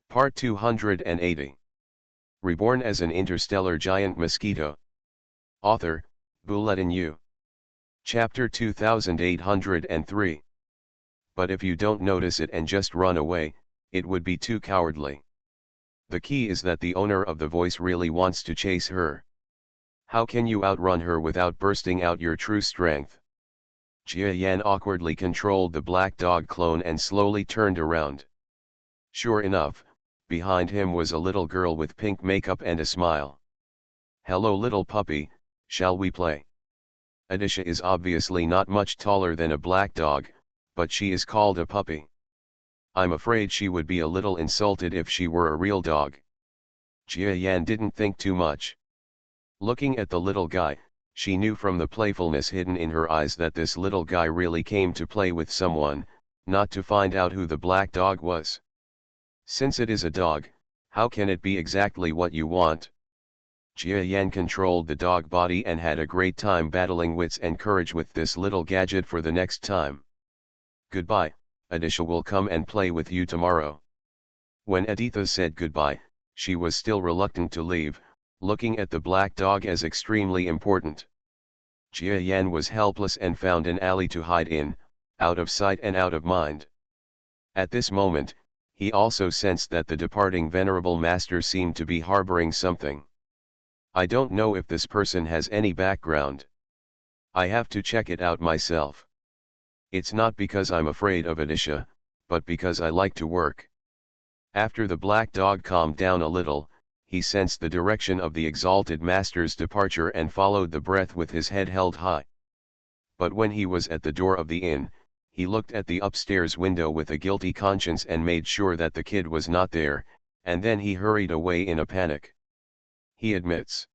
Part 280. Reborn as an interstellar giant mosquito. Author, Bulletin U. Chapter 2803. But if you don't notice it and just run away, it would be too cowardly. The key is that the owner of the voice really wants to chase her. How can you outrun her without bursting out your true strength? Jia Yan awkwardly controlled the black dog clone and slowly turned around. Sure enough, behind him was a little girl with pink makeup and a smile. "Hello little puppy, shall we play?" Adisha is obviously not much taller than a black dog, but she is called a puppy. I'm afraid she would be a little insulted if she were a real dog. Jia Yan didn't think too much. Looking at the little guy, she knew from the playfulness hidden in her eyes that this little guy really came to play with someone, not to find out who the black dog was. Since it is a dog, how can it be exactly what you want? Jia Yan controlled the dog body and had a great time battling wits and courage with this little gadget for the next time. "Goodbye, Adisha will come and play with you tomorrow." When Aditha said goodbye, she was still reluctant to leave, looking at the black dog as extremely important. Jia Yan was helpless and found an alley to hide in, out of sight and out of mind. At this moment, he also sensed that the departing venerable master seemed to be harboring something. I don't know if this person has any background. I have to check it out myself. It's not because I'm afraid of Adisha, but because I like to work. After the black dog calmed down a little, he sensed the direction of the exalted master's departure and followed the breath with his head held high. But when he was at the door of the inn, he looked at the upstairs window with a guilty conscience and made sure that the kid was not there, and then he hurried away in a panic. He admits.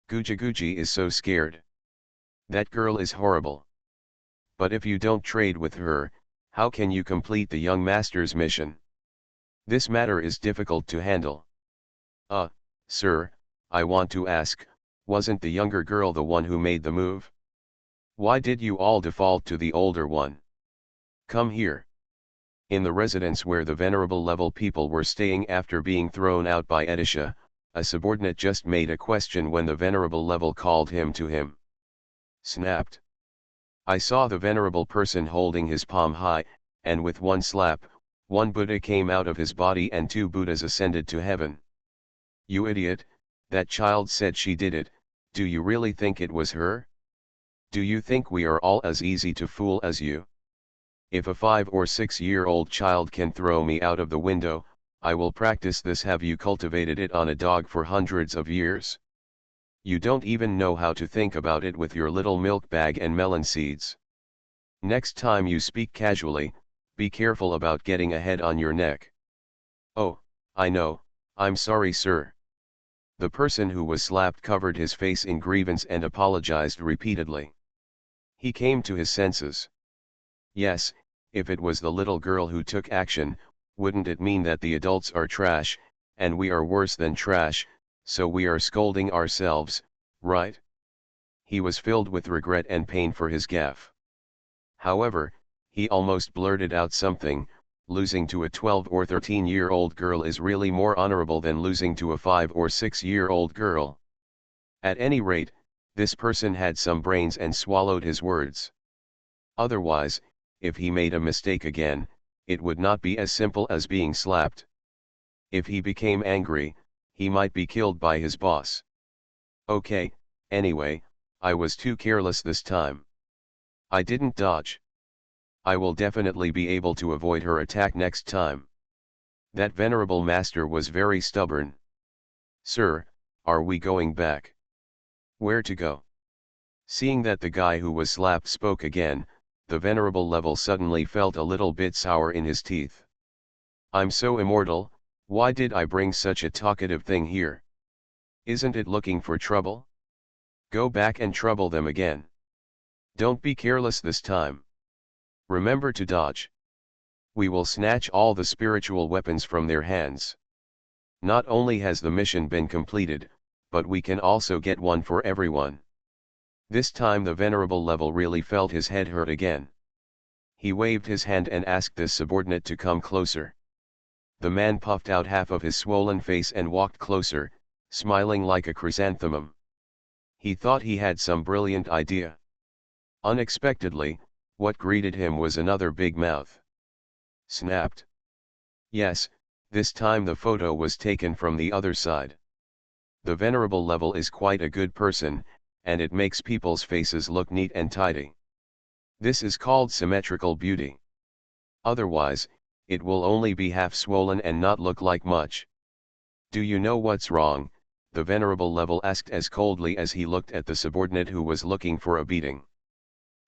Guji is so scared. That girl is horrible. But if you don't trade with her, how can you complete the young master's mission? This matter is difficult to handle. Sir, I want to ask, wasn't the younger girl the one who made the move? Why did you all default to the older one? Come here. In the residence where the venerable level people were staying after being thrown out by Adisha, a subordinate just made a question when the venerable level called him to him. Snapped. I saw the venerable person holding his palm high, and with one slap, one Buddha came out of his body and two Buddhas ascended to heaven. You idiot, that child said she did it. Do you really think it was her? Do you think we are all as easy to fool as you? If a 5 or 6-year-old child can throw me out of the window, I will practice this. Have you cultivated it on a dog for hundreds of years? You don't even know how to think about it with your little milk bag and melon seeds. Next time you speak casually, be careful about getting a head on your neck. Oh, I know, I'm sorry sir. The person who was slapped covered his face in grievance and apologized repeatedly. He came to his senses. Yes, if it was the little girl who took action, wouldn't it mean that the adults are trash, and we are worse than trash, so we are scolding ourselves, right? He was filled with regret and pain for his gaffe. However, he almost blurted out something. Losing to a 12 or 13-year-old girl is really more honorable than losing to a 5 or 6-year-old girl. At any rate, this person had some brains and swallowed his words. Otherwise, if he made a mistake again, it would not be as simple as being slapped. If he became angry, he might be killed by his boss. Okay, anyway, I was too careless this time. I didn't dodge. I will definitely be able to avoid her attack next time. That venerable master was very stubborn. Sir, are we going back? Where to go? Seeing that the guy who was slapped spoke again, the venerable level suddenly felt a little bit sour in his teeth. I'm so immortal, why did I bring such a talkative thing here? Isn't it looking for trouble? Go back and trouble them again. Don't be careless this time. Remember to dodge. We will snatch all the spiritual weapons from their hands. Not only has the mission been completed, but we can also get one for everyone. This time the venerable level really felt his head hurt again. He waved his hand and asked this subordinate to come closer. The man puffed out half of his swollen face and walked closer, smiling like a chrysanthemum. He thought he had some brilliant idea. Unexpectedly, what greeted him was another big mouth. Snapped. Yes, this time the photo was taken from the other side. The venerable level is quite a good person, and it makes people's faces look neat and tidy. This is called symmetrical beauty. Otherwise, it will only be half swollen and not look like much. Do you know what's wrong? The venerable level asked as coldly as he looked at the subordinate who was looking for a beating.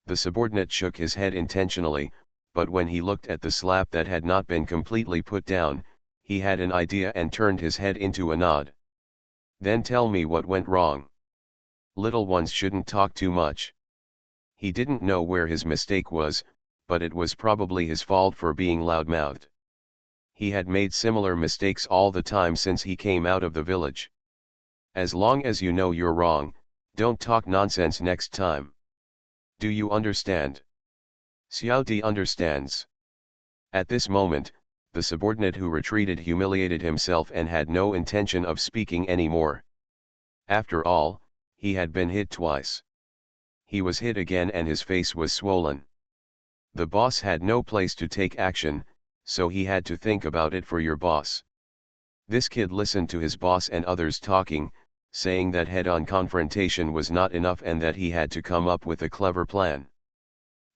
The subordinate shook his head intentionally, but when he looked at the slap that had not been completely put down, he had an idea and turned his head into a nod. Then tell me what went wrong. Little ones shouldn't talk too much. He didn't know where his mistake was, but it was probably his fault for being loud-mouthed. He had made similar mistakes all the time since he came out of the village. As long as you know you're wrong, don't talk nonsense next time. Do you understand? Xiao Di understands. At this moment, the subordinate who retreated humiliated himself and had no intention of speaking anymore. After all, he had been hit twice. He was hit again and his face was swollen. The boss had no place to take action, so he had to think about it for your boss. This kid listened to his boss and others talking, saying that head-on confrontation was not enough and that he had to come up with a clever plan.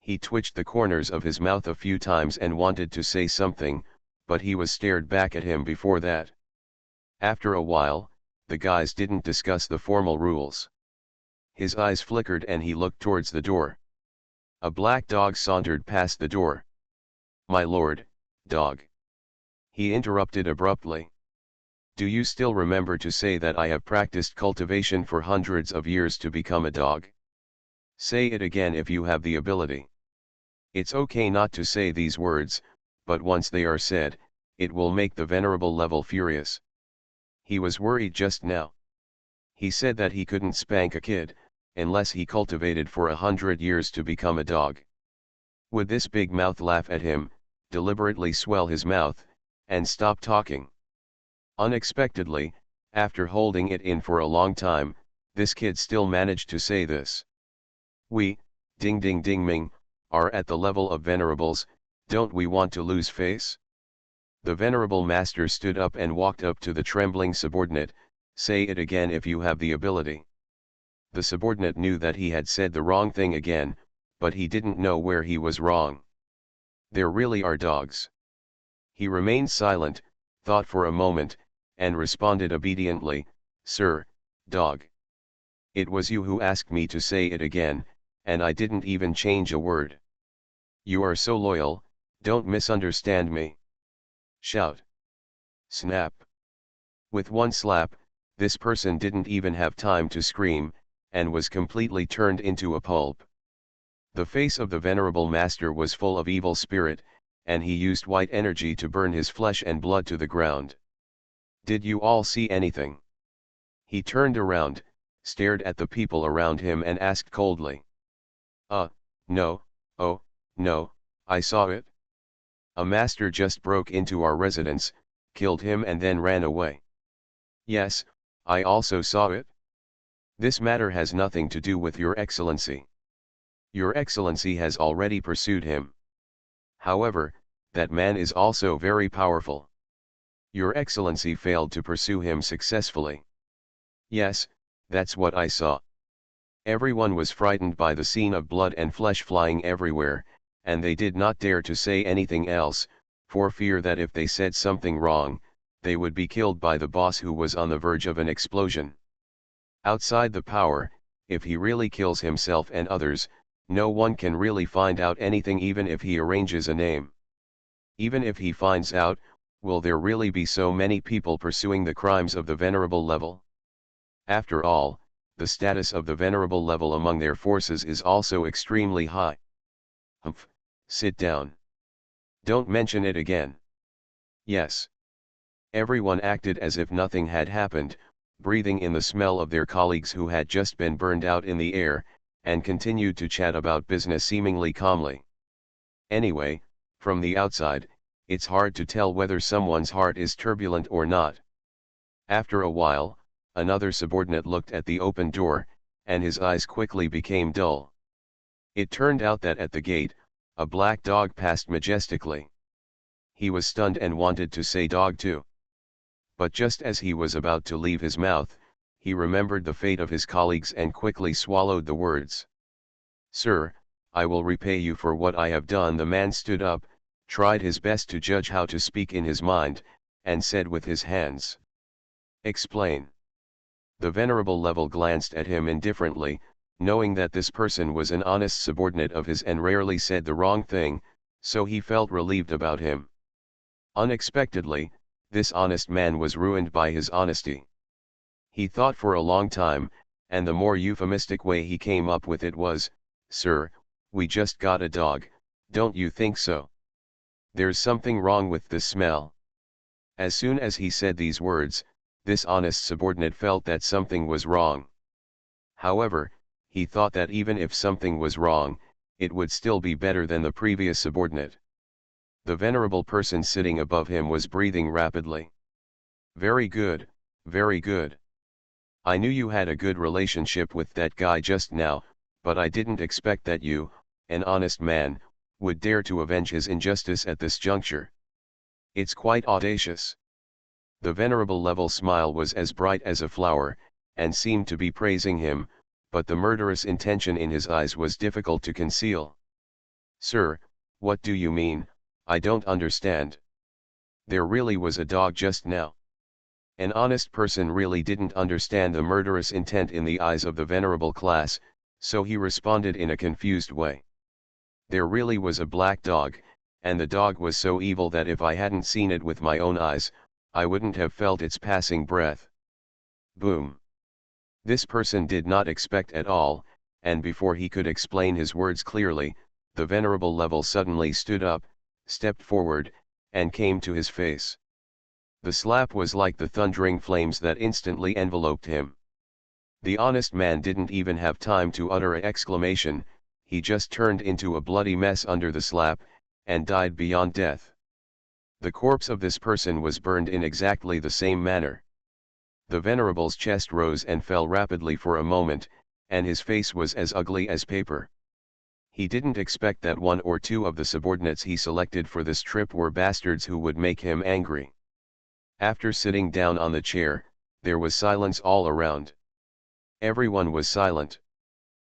He twitched the corners of his mouth a few times and wanted to say something, but he was stared back at him before that. After a while, the guys didn't discuss the formal rules. His eyes flickered and he looked towards the door. A black dog sauntered past the door. "My lord, dog," he interrupted abruptly. "Do you still remember to say that I have practiced cultivation for hundreds of years to become a dog? Say it again if you have the ability. It's okay not to say these words, but once they are said, it will make the venerable level furious." He was worried just now. He said that he couldn't spank a kid, unless he cultivated for 100 years to become a dog. Would this big mouth laugh at him, deliberately swell his mouth, and stop talking? Unexpectedly, after holding it in for a long time, this kid still managed to say this. "We, ding ding ding ming, are at the level of venerables, don't we want to lose face?" The venerable master stood up and walked up to the trembling subordinate. "Say it again if you have the ability." The subordinate knew that he had said the wrong thing again, but he didn't know where he was wrong. There really are dogs. He remained silent, thought for a moment, and responded obediently, "Sir, dog. It was you who asked me to say it again, and I didn't even change a word. You are so loyal, don't misunderstand me." Shout. Snap. With one slap, this person didn't even have time to scream, and was completely turned into a pulp. The face of the venerable master was full of evil spirit, and he used white energy to burn his flesh and blood to the ground. Did you all see anything? He turned around, stared at the people around him and asked coldly. No, oh, no, I saw it. A master just broke into our residence, killed him and then ran away. Yes, I also saw it. This matter has nothing to do with Your Excellency. Your Excellency has already pursued him. However, that man is also very powerful. Your Excellency failed to pursue him successfully. Yes, that's what I saw. Everyone was frightened by the scene of blood and flesh flying everywhere, and they did not dare to say anything else, for fear that if they said something wrong, they would be killed by the boss who was on the verge of an explosion. Outside the power, if he really kills himself and others, no one can really find out anything even if he arranges a name. Even if he finds out, will there really be so many people pursuing the crimes of the venerable level? After all, the status of the venerable level among their forces is also extremely high. Humph, sit down. Don't mention it again. Yes. Everyone acted as if nothing had happened, breathing in the smell of their colleagues who had just been burned out in the air, and continued to chat about business seemingly calmly. Anyway, from the outside, it's hard to tell whether someone's heart is turbulent or not. After a while, another subordinate looked at the open door, and his eyes quickly became dull. It turned out that at the gate, a black dog passed majestically. He was stunned and wanted to say dog too. But just as he was about to leave his mouth, he remembered the fate of his colleagues and quickly swallowed the words. "Sir, I will repay you for what I have done." The man stood up, tried his best to judge how to speak in his mind, and said with his hands, "Explain." The venerable level glanced at him indifferently, knowing that this person was an honest subordinate of his and rarely said the wrong thing, so he felt relieved about him. Unexpectedly, this honest man was ruined by his honesty. He thought for a long time, and the more euphemistic way he came up with it was, "Sir, we just got a dog, don't you think so? There's something wrong with the smell." As soon as he said these words, this honest subordinate felt that something was wrong. However, he thought that even if something was wrong, it would still be better than the previous subordinate. The venerable person sitting above him was breathing rapidly. "Very good, very good. I knew you had a good relationship with that guy just now, but I didn't expect that you, an honest man, would dare to avenge his injustice at this juncture. It's quite audacious." The venerable level smile was as bright as a flower, and seemed to be praising him, but the murderous intention in his eyes was difficult to conceal. "Sir, what do you mean? I don't understand. There really was a dog just now." An honest person really didn't understand the murderous intent in the eyes of the venerable class, so he responded in a confused way. "There really was a black dog, and the dog was so evil that if I hadn't seen it with my own eyes, I wouldn't have felt its passing breath." Boom. This person did not expect at all, and before he could explain his words clearly, the venerable level suddenly stood up, stepped forward, and came to his face. The slap was like the thundering flames that instantly enveloped him. The honest man didn't even have time to utter an exclamation, he just turned into a bloody mess under the slap, and died beyond death. The corpse of this person was burned in exactly the same manner. The venerable's chest rose and fell rapidly for a moment, and his face was as ugly as paper. He didn't expect that one or two of the subordinates he selected for this trip were bastards who would make him angry. After sitting down on the chair, there was silence all around. Everyone was silent.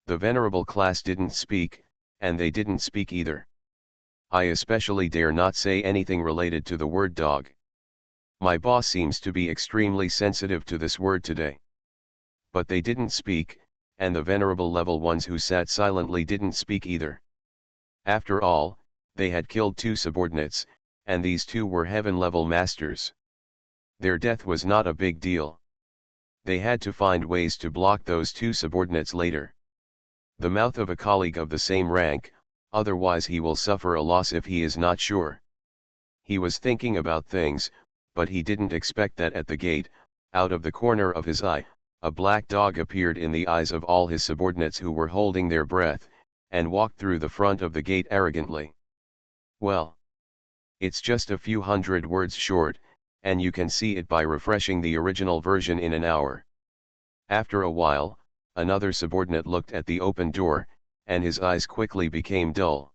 The venerable class didn't speak, and they didn't speak either. I especially dare not say anything related to the word dog. My boss seems to be extremely sensitive to this word today. But they didn't speak, and the venerable level ones who sat silently didn't speak either. After all, they had killed two subordinates, and these two were heaven-level masters. Their death was not a big deal. They had to find ways to block those two subordinates later. The mouth of a colleague of the same rank, otherwise he will suffer a loss if he is not sure. He was thinking about things, but he didn't expect that at the gate, out of the corner of his eye, a black dog appeared in the eyes of all his subordinates who were holding their breath, and walked through the front of the gate arrogantly. Well, it's just a few hundred words short, and you can see it by refreshing the original version in an hour. After a while, another subordinate looked at the open door, and his eyes quickly became dull.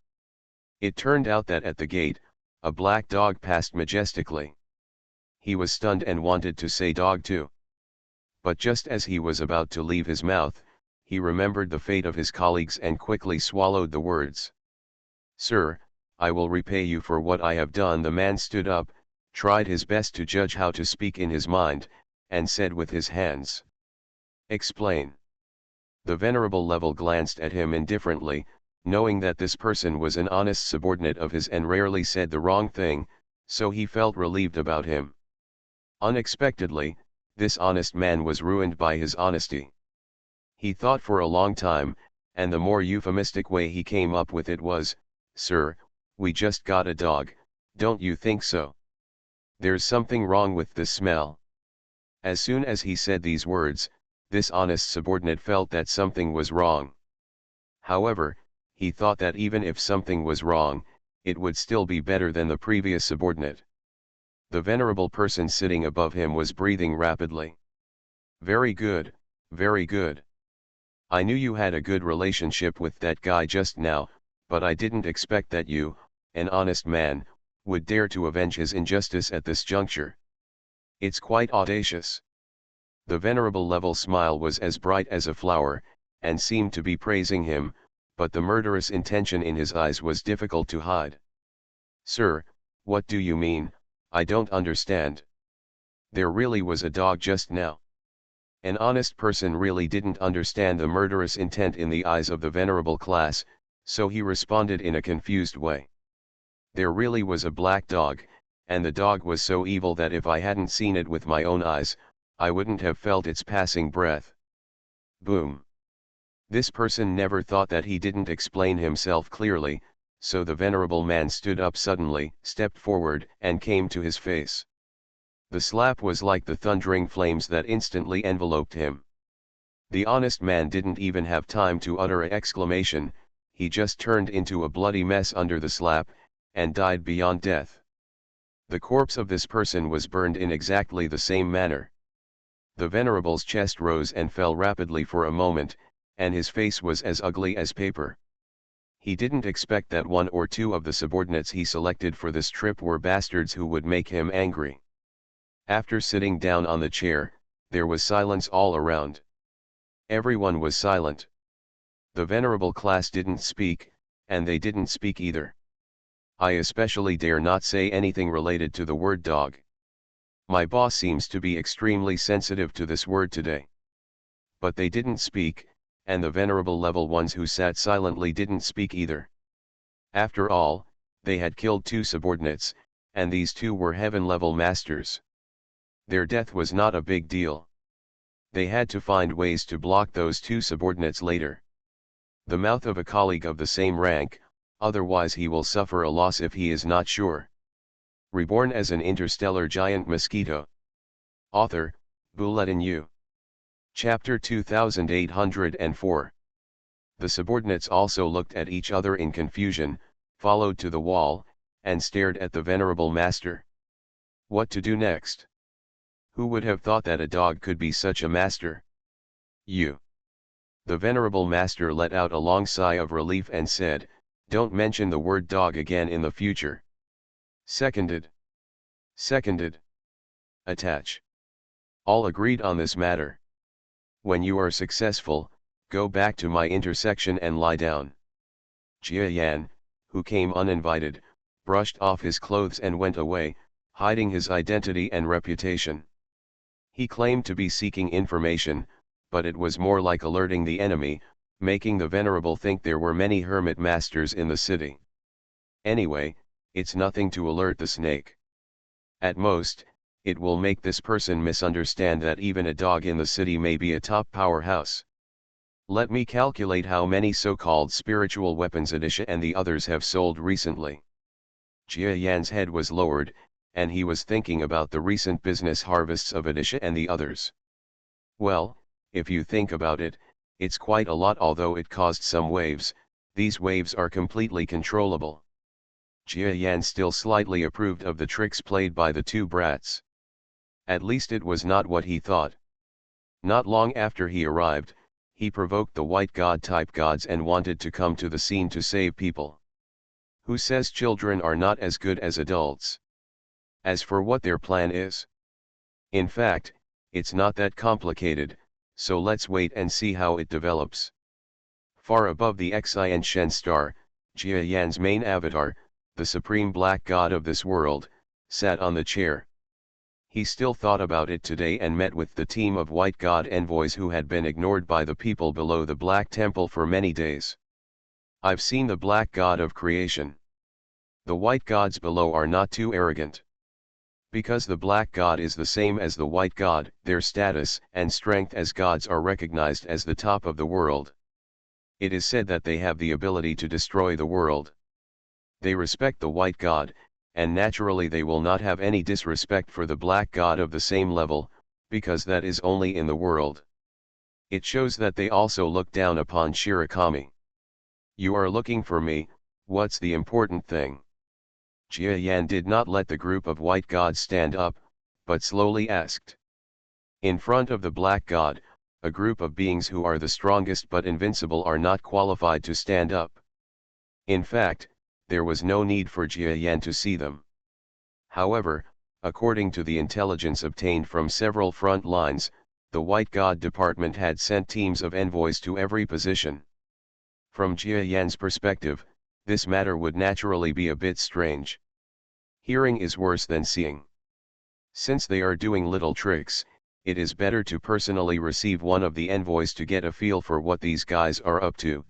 It turned out that at the gate, a black dog passed majestically. He was stunned and wanted to say dog too. But just as he was about to leave his mouth, he remembered the fate of his colleagues and quickly swallowed the words. "Sir, I will repay you for what I have done." The man stood up, tried his best to judge how to speak in his mind, and said with his hands, "Explain." The venerable level glanced at him indifferently, knowing that this person was an honest subordinate of his and rarely said the wrong thing, so he felt relieved about him. Unexpectedly, this honest man was ruined by his honesty. He thought for a long time, and the more euphemistic way he came up with it was, "Sir, we just got a dog, don't you think so? There's something wrong with the smell." As soon as he said these words, this honest subordinate felt that something was wrong. However, he thought that even if something was wrong, it would still be better than the previous subordinate. The venerable person sitting above him was breathing rapidly. Very good, very good. I knew you had a good relationship with that guy just now, but I didn't expect that you, an honest man, would dare to avenge his injustice at this juncture. It's quite audacious. The venerable level smile was as bright as a flower, and seemed to be praising him, but the murderous intention in his eyes was difficult to hide. Sir, what do you mean? I don't understand. There really was a dog just now. An honest person really didn't understand the murderous intent in the eyes of the venerable class, so he responded in a confused way. There really was a black dog, and the dog was so evil that if I hadn't seen it with my own eyes, I wouldn't have felt its passing breath. Boom. This person never thought that he didn't explain himself clearly, so the venerable man stood up suddenly, stepped forward, and came to his face. The slap was like the thundering flames that instantly enveloped him. The honest man didn't even have time to utter an exclamation, he just turned into a bloody mess under the slap, and died beyond death. The corpse of this person was burned in exactly the same manner. The venerable's chest rose and fell rapidly for a moment, and his face was as ugly as paper. He didn't expect that one or two of the subordinates he selected for this trip were bastards who would make him angry. After sitting down on the chair, there was silence all around. Everyone was silent. The venerable class didn't speak, and they didn't speak either. I especially dare not say anything related to the word dog. My boss seems to be extremely sensitive to this word today. But they didn't speak, and the venerable level ones who sat silently didn't speak either. After all, they had killed 2 subordinates, and these 2 were heaven-level masters. Their death was not a big deal. They had to find ways to block those 2 subordinates later. The mouth of a colleague of the same rank, otherwise he will suffer a loss if he is not sure. Reborn as an interstellar giant mosquito. Author, Bulletin U. Chapter 2804. The subordinates also looked at each other in confusion, followed to the wall, and stared at the venerable master. What to do next? Who would have thought that a dog could be such a master? You. The venerable master let out a long sigh of relief and said, "Don't mention the word dog again in the future." Seconded. Seconded. Attach. All agreed on this matter. When you are successful, go back to my intersection and lie down. Jia Yan, who came uninvited, brushed off his clothes and went away, hiding his identity and reputation. He claimed to be seeking information, but it was more like alerting the enemy, making the venerable think there were many hermit masters in the city. Anyway, it's nothing to alert the snake. At most, it will make this person misunderstand that even a dog in the city may be a top powerhouse. Let me calculate how many so-called spiritual weapons Adisha and the others have sold recently. Jia Yan's head was lowered, and he was thinking about the recent business harvests of Adisha and the others. Well, if you think about it, it's quite a lot. Although it caused some waves, these waves are completely controllable. Jia Yan still slightly approved of the tricks played by the 2 brats. At least it was not what he thought. Not long after he arrived, he provoked the white god-type gods and wanted to come to the scene to save people. Who says children are not as good as adults? As for what their plan is, in fact, it's not that complicated, so let's wait and see how it develops. Far above the Xi and Shen star, Jia Yan's main avatar, the supreme black god of this world, sat on the chair. He still thought about it today and met with the team of white god envoys who had been ignored by the people below the black temple for many days. I've seen the black god of creation. The white gods below are not too arrogant. Because the black god is the same as the white god, their status and strength as gods are recognized as the top of the world. It is said that they have the ability to destroy the world. They respect the white god, and naturally they will not have any disrespect for the black god of the same level, because that is only in the world. It shows that they also look down upon Shirakami. You are looking for me, what's the important thing? Jia Yan did not let the group of white gods stand up, but slowly asked. In front of the black god, a group of beings who are the strongest but invincible are not qualified to stand up. In fact, there was no need for Jia Yan to see them. However, according to the intelligence obtained from several front lines, the White God Department had sent teams of envoys to every position. From Jia Yan's perspective, this matter would naturally be a bit strange. Hearing is worse than seeing. Since they are doing little tricks, it is better to personally receive one of the envoys to get a feel for what these guys are up to.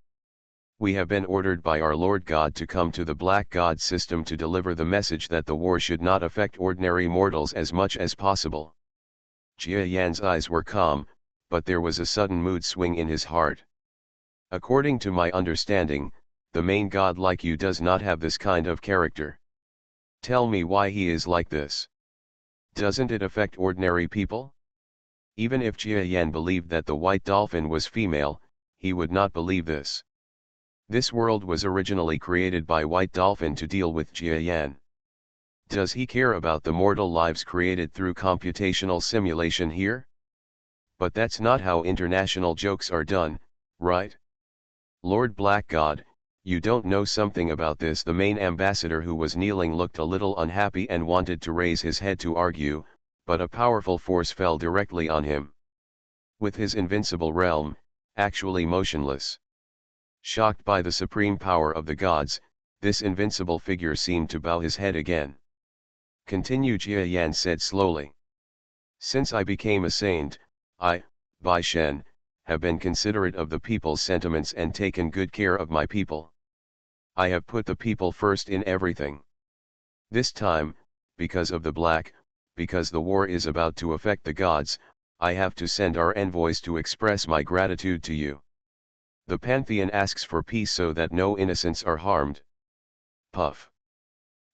We have been ordered by our Lord God to come to the Black God system to deliver the message that the war should not affect ordinary mortals as much as possible. Jia Yan's eyes were calm, but there was a sudden mood swing in his heart. According to my understanding, the main god like you does not have this kind of character. Tell me why he is like this. Doesn't it affect ordinary people? Even if Jia Yan believed that the white dolphin was female, he would not believe this. This world was originally created by White Dolphin to deal with Jia Yan. Does he care about the mortal lives created through computational simulation here? But that's not how international jokes are done, right? Lord Black God, you don't know something about this. The main ambassador who was kneeling looked a little unhappy and wanted to raise his head to argue, but a powerful force fell directly on him. With his invincible realm, actually motionless. Shocked by the supreme power of the gods, this invincible figure seemed to bow his head again. Continue, Jia Yan said slowly. Since I became a saint, I, Bai Shen, have been considerate of the people's sentiments and taken good care of my people. I have put the people first in everything. This time, because of the because the war is about to affect the gods, I have to send our envoys to express my gratitude to you. The Pantheon asks for peace so that no innocents are harmed. Puff.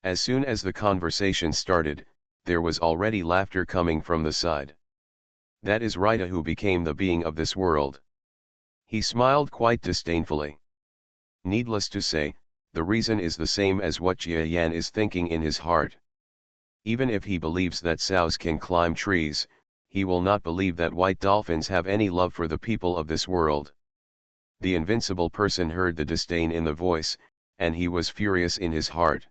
As soon as the conversation started, there was already laughter coming from the side. That is Rita who became the being of this world. He smiled quite disdainfully. Needless to say, the reason is the same as what Jia Yan is thinking in his heart. Even if he believes that sows can climb trees, he will not believe that white dolphins have any love for the people of this world. The invincible person heard the disdain in the voice, and he was furious in his heart.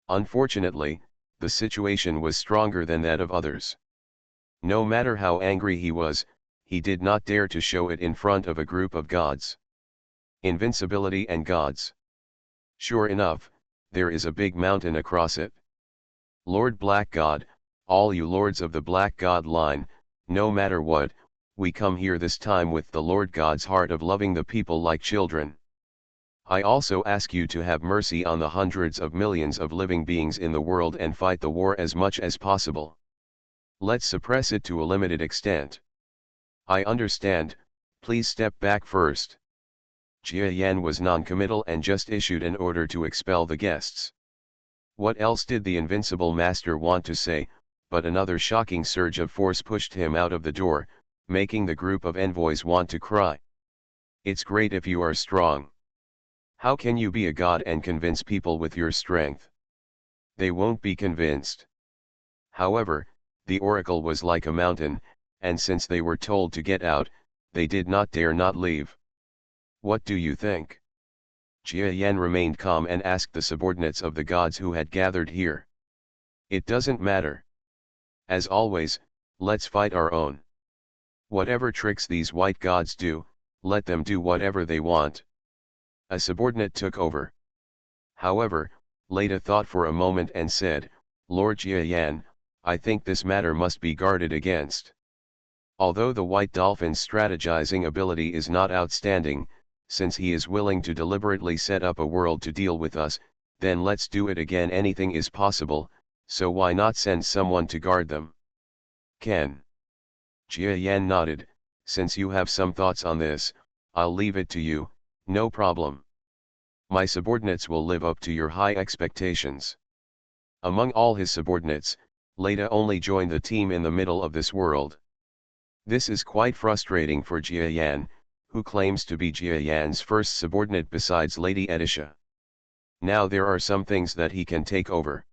Unfortunately, the situation was stronger than that of others. No matter how angry he was, he did not dare to show it in front of a group of gods. Invincibility and gods. Sure enough, there is a big mountain across it. Lord Black God, all you lords of the Black God line, no matter what, we come here this time with the Lord God's heart of loving the people like children. I also ask you to have mercy on the hundreds of millions of living beings in the world and fight the war as much as possible. Let's suppress it to a limited extent. I understand, please step back first. Jia Yan was non-committal and just issued an order to expel the guests. What else did the invincible master want to say, but another shocking surge of force pushed him out of the door, making the group of envoys want to cry. It's great if you are strong. How can you be a god and convince people with your strength? They won't be convinced. However, the oracle was like a mountain, and since they were told to get out, they did not dare not leave. What do you think? Jia Yan remained calm and asked the subordinates of the gods who had gathered here. It doesn't matter. As always, let's fight our own. Whatever tricks these white gods do, let them do whatever they want. A subordinate took over. However, Leda thought for a moment and said, Lord Jia Yan, I think this matter must be guarded against. Although the white dolphin's strategizing ability is not outstanding, since he is willing to deliberately set up a world to deal with us, then let's do it again. Anything is possible, so why not send someone to guard them? Ken. Jia Yan nodded, since you have some thoughts on this, I'll leave it to you, no problem. My subordinates will live up to your high expectations. Among all his subordinates, Leda only joined the team in the middle of this world. This is quite frustrating for Jia Yan, who claims to be Jia Yan's first subordinate besides Lady Edisha. Now there are some things that he can take over.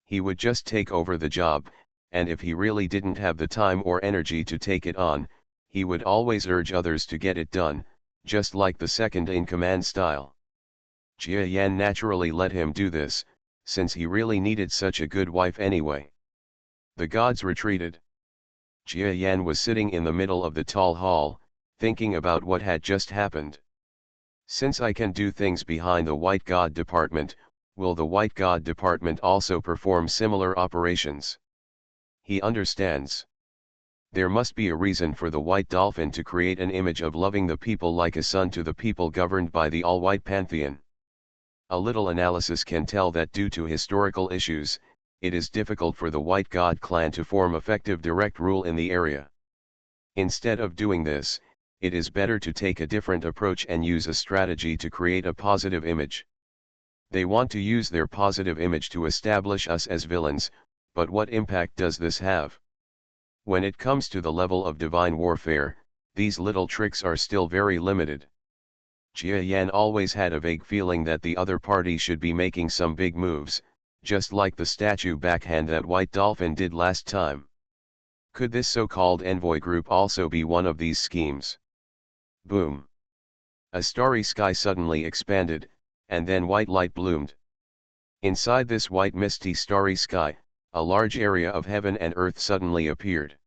He would just take over the job, and if he really didn't have the time or energy to take it on, he would always urge others to get it done, just like the second-in-command style. Jia Yan naturally let him do this, since he really needed such a good wife anyway. The gods retreated. Jia Yan was sitting in the middle of the tall hall, thinking about what had just happened. Since I can do things behind the White God Department, will the White God Department also perform similar operations? He understands. There must be a reason for the White Dolphin to create an image of loving the people like a son to the people governed by the all-white pantheon. A little analysis can tell that due to historical issues, it is difficult for the White God clan to form effective direct rule in the area. Instead of doing this, it is better to take a different approach and use a strategy to create a positive image. They want to use their positive image to establish us as villains, but what impact does this have? When it comes to the level of divine warfare, these little tricks are still very limited. Jia Yan always had a vague feeling that the other party should be making some big moves, just like the statue backhand that White Dolphin did last time. Could this so-called envoy group also be one of these schemes? Boom! A starry sky suddenly expanded, and then white light bloomed. Inside this white misty starry sky, a large area of heaven and earth suddenly appeared.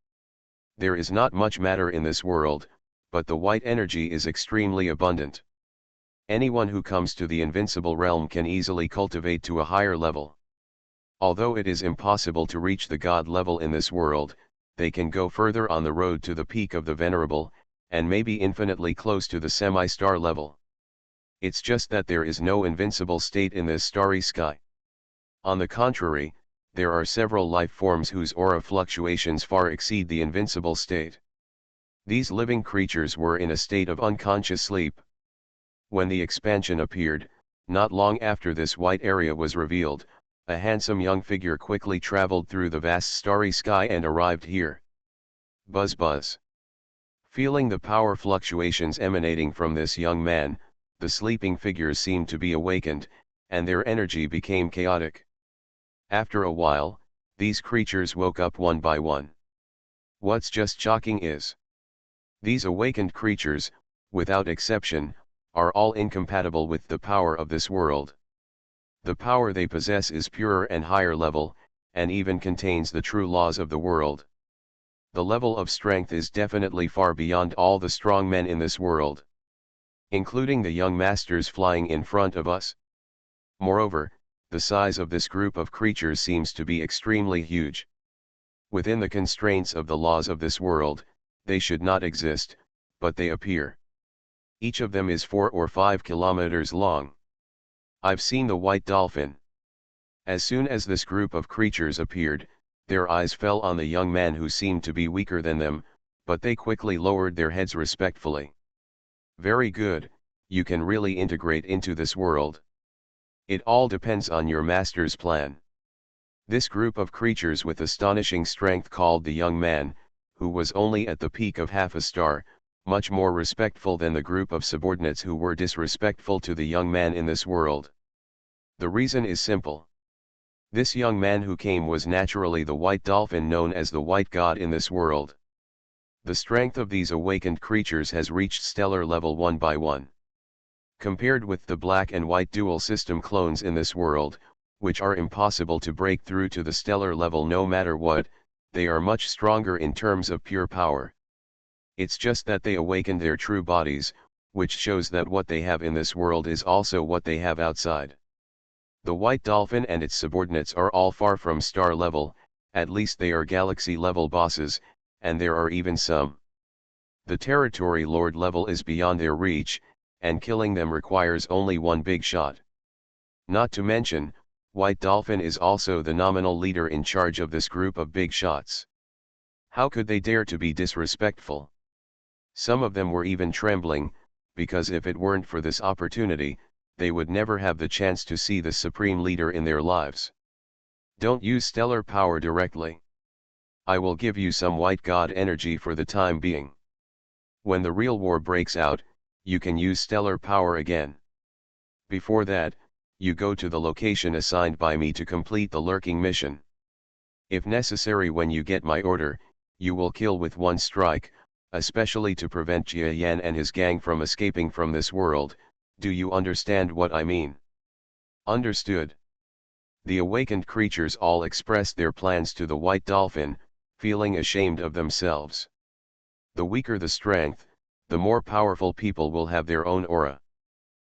There is not much matter in this world, but the white energy is extremely abundant. Anyone who comes to the invincible realm can easily cultivate to a higher level. Although it is impossible to reach the God level in this world, they can go further on the road to the peak of the venerable, and maybe infinitely close to the semi-star level. It's just that there is no invincible state in this starry sky. On the contrary, there are several life forms whose aura fluctuations far exceed the invincible state. These living creatures were in a state of unconscious sleep. When the expansion appeared, not long after this white area was revealed, a handsome young figure quickly traveled through the vast starry sky and arrived here. Buzz buzz. Feeling the power fluctuations emanating from this young man, the sleeping figures seemed to be awakened, and their energy became chaotic. After a while, these creatures woke up one by one. What's just shocking is, these awakened creatures, without exception, are all incompatible with the power of this world. The power they possess is purer and higher level, and even contains the true laws of the world. The level of strength is definitely far beyond all the strong men in this world, including the young masters flying in front of us. Moreover, the size of this group of creatures seems to be extremely huge. Within the constraints of the laws of this world, they should not exist, but they appear. Each of them is 4 or 5 kilometers long. I've seen the white dolphin. As soon as this group of creatures appeared, their eyes fell on the young man who seemed to be weaker than them, but they quickly lowered their heads respectfully. Very good, you can really integrate into this world. It all depends on your master's plan. This group of creatures with astonishing strength called the young man, who was only at the peak of half a star, much more respectful than the group of subordinates who were disrespectful to the young man in this world. The reason is simple. This young man who came was naturally the white dolphin known as the white god in this world. The strength of these awakened creatures has reached stellar level one by one. Compared with the black and white dual system clones in this world, which are impossible to break through to the stellar level no matter what, they are much stronger in terms of pure power. It's just that they awakened their true bodies, which shows that what they have in this world is also what they have outside. The white dolphin and its subordinates are all far from star level, at least they are galaxy level bosses, and there are even some. The territory lord level is beyond their reach, and killing them requires only one big shot. Not to mention, White Dolphin is also the nominal leader in charge of this group of big shots. How could they dare to be disrespectful? Some of them were even trembling, because if it weren't for this opportunity, they would never have the chance to see the supreme leader in their lives. Don't use stellar power directly. I will give you some white god energy for the time being. When the real war breaks out, you can use stellar power again. Before that, you go to the location assigned by me to complete the lurking mission. If necessary, when you get my order, you will kill with one strike, especially to prevent Jia Yan and his gang from escaping from this world. Do you understand what I mean? Understood. The awakened creatures all expressed their plans to the white dolphin, feeling ashamed of themselves. The weaker the strength, the more powerful people will have their own aura.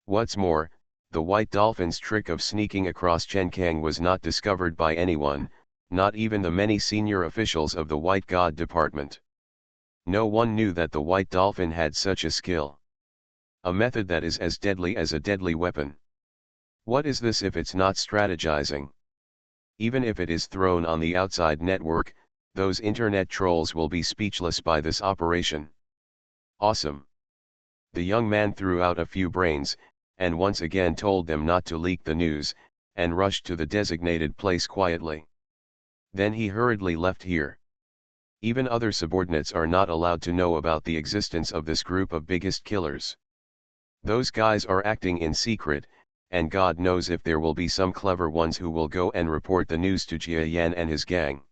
What's more, the white dolphin's trick of sneaking across Chenkang was not discovered by anyone, not even the many senior officials of the White God Department. No one knew that the white dolphin had such a skill. A method that is as deadly as a deadly weapon. What is this if it's not strategizing? Even if it is thrown on the outside network, those internet trolls will be speechless by this operation. Awesome. The young man threw out a few brains, and once again told them not to leak the news, and rushed to the designated place quietly. Then he hurriedly left here. Even other subordinates are not allowed to know about the existence of this group of biggest killers. Those guys are acting in secret, and God knows if there will be some clever ones who will go and report the news to Jia Yan and his gang.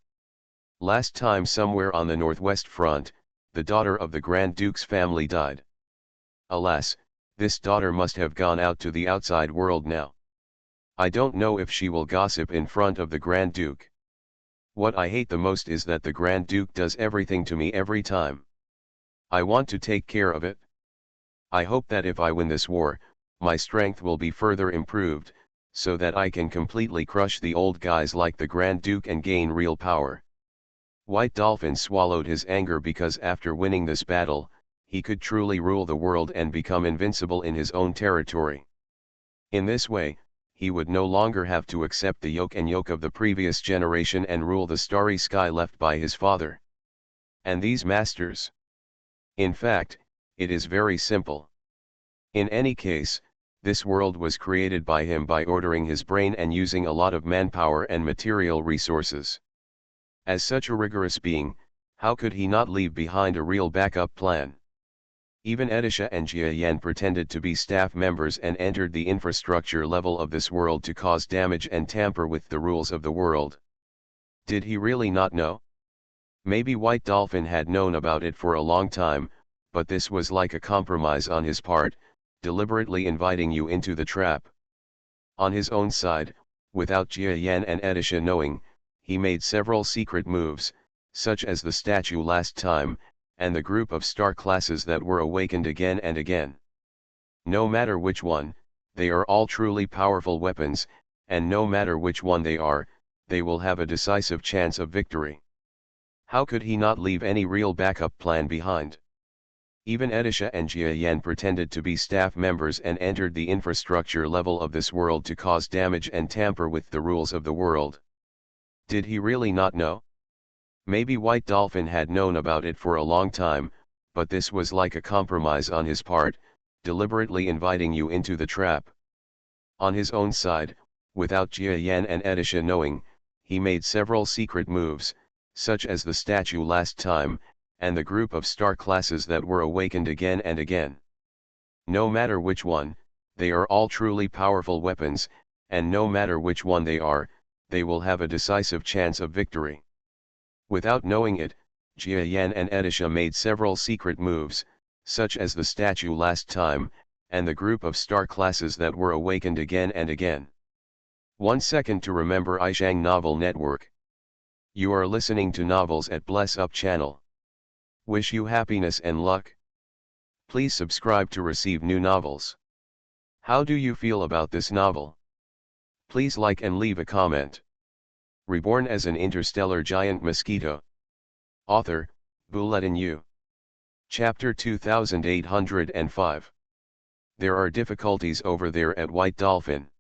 Last time somewhere on the Northwest Front, the daughter of the Grand Duke's family died. Alas, this daughter must have gone out to the outside world now. I don't know if she will gossip in front of the Grand Duke. What I hate the most is that the Grand Duke does everything to me every time. I want to take care of it. I hope that if I win this war, my strength will be further improved, so that I can completely crush the old guys like the Grand Duke and gain real power. White Dolphin swallowed his anger because after winning this battle, he could truly rule the world and become invincible in his own territory. In this way, he would no longer have to accept the yoke of the previous generation and rule the starry sky left by his father. And these masters? In fact, it is very simple. In any case, this world was created by him by ordering his brain and using a lot of manpower and material resources. As such a rigorous being, how could he not leave behind a real backup plan? Even Edisha and Jia Yan pretended to be staff members and entered the infrastructure level of this world to cause damage and tamper with the rules of the world. Did he really not know? Maybe White Dolphin had known about it for a long time, but this was like a compromise on his part, deliberately inviting you into the trap. On his own side, without Jia Yan and Edisha knowing, he made several secret moves, such as the statue last time, and the group of star classes that were awakened again and again. No matter which one, they are all truly powerful weapons, and no matter which one they are, they will have a decisive chance of victory. How could he not leave any real backup plan behind? Even Edisha and Jia Yan pretended to be staff members and entered the infrastructure level of this world to cause damage and tamper with the rules of the world. Did he really not know? Maybe White Dolphin had known about it for a long time, but this was like a compromise on his part, deliberately inviting you into the trap. On his own side, without Jia Yan and Edisha knowing, he made several secret moves, such as the statue last time, and the group of star classes that were awakened again and again. No matter which one, they are all truly powerful weapons, and no matter which one they are, they will have a decisive chance of victory. Without knowing it, Jia Yan and Edisha made several secret moves, such as the statue last time, and the group of star classes that were awakened again and again. 1 second to remember Ishang Novel Network. You are listening to novels at Bless Up channel. Wish you happiness and luck. Please subscribe to receive new novels. How do you feel about this novel? Please like and leave a comment. Reborn as an interstellar giant mosquito. Author, Bulletin U. Chapter 2805. There are difficulties over there at White Dolphin.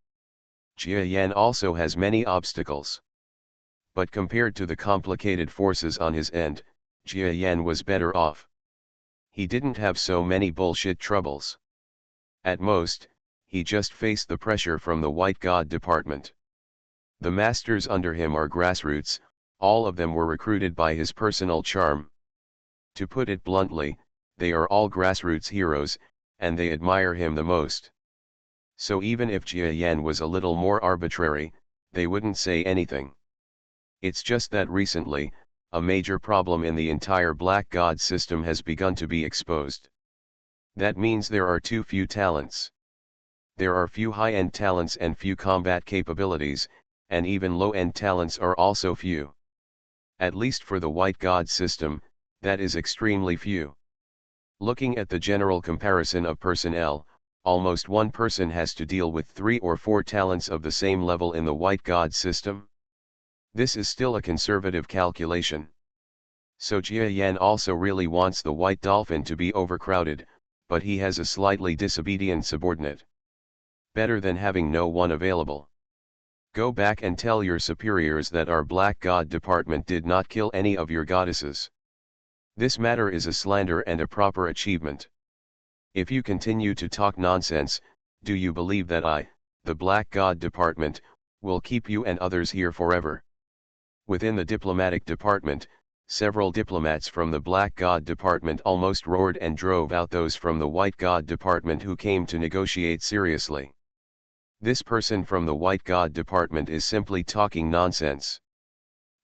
Jia Yan also has many obstacles. But compared to the complicated forces on his end, Jia Yan was better off. He didn't have so many bullshit troubles. At most, he just faced the pressure from the White God Department. The masters under him are grassroots, all of them were recruited by his personal charm. To put it bluntly, they are all grassroots heroes, and they admire him the most. So even if Jia Yan was a little more arbitrary, they wouldn't say anything. It's just that recently, a major problem in the entire Black God system has begun to be exposed. That means there are too few talents. There are few high-end talents and few combat capabilities, and even low-end talents are also few. At least for the White God system, that is extremely few. Looking at the general comparison of personnel, almost one person has to deal with 3 or 4 talents of the same level in the White God system. This is still a conservative calculation. So Jia Yan also really wants the White Dolphin to be overcrowded, but he has a slightly disobedient subordinate. Better than having no one available. Go back and tell your superiors that our Black God department did not kill any of your goddesses. This matter is a slander and a proper achievement. If you continue to talk nonsense, do you believe that I, the Black God department, will keep you and others here forever? Within the diplomatic department, several diplomats from the Black God department almost roared and drove out those from the White God department who came to negotiate seriously. This person from the White God department is simply talking nonsense.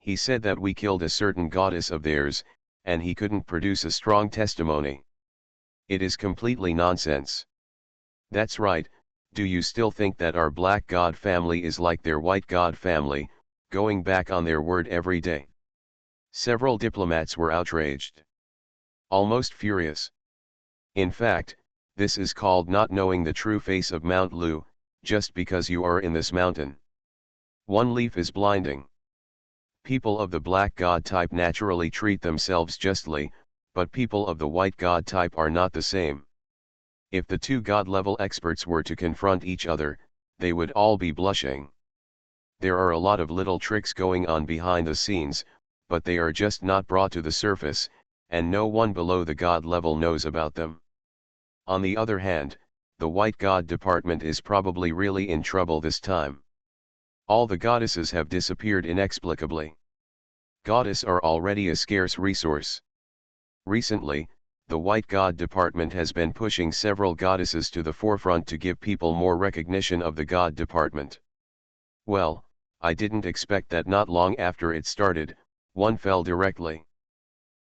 He said that we killed a certain goddess of theirs, and he couldn't produce a strong testimony. It is completely nonsense. That's right. Do you still think that our Black God family is like their White God family, going back on their word every day? Several diplomats were outraged. Almost furious. In fact, this is called not knowing the true face of Mount Lu, just because you are in this mountain. One leaf is blinding. People of the Black God type naturally treat themselves justly, but people of the White God type are not the same. If the two God-level experts were to confront each other, they would all be blushing. There are a lot of little tricks going on behind the scenes, but they are just not brought to the surface, and no one below the God level knows about them. On the other hand, the White God department is probably really in trouble this time. All the goddesses have disappeared inexplicably. Goddesses are already a scarce resource. Recently, the White God department has been pushing several goddesses to the forefront to give people more recognition of the God department. Well, I didn't expect that not long after it started, one fell directly.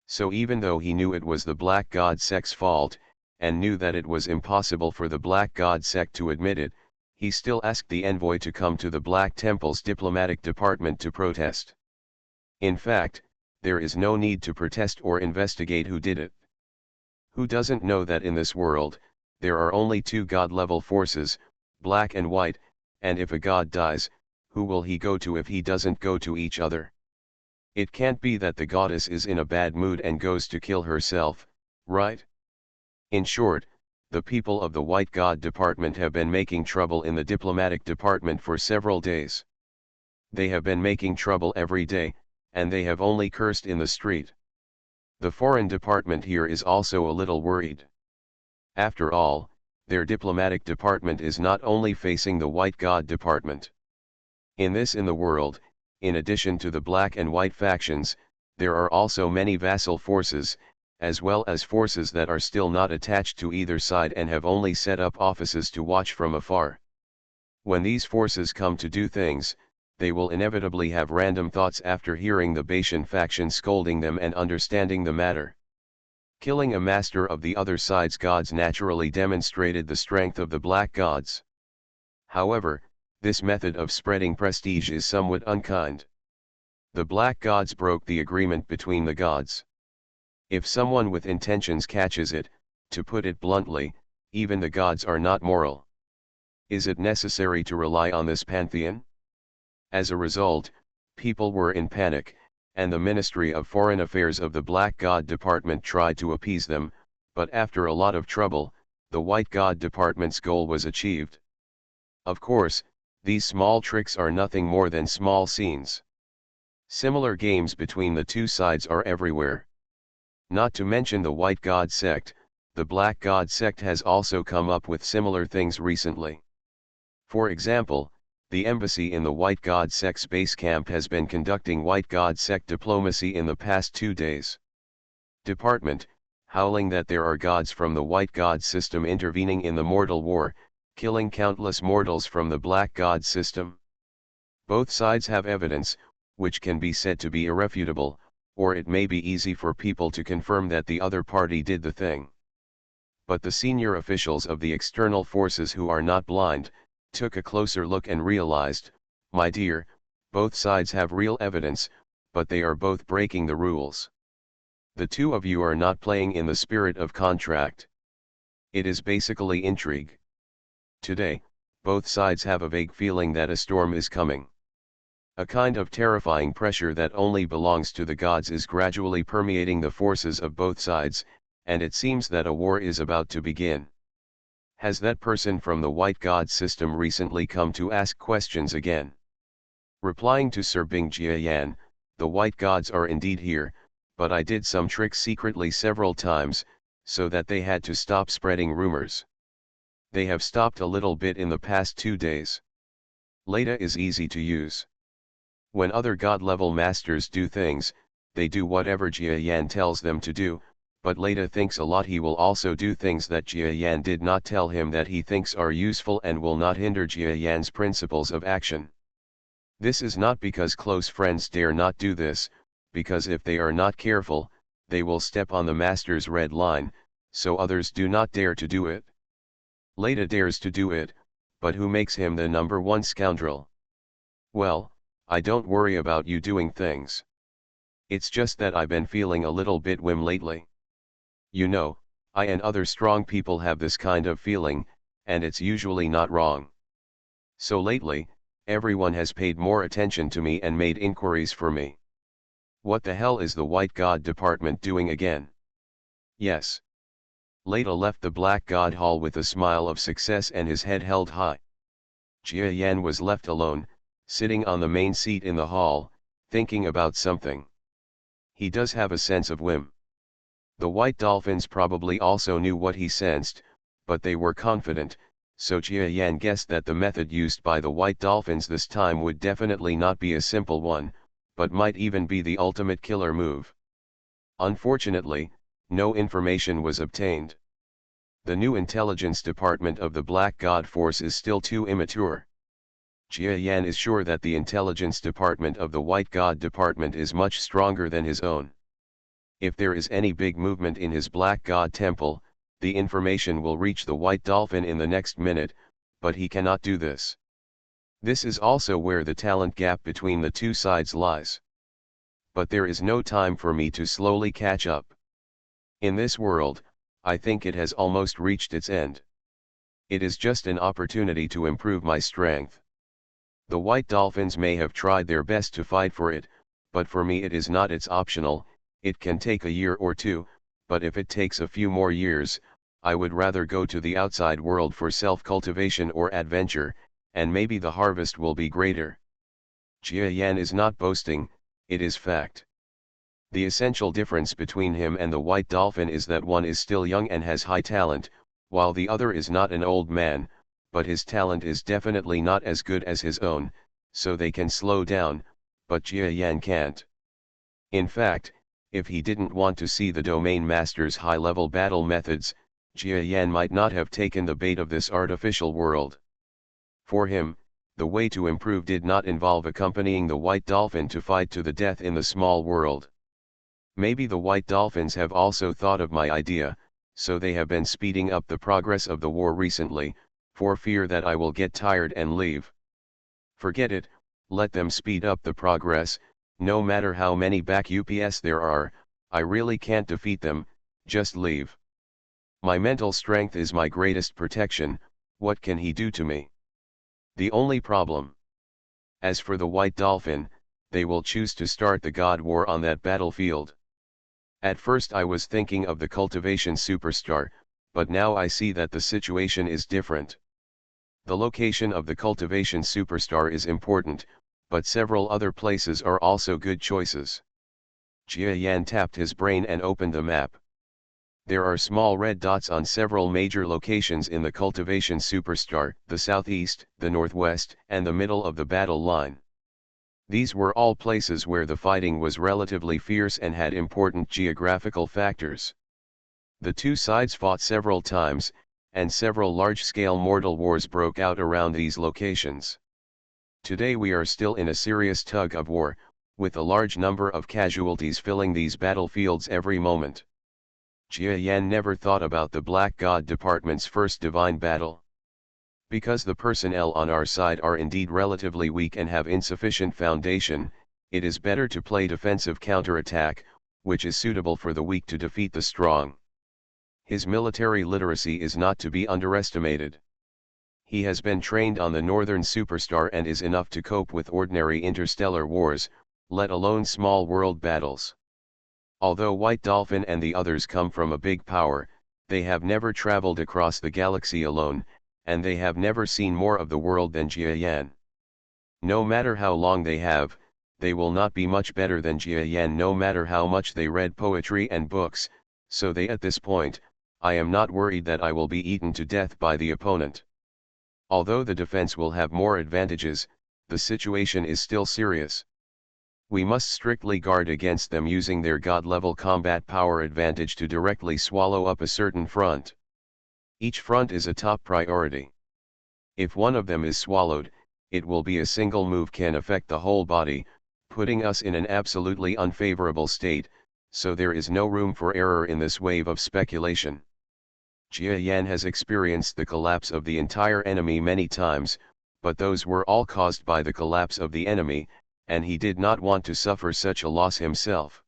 So even though he knew it was the Black God sect's fault, and knew that it was impossible for the Black God sect to admit it, he still asked the envoy to come to the Black Temple's diplomatic department to protest. In fact, there is no need to protest or investigate who did it. Who doesn't know that in this world, there are only two God-level forces, black and white, and if a god dies, who will he go to if he doesn't go to each other? It can't be that the goddess is in a bad mood and goes to kill herself, right? In short, the people of the White God department have been making trouble in the diplomatic department for several days. They have been making trouble every day, and they have only cursed in the street. The foreign department here is also a little worried. After all, their diplomatic department is not only facing the White God department. In the world, in addition to the black and white factions, there are also many vassal forces, as well as forces that are still not attached to either side and have only set up offices to watch from afar. When these forces come to do things, they will inevitably have random thoughts after hearing the Baishan faction scolding them and understanding the matter. Killing a master of the other side's gods naturally demonstrated the strength of the black gods. However, this method of spreading prestige is somewhat unkind. The black gods broke the agreement between the gods. If someone with intentions catches it, to put it bluntly, even the gods are not moral. Is it necessary to rely on this pantheon? As a result, people were in panic, and the Ministry of Foreign Affairs of the Black God Department tried to appease them, but after a lot of trouble, the White God Department's goal was achieved. Of course, these small tricks are nothing more than small scenes. Similar games between the two sides are everywhere. Not to mention the White God sect, the Black God sect has also come up with similar things recently. For example, the embassy in the White God sect's base camp has been conducting White God sect diplomacy in the past 2 days. Department, howling that there are gods from the White God system intervening in the mortal war, killing countless mortals from the Black God system. Both sides have evidence, which can be said to be irrefutable, or it may be easy for people to confirm that the other party did the thing. But the senior officials of the external forces, who are not blind, took a closer look and realized, my dear, both sides have real evidence, but they are both breaking the rules. The two of you are not playing in the spirit of contract. It is basically intrigue. Today, both sides have a vague feeling that a storm is coming. A kind of terrifying pressure that only belongs to the gods is gradually permeating the forces of both sides, and it seems that a war is about to begin. Has that person from the White God system recently come to ask questions again? Replying to Sir Bing Jiayan, the White Gods are indeed here, but I did some tricks secretly several times, so that they had to stop spreading rumors. They have stopped a little bit in the past 2 days. Leda is easy to use. When other god-level masters do things, they do whatever Jiayan tells them to do, but Leda thinks a lot. He will also do things that Jiayan did not tell him that he thinks are useful and will not hinder Jiayan's principles of action. This is not because close friends dare not do this, because if they are not careful, they will step on the master's red line, so others do not dare to do it. Leda dares to do it, but who makes him the number one scoundrel? Well, I don't worry about you doing things. It's just that I've been feeling a little bit whim lately. You know, I and other strong people have this kind of feeling, and it's usually not wrong. So lately, everyone has paid more attention to me and made inquiries for me. What the hell is the White God department doing again? Yes. Leda left the Black God Hall with a smile of success and his head held high. Jiayan was left alone, sitting on the main seat in the hall, thinking about something. He does have a sense of whim. The white dolphins probably also knew what he sensed, but they were confident, so Jiayan guessed that the method used by the white dolphins this time would definitely not be a simple one, but might even be the ultimate killer move. Unfortunately, no information was obtained. The new intelligence department of the Black God Force is still too immature. Jiayan is sure that the intelligence department of the White God department is much stronger than his own. If there is any big movement in his Black God temple, the information will reach the White Dolphin in the next minute, but he cannot do this. This is also where the talent gap between the two sides lies. But there is no time for me to slowly catch up. In this world, I think it has almost reached its end. It is just an opportunity to improve my strength. The White Dolphins may have tried their best to fight for it, but for me it is not. It's optional. It can take a year or two, but if it takes a few more years, I would rather go to the outside world for self-cultivation or adventure, and maybe the harvest will be greater. Jiayan is not boasting, it is fact. The essential difference between him and the White Dolphin is that one is still young and has high talent, while the other is not an old man, but his talent is definitely not as good as his own, so they can slow down, but Jiayan can't. In fact, if he didn't want to see the domain master's high-level battle methods, Jiayan might not have taken the bait of this artificial world. For him, the way to improve did not involve accompanying the White Dolphin to fight to the death in the small world. Maybe the White Dolphins have also thought of my idea, so they have been speeding up the progress of the war recently, for fear that I will get tired and leave. Forget it, let them speed up the progress. No matter how many back UPS there are, I really can't defeat them, just leave. My mental strength is my greatest protection. What can he do to me? The only problem. As for the White Dolphin, they will choose to start the God War on that battlefield. At first I was thinking of the cultivation superstar, but now I see that the situation is different. The location of the cultivation superstar is important, but several other places are also good choices. Jiayan tapped his brain and opened the map. There are small red dots on several major locations in the cultivation superstar, the southeast, the northwest, and the middle of the battle line. These were all places where the fighting was relatively fierce and had important geographical factors. The two sides fought several times, and several large-scale mortal wars broke out around these locations. Today we are still in a serious tug of war, with a large number of casualties filling these battlefields every moment. Jia Yan never thought about the Black God Department's first divine battle. Because the personnel on our side are indeed relatively weak and have insufficient foundation, it is better to play defensive counterattack, which is suitable for the weak to defeat the strong. His military literacy is not to be underestimated. He has been trained on the Northern Superstar and is enough to cope with ordinary interstellar wars, let alone small world battles. Although White Dolphin and the others come from a big power, they have never traveled across the galaxy alone, and they have never seen more of the world than Jia Yan. No matter how long they have, they will not be much better than Jia Yan no matter how much they read poetry and books, so at this point, I am not worried that I will be eaten to death by the opponent. Although the defense will have more advantages, the situation is still serious. We must strictly guard against them using their god-level combat power advantage to directly swallow up a certain front. Each front is a top priority. If one of them is swallowed, it will be a single move can affect the whole body, putting us in an absolutely unfavorable state, so there is no room for error in this wave of speculation. Jia Yan has experienced the collapse of the entire enemy many times, but those were all caused by the collapse of the enemy, and he did not want to suffer such a loss himself.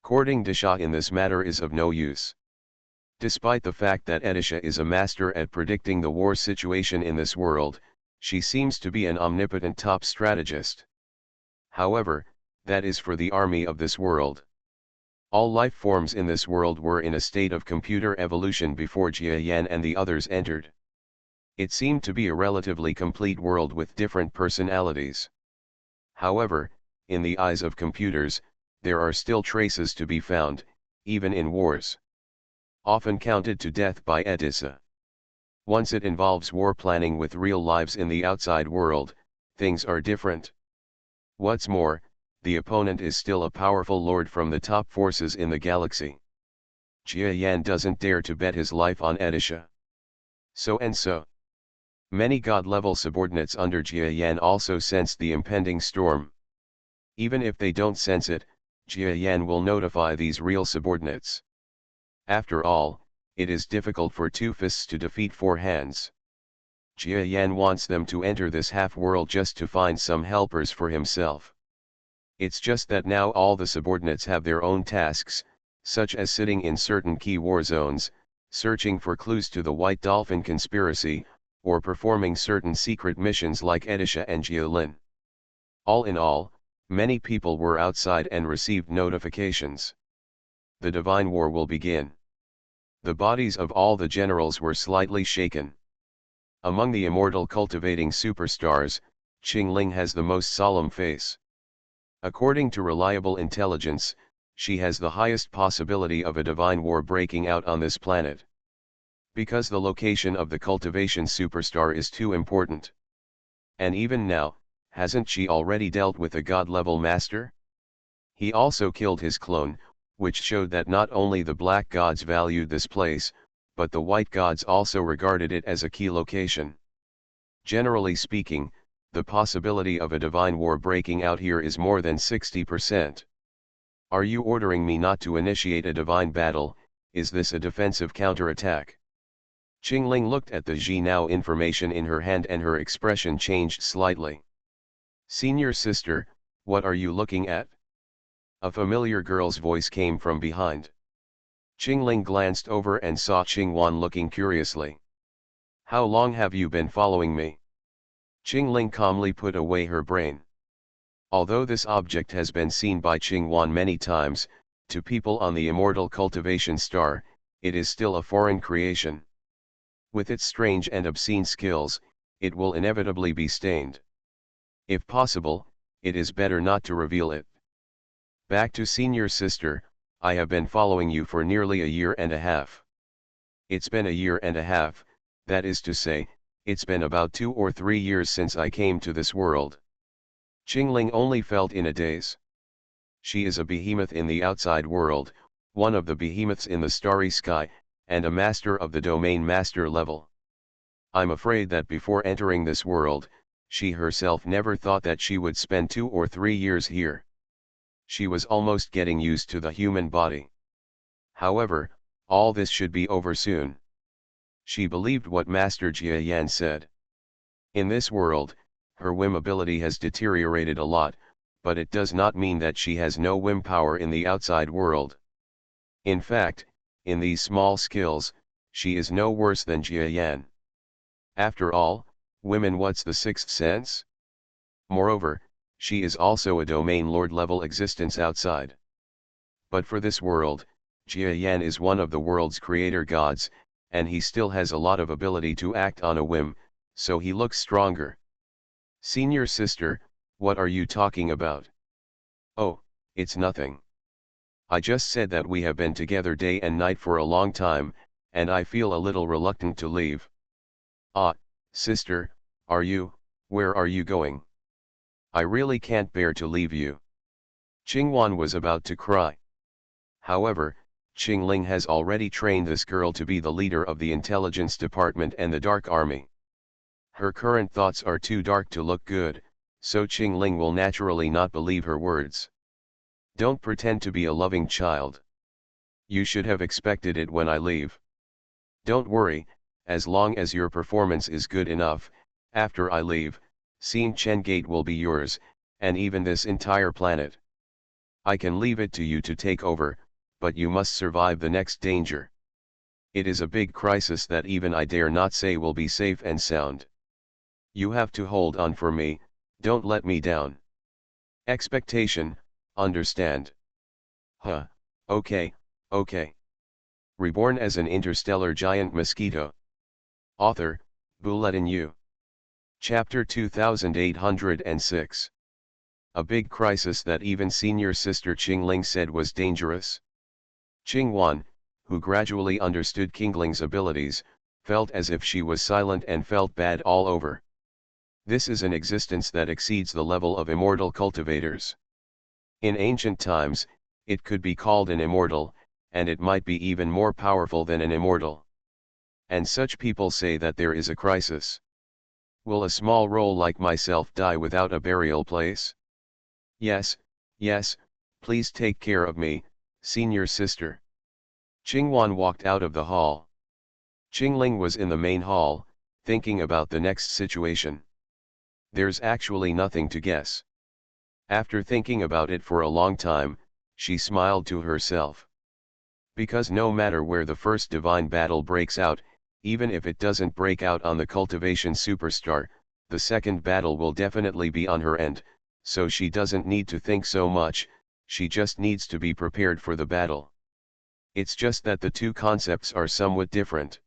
Courting Disha in this matter is of no use. Despite the fact that Edisha is a master at predicting the war situation in this world, she seems to be an omnipotent top strategist. However, that is for the army of this world. All life forms in this world were in a state of computer evolution before Jia Yan and the others entered. It seemed to be a relatively complete world with different personalities. However, in the eyes of computers, there are still traces to be found, even in wars. Often counted to death by Edissa. Once it involves war planning with real lives in the outside world, things are different. What's more, the opponent is still a powerful lord from the top forces in the galaxy. Jia Yan doesn't dare to bet his life on Edisha. So. Many god-level subordinates under Jia Yan also sensed the impending storm. Even if they don't sense it, Jia Yan will notify these real subordinates. After all, it is difficult for two fists to defeat four hands. Jia Yan wants them to enter this half-world just to find some helpers for himself. It's just that now all the subordinates have their own tasks, such as sitting in certain key war zones, searching for clues to the White Dolphin conspiracy, or performing certain secret missions like Edisha and Jiolin. All in all, many people were outside and received notifications. The divine war will begin. The bodies of all the generals were slightly shaken. Among the immortal cultivating superstars, Qingling has the most solemn face. According to reliable intelligence, she has the highest possibility of a divine war breaking out on this planet. Because the location of the cultivation superstar is too important. And even now, hasn't she already dealt with a god-level master? He also killed his clone, which showed that not only the black gods valued this place, but the white gods also regarded it as a key location. Generally speaking, the possibility of a divine war breaking out here is more than 60%. Are you ordering me not to initiate a divine battle? Is this a defensive counterattack? Qingling looked at the Now information in her hand and her expression changed slightly. Senior sister, what are you looking at? A familiar girl's voice came from behind. Qingling glanced over and saw Qingwan looking curiously. How long have you been following me? Qingling calmly put away her brain. Although this object has been seen by Qingwan many times, to people on the immortal cultivation star, it is still a foreign creation. With its strange and obscene skills, it will inevitably be stained. If possible, it is better not to reveal it. Back to senior sister, I have been following you for nearly a year and a half. It's been a year and a half, that is to say, it's been about 2 or 3 years since I came to this world. Qingling only felt in a daze. She is a behemoth in the outside world, one of the behemoths in the starry sky, and a master of the domain master level. I'm afraid that before entering this world, she herself never thought that she would spend 2 or 3 years here. She was almost getting used to the human body. However, all this should be over soon. She believed what Master Jia Yan said. In this world, her whim ability has deteriorated a lot, but it does not mean that she has no whim power in the outside world. In fact, in these small skills, she is no worse than Jia Yan. After all, women, what's the sixth sense? Moreover, she is also a domain lord level existence outside. But for this world, Jia Yan is one of the world's creator gods, and he still has a lot of ability to act on a whim, so he looks stronger. Senior sister, what are you talking about? Oh, it's nothing. I just said that we have been together day and night for a long time, and I feel a little reluctant to leave. Ah, sister, where are you going? I really can't bear to leave you. Qingwan was about to cry. However, Qingling has already trained this girl to be the leader of the intelligence department and the Dark Army. Her current thoughts are too dark to look good, so Qingling will naturally not believe her words. Don't pretend to be a loving child. You should have expected it when I leave. Don't worry, as long as your performance is good enough, after I leave, Xing Chen Gate will be yours, and even this entire planet. I can leave it to you to take over, but you must survive the next danger. It is a big crisis that even I dare not say will be safe and sound. You have to hold on for me, don't let me down. Expectation, understand? Huh, okay. Reborn as an interstellar giant mosquito. Author, Bulletin U. Chapter 2806. A big crisis that even senior sister Qingling said was dangerous. Qingwan, who gradually understood Qingling's abilities, felt as if she was silent and felt bad all over. This is an existence that exceeds the level of immortal cultivators. In ancient times, it could be called an immortal, and it might be even more powerful than an immortal. And such people say that there is a crisis. Will a small role like myself die without a burial place? Yes, please take care of me, senior sister. Qingwan walked out of the hall. Qingling was in the main hall, thinking about the next situation. There's actually nothing to guess. After thinking about it for a long time, she smiled to herself. Because no matter where the first divine battle breaks out, even if it doesn't break out on the cultivation superstar, the second battle will definitely be on her end, so she doesn't need to think so much, she just needs to be prepared for the battle. It's just that the two concepts are somewhat different.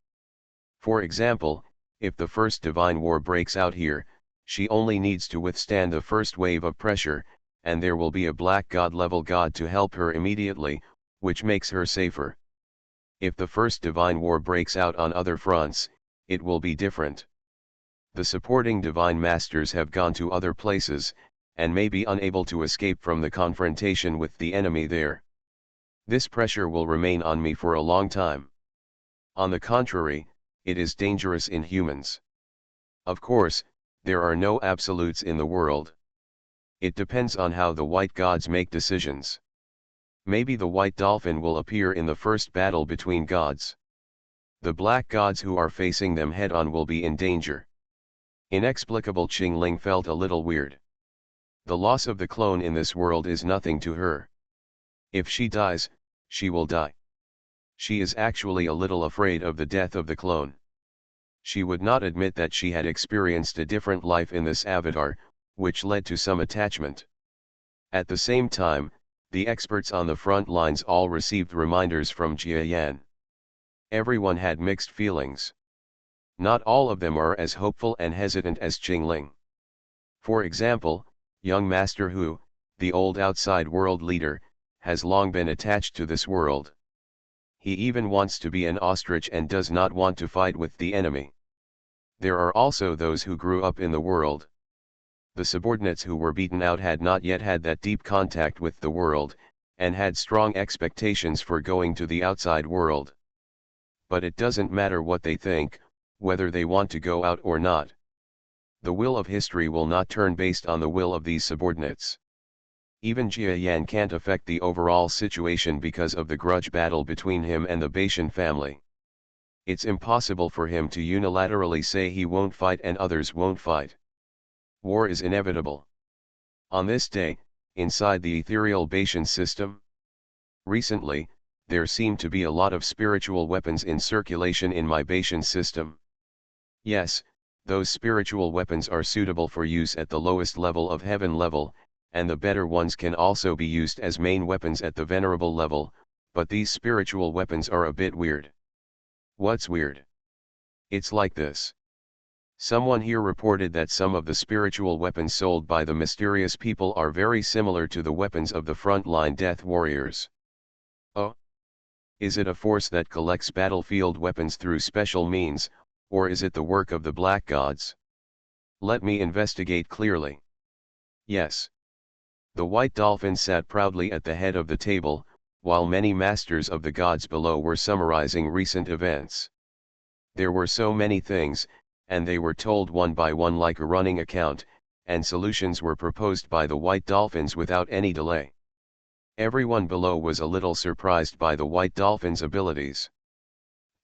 For example, if the first divine war breaks out here, she only needs to withstand the first wave of pressure, and there will be a black god level god to help her immediately, which makes her safer. If the first divine war breaks out on other fronts, it will be different. The supporting divine masters have gone to other places, and may be unable to escape from the confrontation with the enemy there. This pressure will remain on me for a long time. On the contrary, it is dangerous in humans. Of course, there are no absolutes in the world. It depends on how the white gods make decisions. Maybe the white dolphin will appear in the first battle between gods. The black gods who are facing them head-on will be in danger. Inexplicable Qingling felt a little weird. The loss of the clone in this world is nothing to her. If she dies, she will die. She is actually a little afraid of the death of the clone. She would not admit that she had experienced a different life in this avatar, which led to some attachment. At the same time, the experts on the front lines all received reminders from Jia Yan. Everyone had mixed feelings. Not all of them are as hopeful and hesitant as Qingling. For example, young Master Hu, the old outside world leader, has long been attached to this world. He even wants to be an ostrich and does not want to fight with the enemy. There are also those who grew up in the world. The subordinates who were beaten out had not yet had that deep contact with the world, and had strong expectations for going to the outside world. but it doesn't matter what they think, whether they want to go out or not. The will of history will not turn based on the will of these subordinates. Even Jia Yan can't affect the overall situation because of the grudge battle between him and the Baishan family. It's impossible for him to unilaterally say he won't fight and others won't fight. War is inevitable. On this day, inside the ethereal Baishan system, recently, there seem to be a lot of spiritual weapons in circulation in my Baishan system. Yes, those spiritual weapons are suitable for use at the lowest level of heaven level, and the better ones can also be used as main weapons at the venerable level, but these spiritual weapons are a bit weird. What's weird? It's like this. Someone here reported that some of the spiritual weapons sold by the mysterious people are very similar to the weapons of the frontline death warriors. Oh? Is it a force that collects battlefield weapons through special means, or is it the work of the black gods? Let me investigate clearly. Yes. The white dolphin sat proudly at the head of the table, while many masters of the gods below were summarizing recent events. There were so many things, and they were told one by one like a running account, and solutions were proposed by the white dolphins without any delay. Everyone below was a little surprised by the white dolphin's abilities.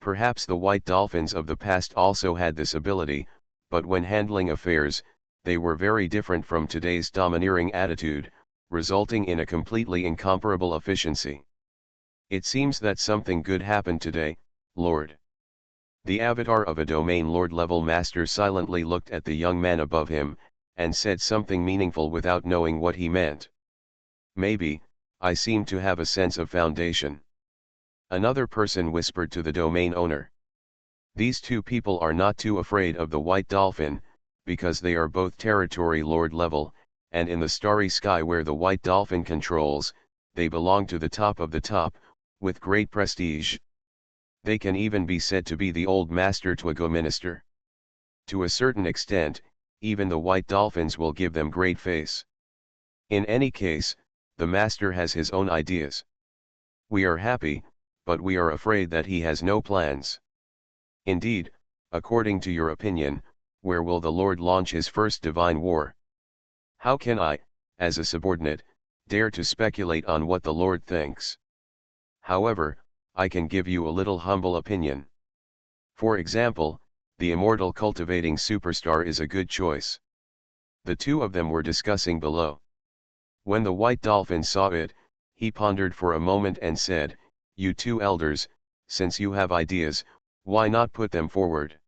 Perhaps the white dolphins of the past also had this ability, but when handling affairs, they were very different from today's domineering attitude, resulting in a completely incomparable efficiency. It seems that something good happened today, Lord. The avatar of a domain lord level master silently looked at the young man above him, and said something meaningful without knowing what he meant. Maybe, I seem to have a sense of foundation. Another person whispered to the domain owner. These two people are not too afraid of the white dolphin, because they are both territory lord level, and in the starry sky where the white dolphin controls, they belong to the top of the top, with great prestige. They can even be said to be the old master Twago minister. To a certain extent, even the white dolphins will give them great face. In any case, the master has his own ideas. We are happy, but we are afraid that he has no plans. Indeed, according to your opinion, where will the Lord launch his first divine war? How can I, as a subordinate, dare to speculate on what the Lord thinks? However, I can give you a little humble opinion. For example, the immortal cultivating superstar is a good choice. The two of them were discussing below. When the white dolphin saw it, he pondered for a moment and said, "You two elders, since you have ideas, why not put them forward?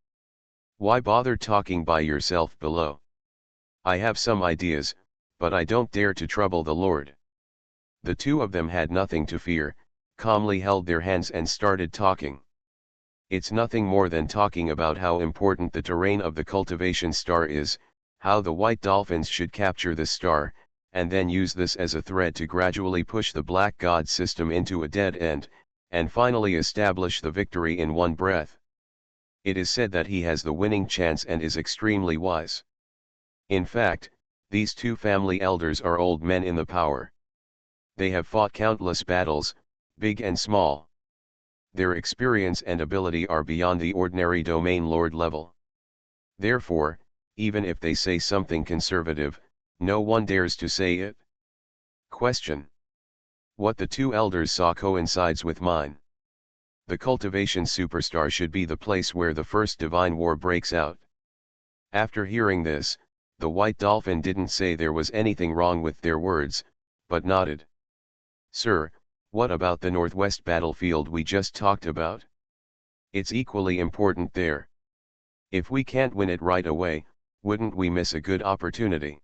Why bother talking by yourself below? I have some ideas, but I don't dare to trouble the Lord." The two of them had nothing to fear, calmly held their hands and started talking. It's nothing more than talking about how important the terrain of the cultivation star is, how the white dolphins should capture the star, and then use this as a thread to gradually push the black god system into a dead end, and finally establish the victory in one breath. It is said that he has the winning chance and is extremely wise. In fact, these two family elders are old men in the power. They have fought countless battles, big and small. Their experience and ability are beyond the ordinary domain lord level. Therefore, even if they say something conservative, no one dares to say it. Question. What the two elders saw coincides with mine. The cultivation superstar should be the place where the first divine war breaks out. After hearing this, the white dolphin didn't say there was anything wrong with their words, but nodded. Sir, what about the northwest battlefield we just talked about? It's equally important there. If we can't win it right away, wouldn't we miss a good opportunity?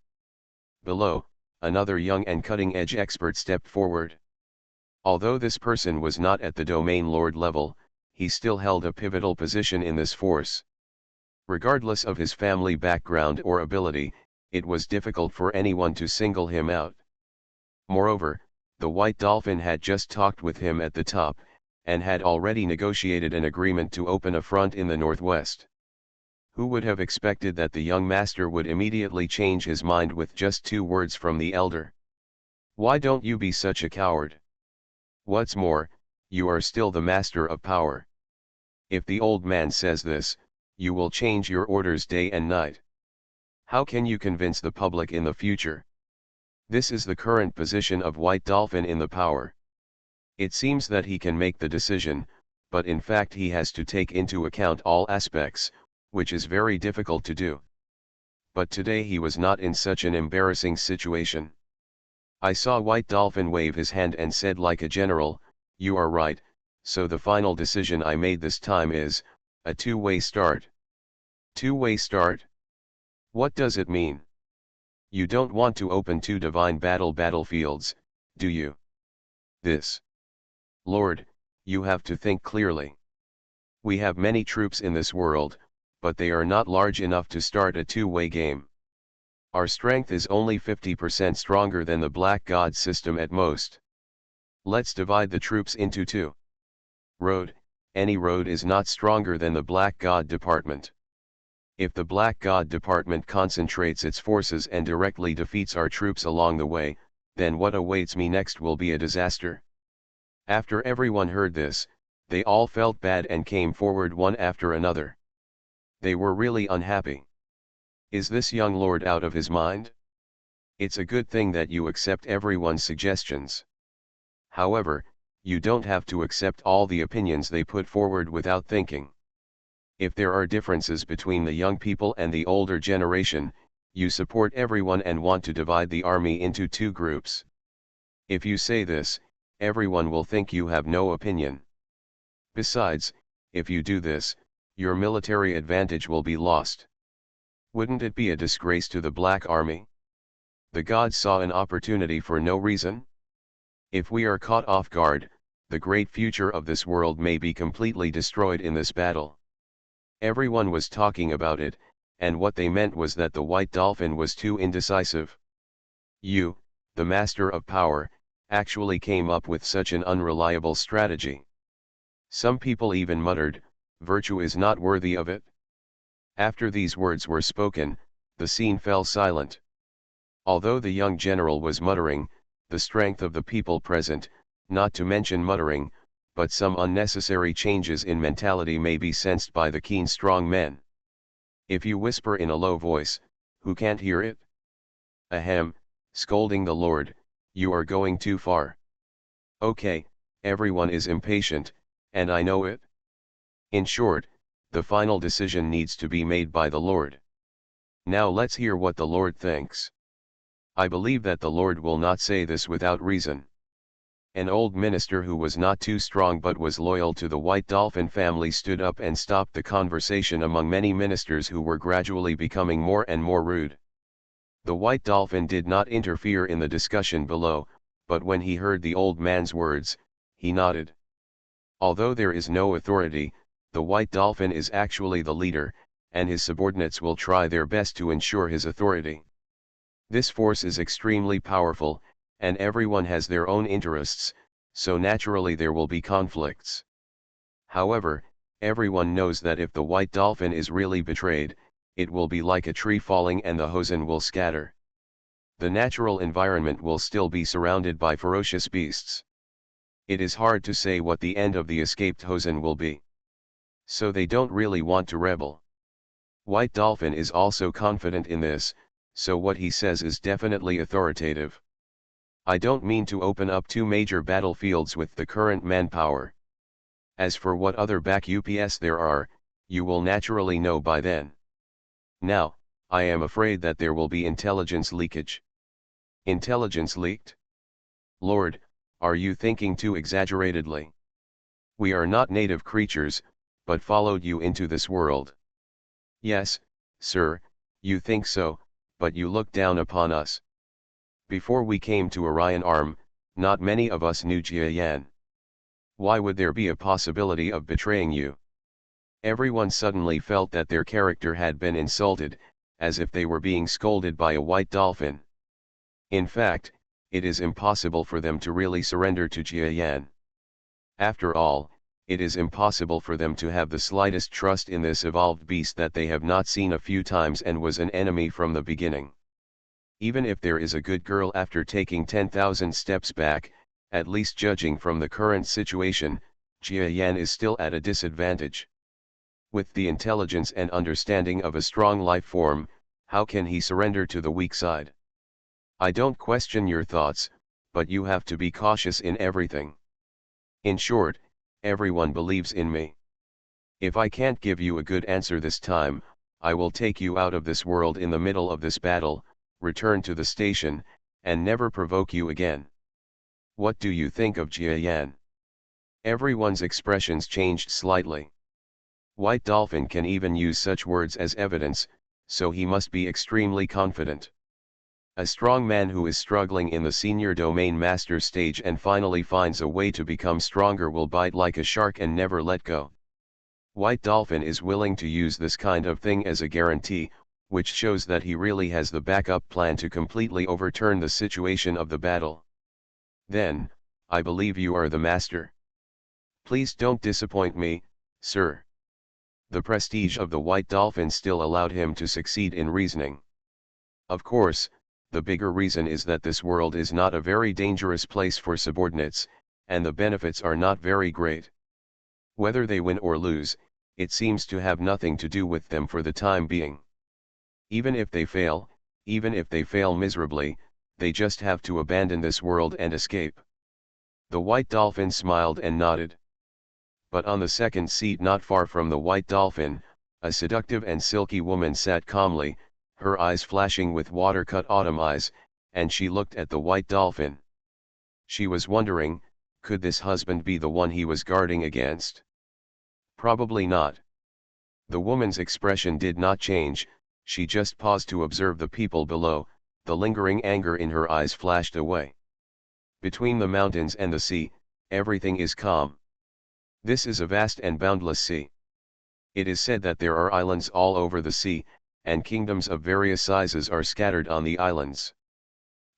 Below, another young and cutting-edge expert stepped forward. Although this person was not at the domain lord level, he still held a pivotal position in this force. Regardless of his family background or ability, it was difficult for anyone to single him out. Moreover, the white dolphin had just talked with him at the top, and had already negotiated an agreement to open a front in the northwest. Who would have expected that the young master would immediately change his mind with just 2 words from the elder? Why don't you be such a coward? What's more, you are still the master of power. If the old man says this, you will change your orders day and night. How can you convince the public in the future? This is the current position of White Dolphin in the power. It seems that he can make the decision, but in fact he has to take into account all aspects, which is very difficult to do. But today he was not in such an embarrassing situation. I saw White Dolphin wave his hand and said like a general, "You are right, so the final decision I made this time is, a two-way start." Two-way start? What does it mean? You don't want to open two divine battlefields, do you? This. Lord, you have to think clearly. We have many troops in this world, but they are not large enough to start a two-way game. Our strength is only 50% stronger than the Black God system at most. Let's divide the troops into two. Road, any road is not stronger than the Black God department. If the Black God department concentrates its forces and directly defeats our troops along the way, then what awaits me next will be a disaster. After everyone heard this, they all felt bad and came forward one after another. They were really unhappy. Is this young lord out of his mind? It's a good thing that you accept everyone's suggestions. However, you don't have to accept all the opinions they put forward without thinking. If there are differences between the young people and the older generation, you support everyone and want to divide the army into two groups. If you say this, everyone will think you have no opinion. Besides, if you do this, your military advantage will be lost. Wouldn't it be a disgrace to the Black Army? The gods saw an opportunity for no reason? If we are caught off guard, the great future of this world may be completely destroyed in this battle. Everyone was talking about it, and what they meant was that the White Dolphin was too indecisive. You, the master of power, actually came up with such an unreliable strategy. Some people even muttered, "Virtue is not worthy of it." After these words were spoken, the scene fell silent. Although the young general was muttering, the strength of the people present, not to mention muttering, but some unnecessary changes in mentality may be sensed by the keen strong men. If you whisper in a low voice, who can't hear it? Ahem, scolding the Lord, you are going too far. Okay, everyone is impatient, and I know it. In short, the final decision needs to be made by the Lord. Now let's hear what the Lord thinks. I believe that the Lord will not say this without reason. An old minister who was not too strong but was loyal to the White Dolphin family stood up and stopped the conversation among many ministers who were gradually becoming more and more rude. The White Dolphin did not interfere in the discussion below, but when he heard the old man's words, he nodded. Although there is no authority, the White Dolphin is actually the leader, and his subordinates will try their best to ensure his authority. This force is extremely powerful, and everyone has their own interests, so naturally there will be conflicts. However, everyone knows that if the White Dolphin is really betrayed, it will be like a tree falling and the hosen will scatter. The natural environment will still be surrounded by ferocious beasts. It is hard to say what the end of the escaped hosen will be. So they don't really want to rebel. White Dolphin is also confident in this, so what he says is definitely authoritative. I don't mean to open up two major battlefields with the current manpower. As for what other backups there are, you will naturally know by then. Now, I am afraid that there will be intelligence leakage. Intelligence leaked? Lord, are you thinking too exaggeratedly? We are not native creatures, but followed you into this world. Yes, sir, you think so, but you look down upon us. Before we came to Orion Arm, not many of us knew Jiayan. Why would there be a possibility of betraying you? Everyone suddenly felt that their character had been insulted, as if they were being scolded by a White Dolphin. In fact, it is impossible for them to really surrender to Jiayan. After all, it is impossible for them to have the slightest trust in this evolved beast that they have not seen a few times and was an enemy from the beginning. Even if there is a good girl after taking 10,000 steps back, at least judging from the current situation, Jiayan is still at a disadvantage. With the intelligence and understanding of a strong life form, how can he surrender to the weak side? I don't question your thoughts, but you have to be cautious in everything. In short, everyone believes in me. If I can't give you a good answer this time, I will take you out of this world in the middle of this battle, return to the station, and never provoke you again. What do you think of Jia Yan? Everyone's expressions changed slightly. White Dolphin can even use such words as evidence, so he must be extremely confident. A strong man who is struggling in the senior domain master stage and finally finds a way to become stronger will bite like a shark and never let go. White Dolphin is willing to use this kind of thing as a guarantee, which shows that he really has the backup plan to completely overturn the situation of the battle. Then, I believe you are the master. Please don't disappoint me, sir. The prestige of the White Dolphin still allowed him to succeed in reasoning. Of course, the bigger reason is that this world is not a very dangerous place for subordinates, and the benefits are not very great. Whether they win or lose, it seems to have nothing to do with them for the time being. Even if they fail miserably, they just have to abandon this world and escape. The White Dolphin smiled and nodded. But on the second seat not far from the White Dolphin, a seductive and silky woman sat calmly, her eyes flashing with water-cut autumn eyes, and she looked at the White Dolphin. She was wondering, could this husband be the one he was guarding against? Probably not. The woman's expression did not change, she just paused to observe the people below, the lingering anger in her eyes flashed away. Between the mountains and the sea, everything is calm. This is a vast and boundless sea. It is said that there are islands all over the sea, and kingdoms of various sizes are scattered on the islands.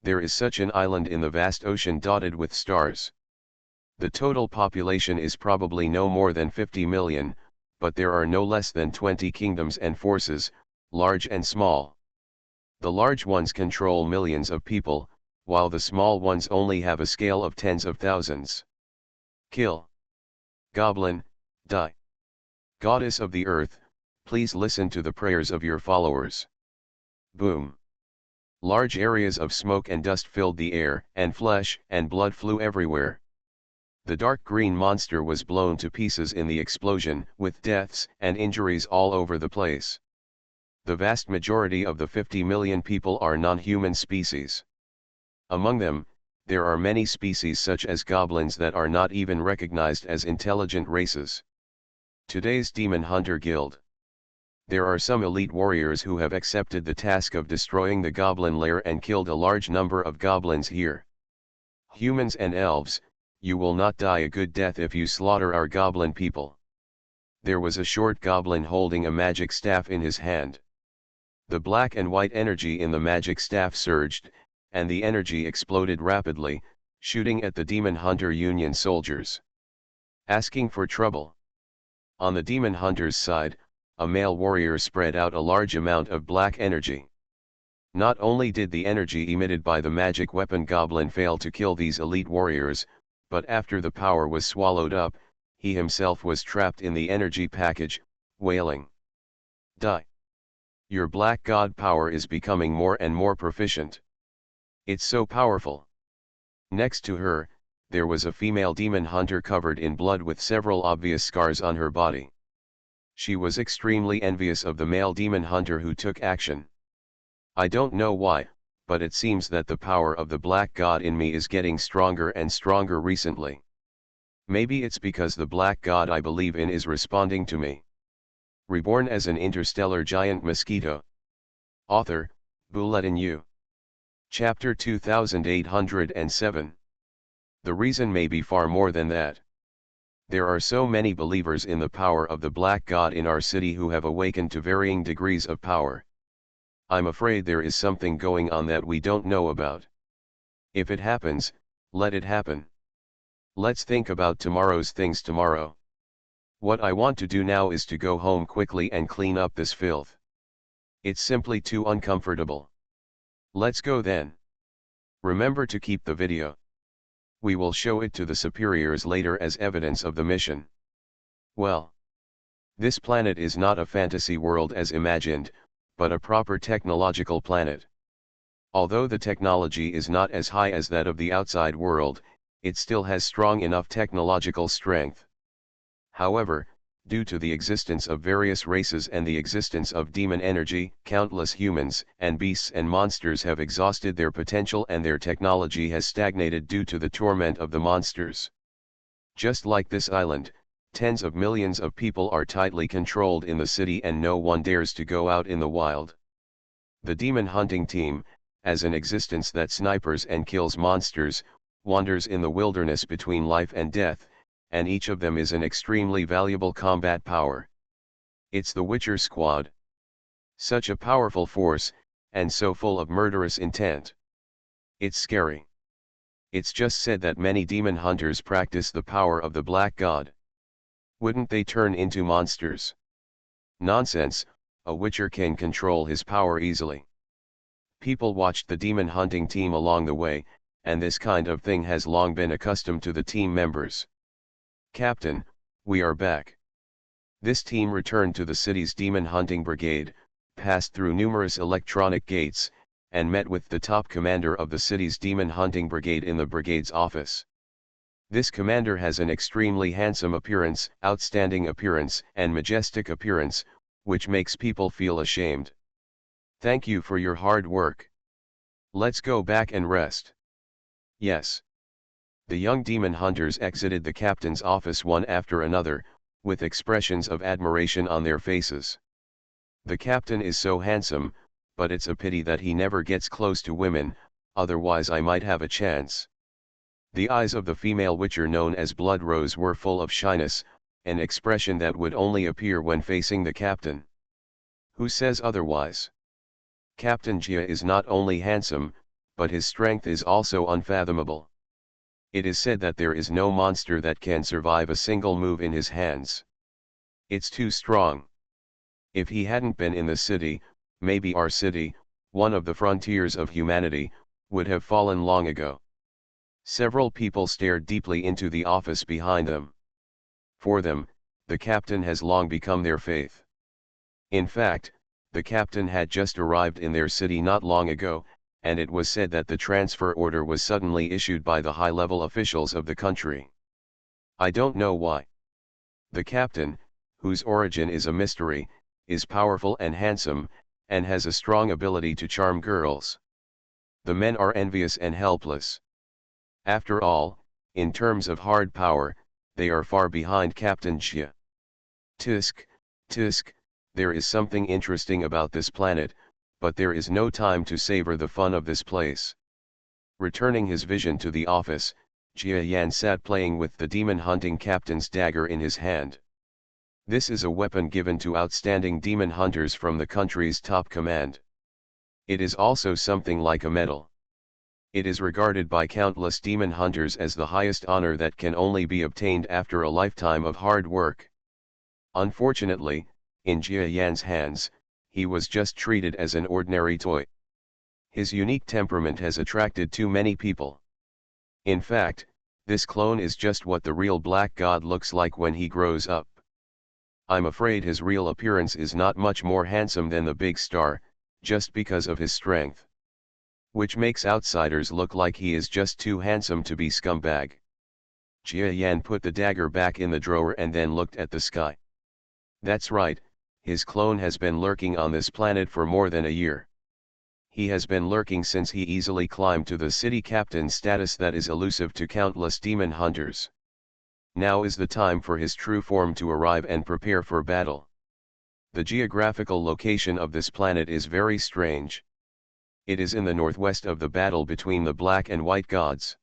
There is such an island in the vast ocean dotted with stars. The total population is probably no more than 50 million, but there are no less than 20 kingdoms and forces, large and small. The large ones control millions of people, while the small ones only have a scale of tens of thousands. Kill. Goblin, die. Goddess of the earth, please listen to the prayers of your followers. Boom. Large areas of smoke and dust filled the air, and flesh and blood flew everywhere. The dark green monster was blown to pieces in the explosion, with deaths and injuries all over the place. The vast majority of the 50 million people are non-human species. Among them, there are many species such as goblins that are not even recognized as intelligent races. Today's Demon Hunter Guild. There are some elite warriors who have accepted the task of destroying the goblin lair and killed a large number of goblins here. Humans and elves, you will not die a good death if you slaughter our goblin people. There was a short goblin holding a magic staff in his hand. The black and white energy in the magic staff surged, and the energy exploded rapidly, shooting at the Demon Hunter Union soldiers. Asking for trouble. On the Demon Hunter's side, a male warrior spread out a large amount of black energy. Not only did the energy emitted by the magic weapon goblin fail to kill these elite warriors, but after the power was swallowed up, he himself was trapped in the energy package, wailing. Die. Your black god power is becoming more and more proficient. It's so powerful. Next to her, there was a female demon hunter covered in blood with several obvious scars on her body. She was extremely envious of the male demon hunter who took action. I don't know why, but it seems that the power of the black god in me is getting stronger and stronger recently. Maybe it's because the black god I believe in is responding to me. Reborn as an interstellar giant mosquito. Author, Bulletin U. Chapter 2807. The reason may be far more than that. There are so many believers in the power of the black god in our city who have awakened to varying degrees of power. I'm afraid there is something going on that we don't know about. If it happens, let it happen. Let's think about tomorrow's things tomorrow. What I want to do now is to go home quickly and clean up this filth. It's simply too uncomfortable. Let's go then. Remember to keep the video. We will show it to the superiors later as evidence of the mission. Well. This planet is not a fantasy world as imagined, but a proper technological planet. Although the technology is not as high as that of the outside world, it still has strong enough technological strength. However, due to the existence of various races and the existence of demon energy, countless humans and beasts and monsters have exhausted their potential and their technology has stagnated due to the torment of the monsters. Just like this island, tens of millions of people are tightly controlled in the city and no one dares to go out in the wild. The demon hunting team, as an existence that snipers and kills monsters, wanders in the wilderness between life and death, and each of them is an extremely valuable combat power. It's the Witcher Squad. Such a powerful force, and so full of murderous intent. It's scary. It's just said that many demon hunters practice the power of the Black God. Wouldn't they turn into monsters? Nonsense, a Witcher can control his power easily. People watched the demon hunting team along the way, and this kind of thing has long been accustomed to the team members. Captain, we are back. This team returned to the city's demon hunting brigade, passed through numerous electronic gates, and met with the top commander of the city's demon hunting brigade in the brigade's office. This commander has an extremely handsome appearance, outstanding appearance, and majestic appearance, which makes people feel ashamed. Thank you for your hard work. Let's go back and rest. Yes. The young demon hunters exited the captain's office one after another, with expressions of admiration on their faces. The captain is so handsome, but it's a pity that he never gets close to women, otherwise I might have a chance. The eyes of the female Witcher known as Blood Rose were full of shyness, an expression that would only appear when facing the captain. Who says otherwise? Captain Jia is not only handsome, but his strength is also unfathomable. It is said that there is no monster that can survive a single move in his hands. It's too strong. If he hadn't been in the city, maybe our city, one of the frontiers of humanity, would have fallen long ago. Several people stared deeply into the office behind them. For them, the captain has long become their faith. In fact, the captain had just arrived in their city not long ago, and it was said that the transfer order was suddenly issued by the high-level officials of the country. I don't know why. The captain, whose origin is a mystery, is powerful and handsome, and has a strong ability to charm girls. The men are envious and helpless. After all, in terms of hard power, they are far behind Captain Xia. Tisk, tisk, there is something interesting about this planet, but there is no time to savor the fun of this place. Returning his vision to the office, Jia Yan sat playing with the demon hunting captain's dagger in his hand. This is a weapon given to outstanding demon hunters from the country's top command. It is also something like a medal. It is regarded by countless demon hunters as the highest honor that can only be obtained after a lifetime of hard work. Unfortunately, in Jia Yan's hands, he was just treated as an ordinary toy. His unique temperament has attracted too many people. In fact, this clone is just what the real Black God looks like when he grows up. I'm afraid his real appearance is not much more handsome than the big star, just because of his strength. Which makes outsiders look like he is just too handsome to be scumbag. Jia Yan put the dagger back in the drawer and then looked at the sky. That's right, his clone has been lurking on this planet for more than a year. He has been lurking since he easily climbed to the city captain's status that is elusive to countless demon hunters. Now is the time for his true form to arrive and prepare for battle. The geographical location of this planet is very strange. It is in the northwest of the battle between the Black and White gods.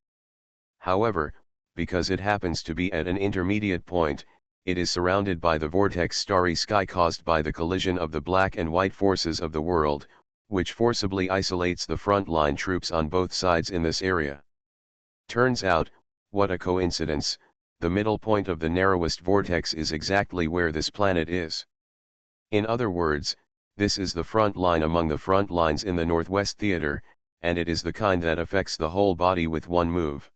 However, because it happens to be at an intermediate point, it is surrounded by the vortex starry sky caused by the collision of the Black and White forces of the world, which forcibly isolates the frontline troops on both sides in this area. Turns out, what a coincidence, the middle point of the narrowest vortex is exactly where this planet is. In other words, this is the front line among the front lines in the Northwest Theater, and it is the kind that affects the whole body with one move.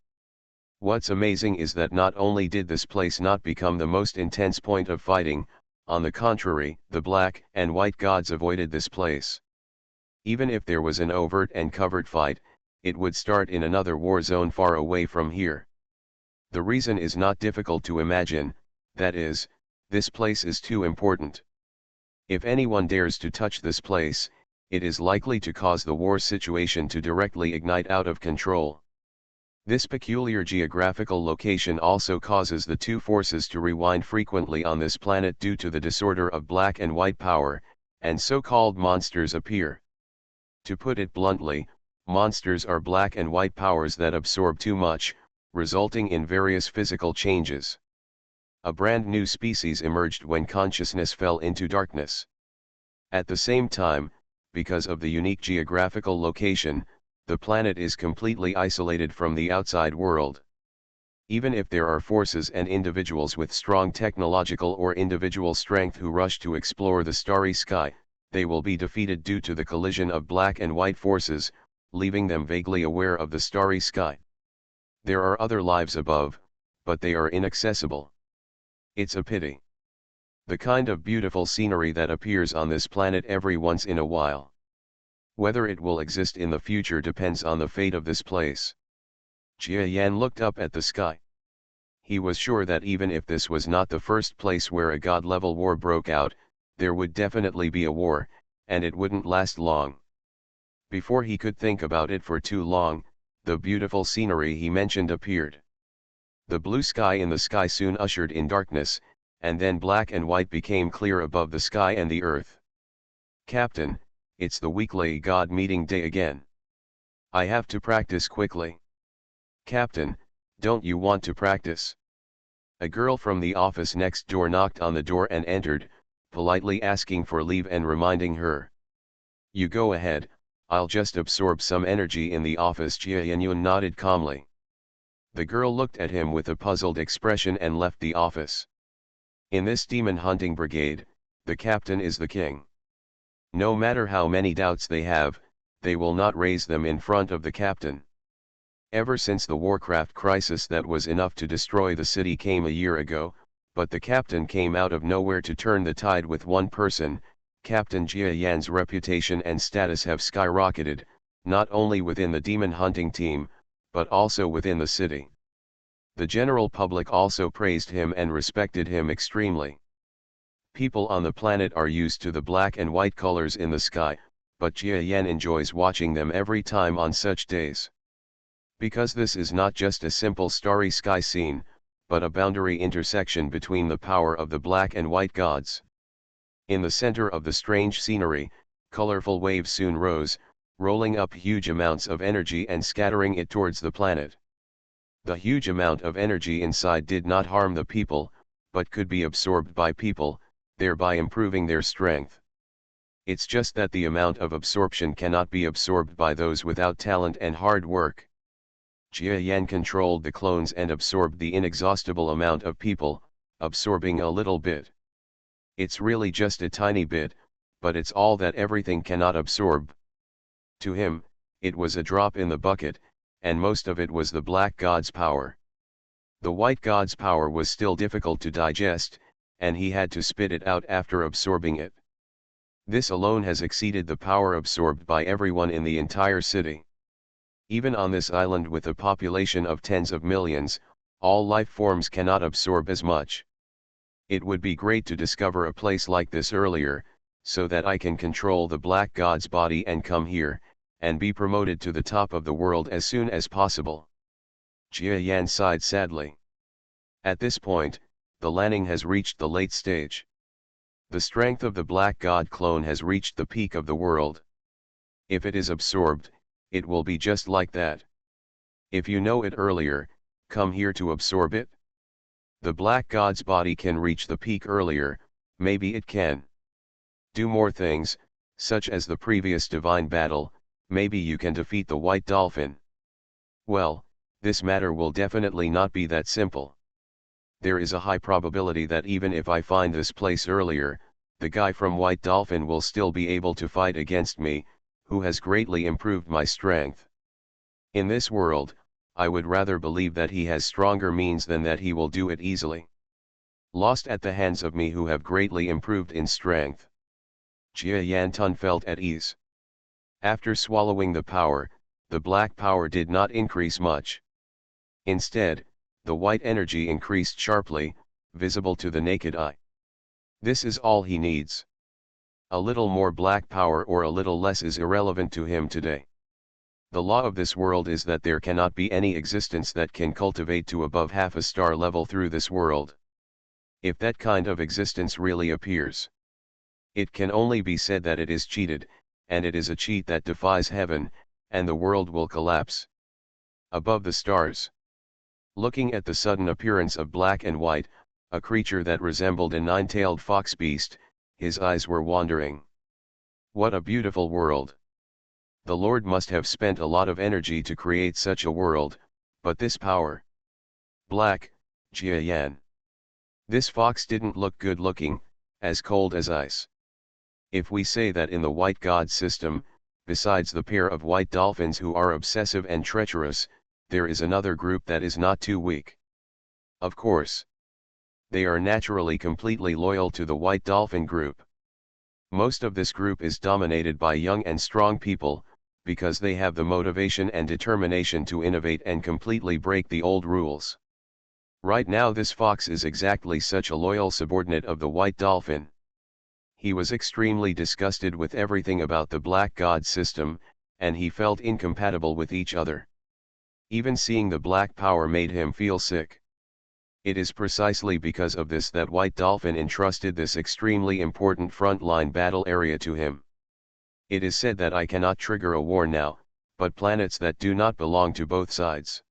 What's amazing is that not only did this place not become the most intense point of fighting, On the contrary, the black and white gods avoided this place. Even if there was an overt and covert fight, it would start in another war zone far away from here. The reason is not difficult to imagine, that is, this place is too important. If anyone dares to touch this place, it is likely to cause the war situation to directly ignite out of control. This peculiar geographical location also causes the two forces to rewind frequently on this planet due to the disorder of black and white power, and so-called monsters appear. To put it bluntly, monsters are black and white powers that absorb too much, resulting in various physical changes. A brand new species emerged when consciousness fell into darkness. At the same time, because of the unique geographical location, the planet is completely isolated from the outside world. Even if there are forces and individuals with strong technological or individual strength who rush to explore the starry sky, they will be defeated due to the collision of black and white forces, leaving them vaguely aware of the starry sky. There are other lives above, but they are inaccessible. It's a pity. The kind of beautiful scenery that appears on this planet every once in a while. Whether it will exist in the future depends on the fate of this place. Jia Yan looked up at the sky. He was sure that even if this was not the first place where a god-level war broke out, there would definitely be a war, and it wouldn't last long. Before he could think about it for too long, the beautiful scenery he mentioned appeared. The blue sky in the sky soon ushered in darkness, and then black and white became clear above the sky and the earth. "Captain, it's the weekly god meeting day again. I have to practice quickly." "Captain, don't you want to practice?" A girl from the office next door knocked on the door and entered, politely asking for leave and reminding her. "You go ahead, I'll just absorb some energy in the office." Jia Yanyun nodded calmly. The girl looked at him with a puzzled expression and left the office. In this demon hunting brigade, the captain is the king. No matter how many doubts they have, they will not raise them in front of the captain. Ever since the Warcraft crisis that was enough to destroy the city came a year ago, but the captain came out of nowhere to turn the tide with one person. Captain Jia Yan's reputation and status have skyrocketed, not only within the demon hunting team, but also within the city. The general public also praised him and respected him extremely. People on the planet are used to the black and white colors in the sky, but Jia Yan enjoys watching them every time on such days. Because this is not just a simple starry sky scene, but a boundary intersection between the power of the black and white gods. In the center of the strange scenery, colorful waves soon rose, rolling up huge amounts of energy and scattering it towards the planet. The huge amount of energy inside did not harm the people, but could be absorbed by people, thereby improving their strength. It's just that the amount of absorption cannot be absorbed by those without talent and hard work. Jia Yan controlled the clones and absorbed the inexhaustible amount of people, absorbing a little bit. It's really just a tiny bit, but it's all that everything cannot absorb. To him, it was a drop in the bucket, and most of it was the black god's power. The white god's power was still difficult to digest, and he had to spit it out after absorbing it. This alone has exceeded the power absorbed by everyone in the entire city. Even on this island with a population of tens of millions, all life forms cannot absorb as much. It would be great to discover a place like this earlier, so that I can control the black god's body and come here, and be promoted to the top of the world as soon as possible. Jia Yan sighed sadly. At this point, the landing has reached the late stage. The strength of the black god clone has reached the peak of the world. If it is absorbed, it will be just like that. If you know it earlier, come here to absorb it. The black god's body can reach the peak earlier, maybe it can do more things, such as the previous divine battle. Maybe you can defeat the white dolphin. Well, this matter will definitely not be that simple. There is a high probability that even if I find this place earlier, the guy from White Dolphin will still be able to fight against me, who has greatly improved my strength. In this world, I would rather believe that he has stronger means than that he will do it easily. lost at the hands of me who have greatly improved in strength. Jia Yantun felt at ease. After swallowing the power, the black power did not increase much. Instead, the white energy increased sharply, visible to the naked eye. This is all he needs. A little more black power or a little less is irrelevant to him today. The law of this world is that there cannot be any existence that can cultivate to above half a star level through this world. If that kind of existence really appears, it can only be said that it is cheated, and it is a cheat that defies heaven, and the world will collapse. Above the stars, looking at the sudden appearance of black and white, a creature that resembled a nine-tailed fox beast, his eyes were wandering. What a beautiful world! The Lord must have spent a lot of energy to create such a world, but this power. Black, Jia Yan. This fox didn't look good looking, as cold as ice. If we say that in the white god system, besides the pair of white dolphins who are obsessive and treacherous, there is another group that is not too weak. Of course, they are naturally completely loyal to the white dolphin group. Most of this group is dominated by young and strong people, because they have the motivation and determination to innovate and completely break the old rules. Right now this fox is exactly such a loyal subordinate of the white dolphin. He was extremely disgusted with everything about the black god system, and he felt incompatible with each other. Even seeing the black power made him feel sick. It is precisely because of this that White Dolphin entrusted this extremely important frontline battle area to him. It is said that I cannot trigger a war now, but planets that do not belong to both sides.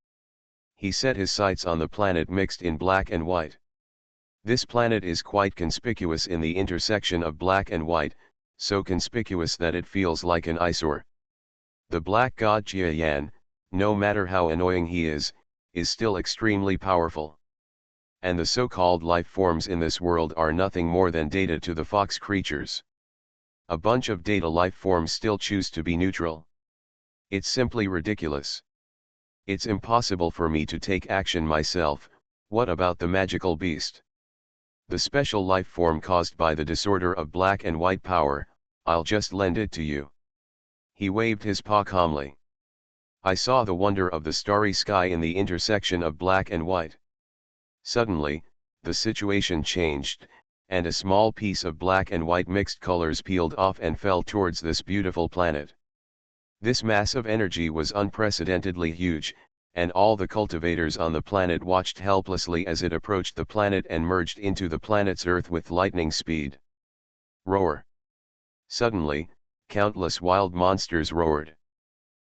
He set his sights on the planet mixed in black and white. This planet is quite conspicuous in the intersection of black and white, so conspicuous that it feels like an eyesore. The black god Jia Yan, no matter how annoying he is still extremely powerful. And the so-called life forms in this world are nothing more than data to the fox creatures. A bunch of data life forms still choose to be neutral. It's simply ridiculous. It's impossible for me to take action myself. What about the magical beast? The special life form caused by the disorder of black and white power, I'll just lend it to you. He waved his paw calmly. I saw the wonder of the starry sky in the intersection of black and white. Suddenly, the situation changed, and a small piece of black and white mixed colors peeled off and fell towards this beautiful planet. This mass of energy was unprecedentedly huge, and all the cultivators on the planet watched helplessly as it approached the planet and merged into the planet's Earth with lightning speed. Roar! Suddenly, countless wild monsters roared.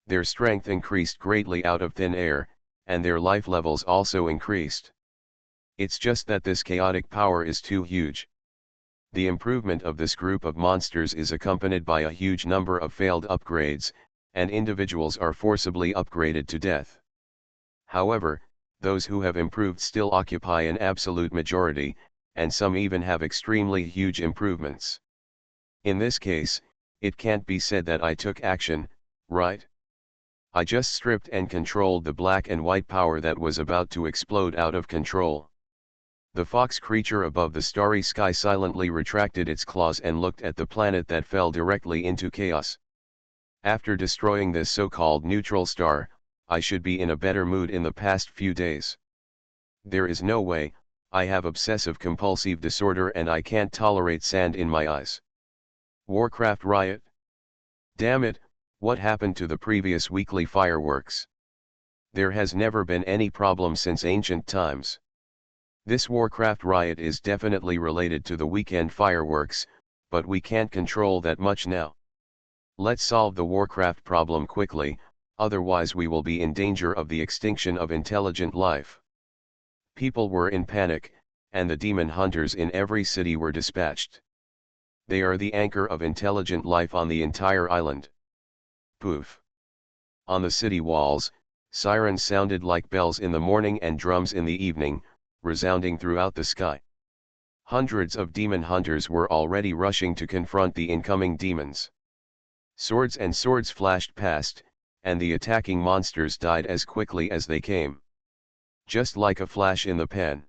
Their strength increased greatly out of thin air, and their life levels also increased. It's just that this chaotic power is too huge. The improvement of this group of monsters is accompanied by a huge number of failed upgrades, and individuals are forcibly upgraded to death. However, those who have improved still occupy an absolute majority, and some even have extremely huge improvements. In this case, it can't be said that I took action, right? I just stripped and controlled the black and white power that was about to explode out of control. The fox creature above the starry sky silently retracted its claws and looked at the planet that fell directly into chaos. After destroying this so-called neutral star, I should be in a better mood in the past few days. There is no way. I have obsessive-compulsive disorder and I can't tolerate sand in my eyes. Warcraft riot? Damn it, what happened to the previous weekly fireworks? There has never been any problem since ancient times. This Warcraft riot is definitely related to the weekend fireworks, but we can't control that much now. Let's solve the Warcraft problem quickly, otherwise we will be in danger of the extinction of intelligent life. People were in panic, and the demon hunters in every city were dispatched. They are the anchor of intelligent life on the entire island. Poof! On the city walls, sirens sounded like bells in the morning and drums in the evening, resounding throughout the sky. Hundreds of demon hunters were already rushing to confront the incoming demons. Swords and swords flashed past, and the attacking monsters died as quickly as they came. Just like a flash in the pan.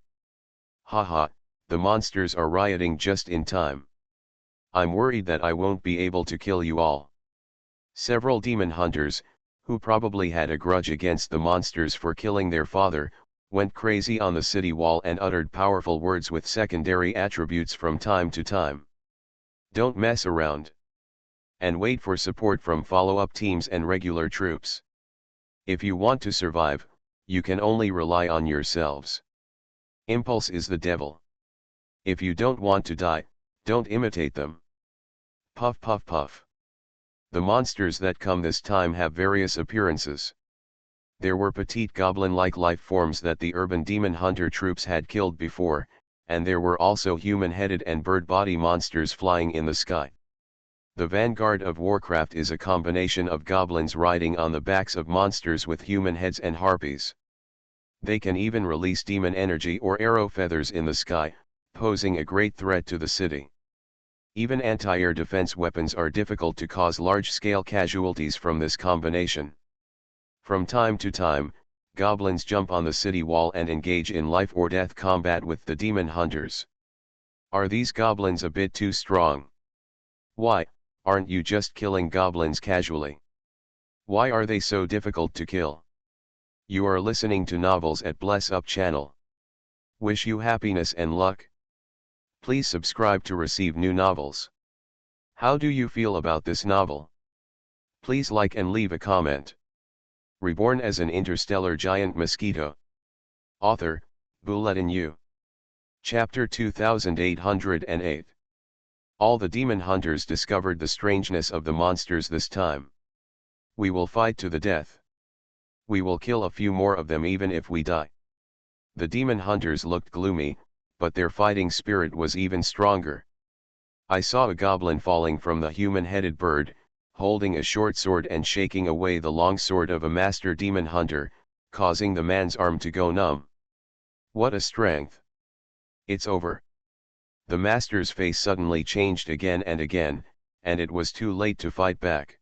Haha, The monsters are rioting just in time. I'm worried that I won't be able to kill you all. Several demon hunters, who probably had a grudge against the monsters for killing their father, went crazy on the city wall and uttered powerful words with secondary attributes from time to time. Don't mess around. And wait for support from follow-up teams and regular troops. If you want to survive, you can only rely on yourselves. Impulse is the devil. If you don't want to die, don't imitate them. Puff puff puff. The monsters that come this time have various appearances. There were petite goblin-like life forms that the urban demon hunter troops had killed before, and there were also human-headed and bird-body monsters flying in the sky. The vanguard of Warcraft is a combination of goblins riding on the backs of monsters with human heads and harpies. They can even release demon energy or arrow feathers in the sky, posing a great threat to the city. Even anti-air defense weapons are difficult to cause large-scale casualties from this combination. From time to time, goblins jump on the city wall and engage in life-or-death combat with the demon hunters. Are these goblins a bit too strong? Why, aren't you just killing goblins casually? Why are they so difficult to kill? You are listening to Novels at Bless Up channel. Wish you happiness and luck. Please subscribe to receive new novels. How do you feel about this novel? Please like and leave a comment. Reborn as an interstellar giant mosquito. Author, Bulletin U. Chapter 2808. All the demon hunters discovered the strangeness of the monsters this time. We will fight to the death. We will kill a few more of them even if we die. The demon hunters looked gloomy, but their fighting spirit was even stronger. I saw a goblin falling from the human-headed bird, holding a short sword and shaking away the long sword of a master demon hunter, causing the man's arm to go numb. What a strength! It's over. The master's face suddenly changed again and again, and it was too late to fight back.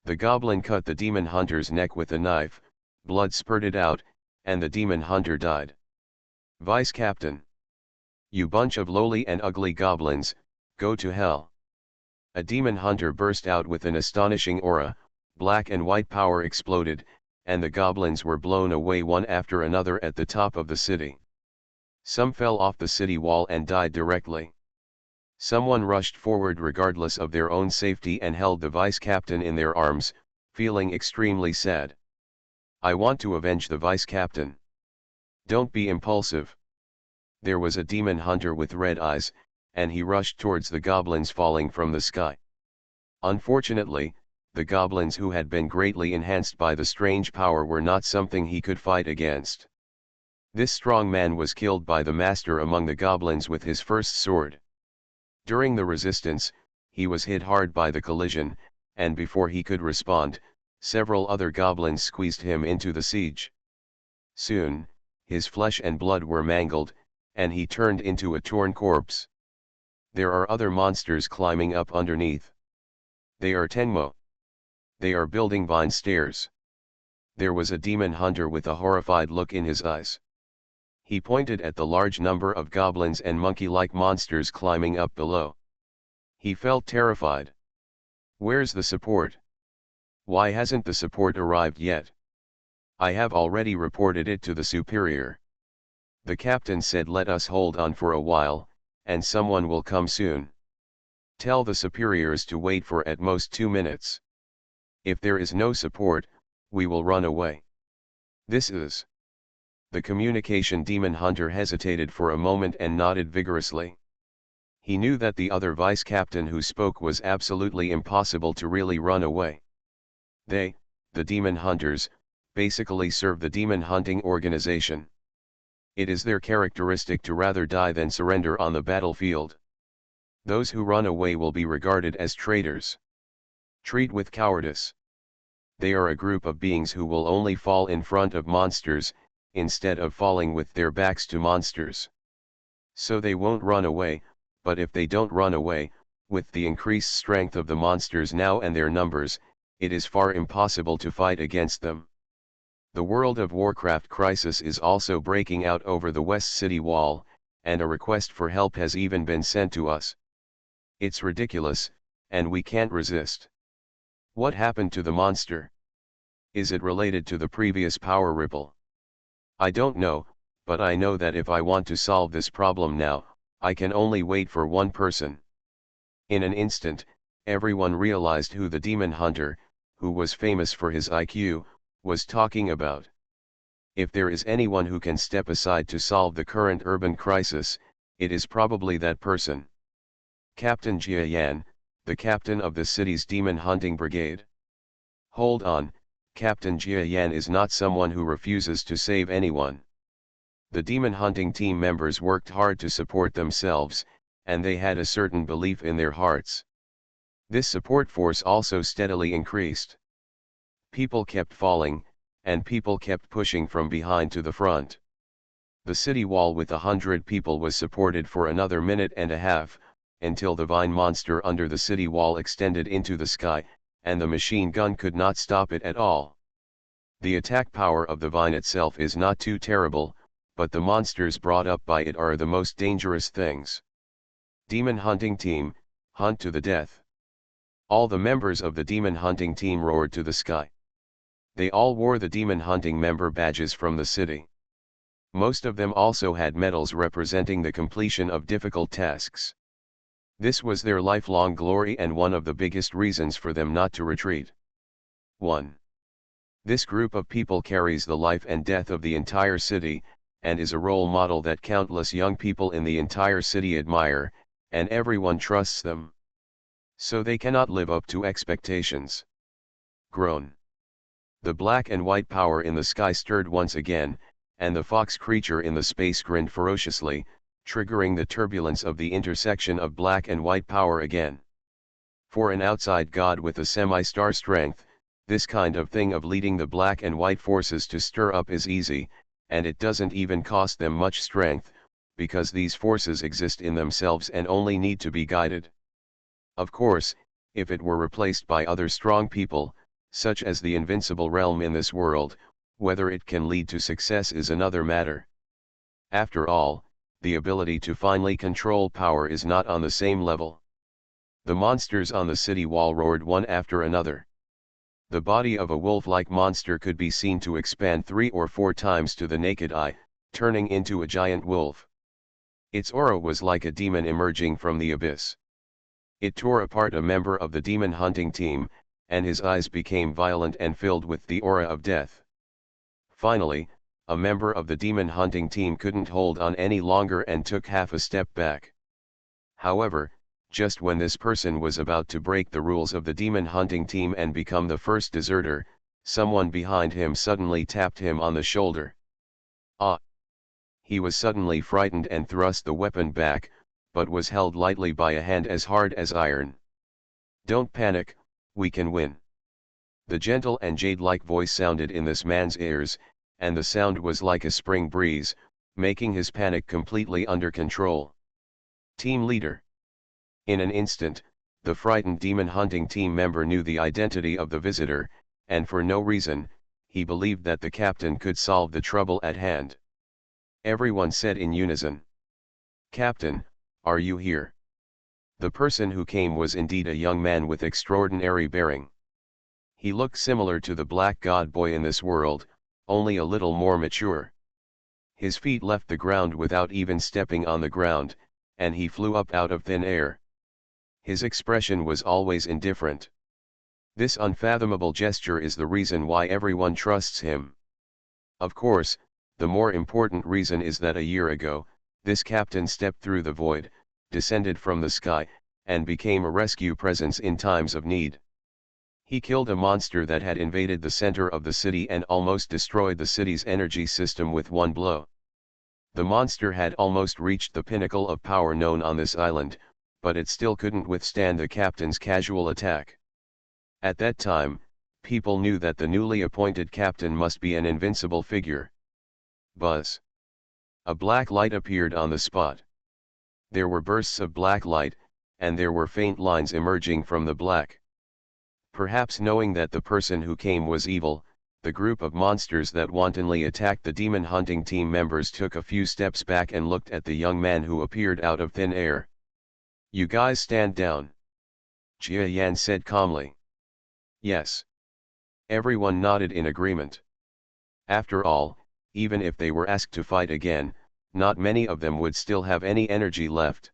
The goblin cut the demon hunter's neck with a knife, blood spurted out, and the demon hunter died. Vice Captain. You bunch of lowly and ugly goblins, go to hell. A demon hunter burst out with an astonishing aura, black and white power exploded, and the goblins were blown away one after another at the top of the city. Some fell off the city wall and died directly. Someone rushed forward regardless of their own safety and held the vice captain in their arms, feeling extremely sad. I want to avenge the vice captain. Don't be impulsive. There was a demon hunter with red eyes, and he rushed towards the goblins falling from the sky. Unfortunately, the goblins who had been greatly enhanced by the strange power were not something he could fight against. This strong man was killed by the master among the goblins with his first sword. During the resistance, he was hit hard by the collision, and before he could respond, several other goblins squeezed him into the siege. Soon, his flesh and blood were mangled, and he turned into a torn corpse. There are other monsters climbing up underneath. They are Tenmo. They are building vine stairs. There was a demon hunter with a horrified look in his eyes. He pointed at the large number of goblins and monkey-like monsters climbing up below. He felt terrified. Where's the support? Why hasn't the support arrived yet? I have already reported it to the superior. The captain said let us hold on for a while, and someone will come soon. Tell the superiors to wait for at most 2 minutes. If there is no support, we will run away. This is. The communication demon hunter hesitated for a moment and nodded vigorously. He knew that the other vice captain who spoke was absolutely impossible to really run away. They, the demon hunters, basically serve the demon hunting organization. It is their characteristic to rather die than surrender on the battlefield. Those who run away will be regarded as traitors. Treat with cowardice. They are a group of beings who will only fall in front of monsters, instead of falling with their backs to monsters. So they won't run away, but if they don't run away, with the increased strength of the monsters now and their numbers, it is far impossible to fight against them. The World of Warcraft crisis is also breaking out over the West City Wall, and a request for help has even been sent to us. It's ridiculous, and we can't resist. What happened to the monster? Is it related to the previous power ripple? I don't know, but I know that if I want to solve this problem now, I can only wait for one person. In an instant, everyone realized who the demon hunter, who was famous for his IQ, was talking about. If there is anyone who can step aside to solve the current urban crisis, it is probably that person. Captain Jia Yan, the captain of the city's demon hunting brigade. Hold on, Captain Jia Yan is not someone who refuses to save anyone. The demon hunting team members worked hard to support themselves, and they had a certain belief in their hearts. This support force also steadily increased. People kept falling, and people kept pushing from behind to the front. The city wall with 100 people was supported for another minute and a half, until the vine monster under the city wall extended into the sky, and the machine gun could not stop it at all. The attack power of the vine itself is not too terrible, but the monsters brought up by it are the most dangerous things. Demon hunting team, hunt to the death. All the members of the demon hunting team roared to the sky. They all wore the demon hunting member badges from the city. Most of them also had medals representing the completion of difficult tasks. This was their lifelong glory and one of the biggest reasons for them not to retreat. 1. This group of people carries the life and death of the entire city, and is a role model that countless young people in the entire city admire, and everyone trusts them. So they cannot live up to expectations. Groan. The black and white power in the sky stirred once again, and the fox creature in the space grinned ferociously, triggering the turbulence of the intersection of black and white power again. For an outside god with a semi-star strength, this kind of thing of leading the black and white forces to stir up is easy, and it doesn't even cost them much strength, because these forces exist in themselves and only need to be guided. Of course, if it were replaced by other strong people, such as the invincible realm in this world, whether it can lead to success is another matter. After all, the ability to finally control power is not on the same level. The monsters on the city wall roared one after another. The body of a wolf-like monster could be seen to expand 3 or 4 times to the naked eye, turning into a giant wolf. Its aura was like a demon emerging from the abyss. It tore apart a member of the demon hunting team, and his eyes became violent and filled with the aura of death. Finally, a member of the demon hunting team couldn't hold on any longer and took half a step back. However, just when this person was about to break the rules of the demon hunting team and become the first deserter, someone behind him suddenly tapped him on the shoulder. Ah! He was suddenly frightened and thrust the weapon back, but was held lightly by a hand as hard as iron. "Don't panic, we can win." The gentle and jade-like voice sounded in this man's ears, and the sound was like a spring breeze, making his panic completely under control. Team leader. In an instant, the frightened demon hunting team member knew the identity of the visitor, and for no reason, he believed that the captain could solve the trouble at hand. Everyone said in unison, "Captain, are you here?" The person who came was indeed a young man with extraordinary bearing. He looked similar to the black god boy in this world, only a little more mature. His feet left the ground without even stepping on the ground, and he flew up out of thin air. His expression was always indifferent. This unfathomable gesture is the reason why everyone trusts him. Of course, the more important reason is that a year ago, this captain stepped through the void, descended from the sky, and became a rescue presence in times of need. He killed a monster that had invaded the center of the city and almost destroyed the city's energy system with one blow. The monster had almost reached the pinnacle of power known on this island, but it still couldn't withstand the captain's casual attack. At that time, people knew that the newly appointed captain must be an invincible figure. Buzz. A black light appeared on the spot. There were bursts of black light, and there were faint lines emerging from the black. Perhaps knowing that the person who came was evil, the group of monsters that wantonly attacked the demon hunting team members took a few steps back and looked at the young man who appeared out of thin air. "You guys stand down," Jia Yan said calmly. "Yes." Everyone nodded in agreement. After all, even if they were asked to fight again, not many of them would still have any energy left.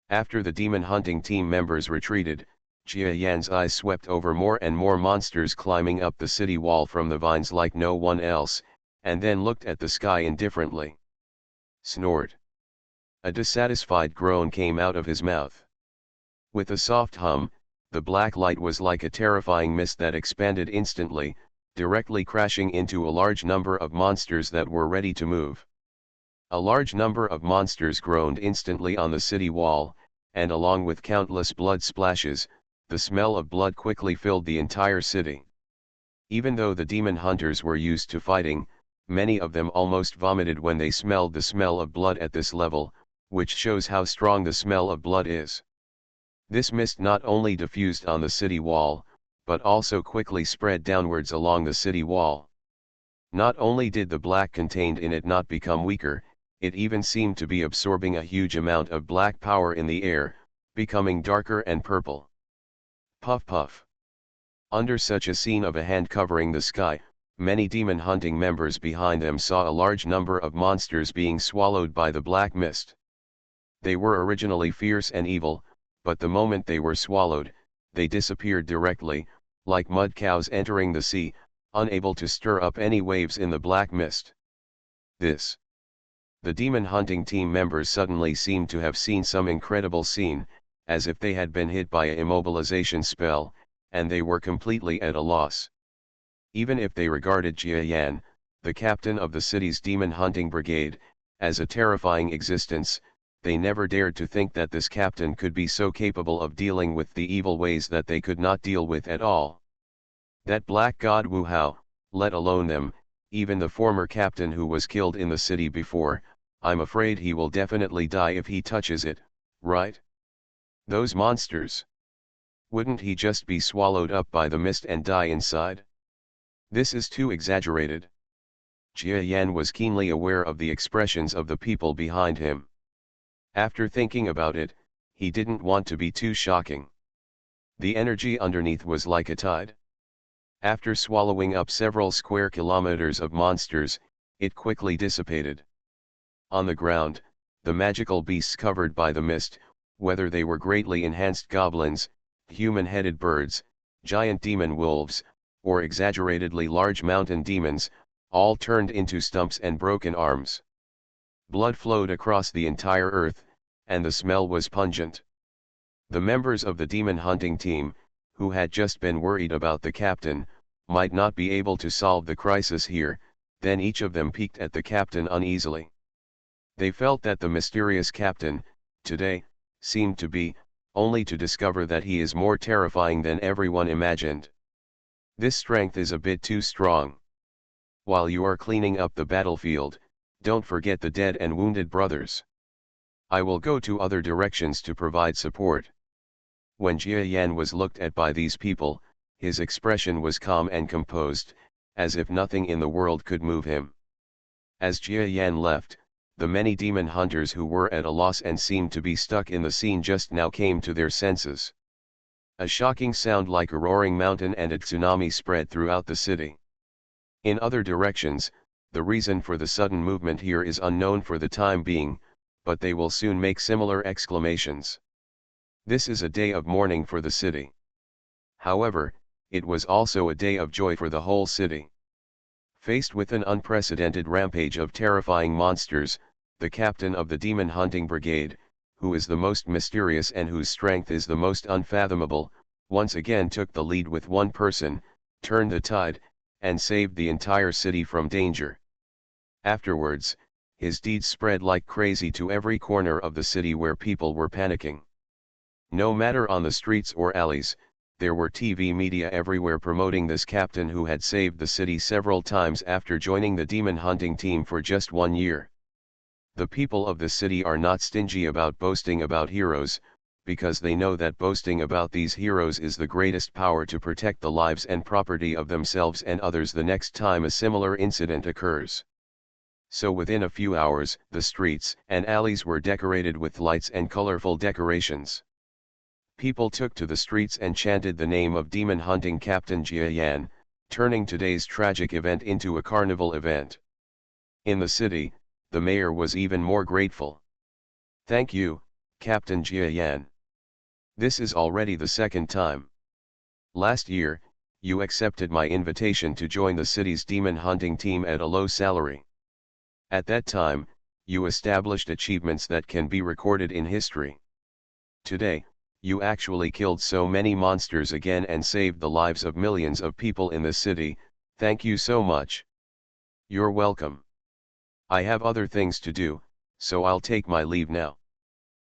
After the demon hunting team members retreated, Jia Yan's eyes swept over more and more monsters climbing up the city wall from the vines like no one else, and then looked at the sky indifferently. Snort. A dissatisfied groan came out of his mouth. With a soft hum, the black light was like a terrifying mist that expanded instantly, directly crashing into a large number of monsters that were ready to move. A large number of monsters groaned instantly on the city wall, and along with countless blood splashes, the smell of blood quickly filled the entire city. Even though the demon hunters were used to fighting, many of them almost vomited when they smelled the smell of blood at this level, which shows how strong the smell of blood is. This mist not only diffused on the city wall, but also quickly spread downwards along the city wall. Not only did the black contained in it not become weaker, it even seemed to be absorbing a huge amount of black power in the air, becoming darker and purple. Puff puff. Under such a scene of a hand covering the sky, many demon hunting members behind them saw a large number of monsters being swallowed by the black mist. They were originally fierce and evil, but the moment they were swallowed, they disappeared directly, like mud cows entering the sea, unable to stir up any waves in the black mist. The demon hunting team members suddenly seemed to have seen some incredible scene, as if they had been hit by an immobilization spell, and they were completely at a loss. Even if they regarded Jia Yan, the captain of the city's demon hunting brigade, as a terrifying existence, they never dared to think that this captain could be so capable of dealing with the evil ways that they could not deal with at all. That black god Wu Hao, let alone them, even the former captain who was killed in the city before, I'm afraid he will definitely die if he touches it, right? Those monsters. Wouldn't he just be swallowed up by the mist and die inside? This is too exaggerated. Jia Yan was keenly aware of the expressions of the people behind him. After thinking about it, he didn't want to be too shocking. The energy underneath was like a tide. After swallowing up several square kilometers of monsters, it quickly dissipated. On the ground, the magical beasts covered by the mist, whether they were greatly enhanced goblins, human-headed birds, giant demon wolves, or exaggeratedly large mountain demons, all turned into stumps and broken arms. Blood flowed across the entire earth, and the smell was pungent. The members of the demon hunting team, who had just been worried about the captain, might not be able to solve the crisis here, then each of them peeked at the captain uneasily. They felt that the mysterious captain, today, seemed to be, only to discover that he is more terrifying than everyone imagined. This strength is a bit too strong. While you are cleaning up the battlefield, don't forget the dead and wounded brothers. I will go to other directions to provide support. When Jia Yan was looked at by these people, his expression was calm and composed, as if nothing in the world could move him. As Jia Yan left, the many demon hunters who were at a loss and seemed to be stuck in the scene just now came to their senses. A shocking sound like a roaring mountain and a tsunami spread throughout the city. In other directions, the reason for the sudden movement here is unknown for the time being, but they will soon make similar exclamations. This is a day of mourning for the city. However, it was also a day of joy for the whole city. Faced with an unprecedented rampage of terrifying monsters, the captain of the demon hunting brigade, who is the most mysterious and whose strength is the most unfathomable, once again took the lead with one person, turned the tide, and saved the entire city from danger. Afterwards, his deeds spread like crazy to every corner of the city where people were panicking. No matter on the streets or alleys, there were TV media everywhere promoting this captain who had saved the city several times after joining the demon hunting team for just 1 year. The people of the city are not stingy about boasting about heroes, because they know that boasting about these heroes is the greatest power to protect the lives and property of themselves and others the next time a similar incident occurs. So within a few hours, the streets and alleys were decorated with lights and colorful decorations. People took to the streets and chanted the name of demon hunting Captain Jia Yan, turning today's tragic event into a carnival event. In the city, the mayor was even more grateful. "Thank you, Captain Jia Yan. This is already the second time. Last year, you accepted my invitation to join the city's demon hunting team at a low salary. At that time, you established achievements that can be recorded in history. Today, you actually killed so many monsters again and saved the lives of millions of people in the city. Thank you so much." "You're welcome. I have other things to do, so I'll take my leave now."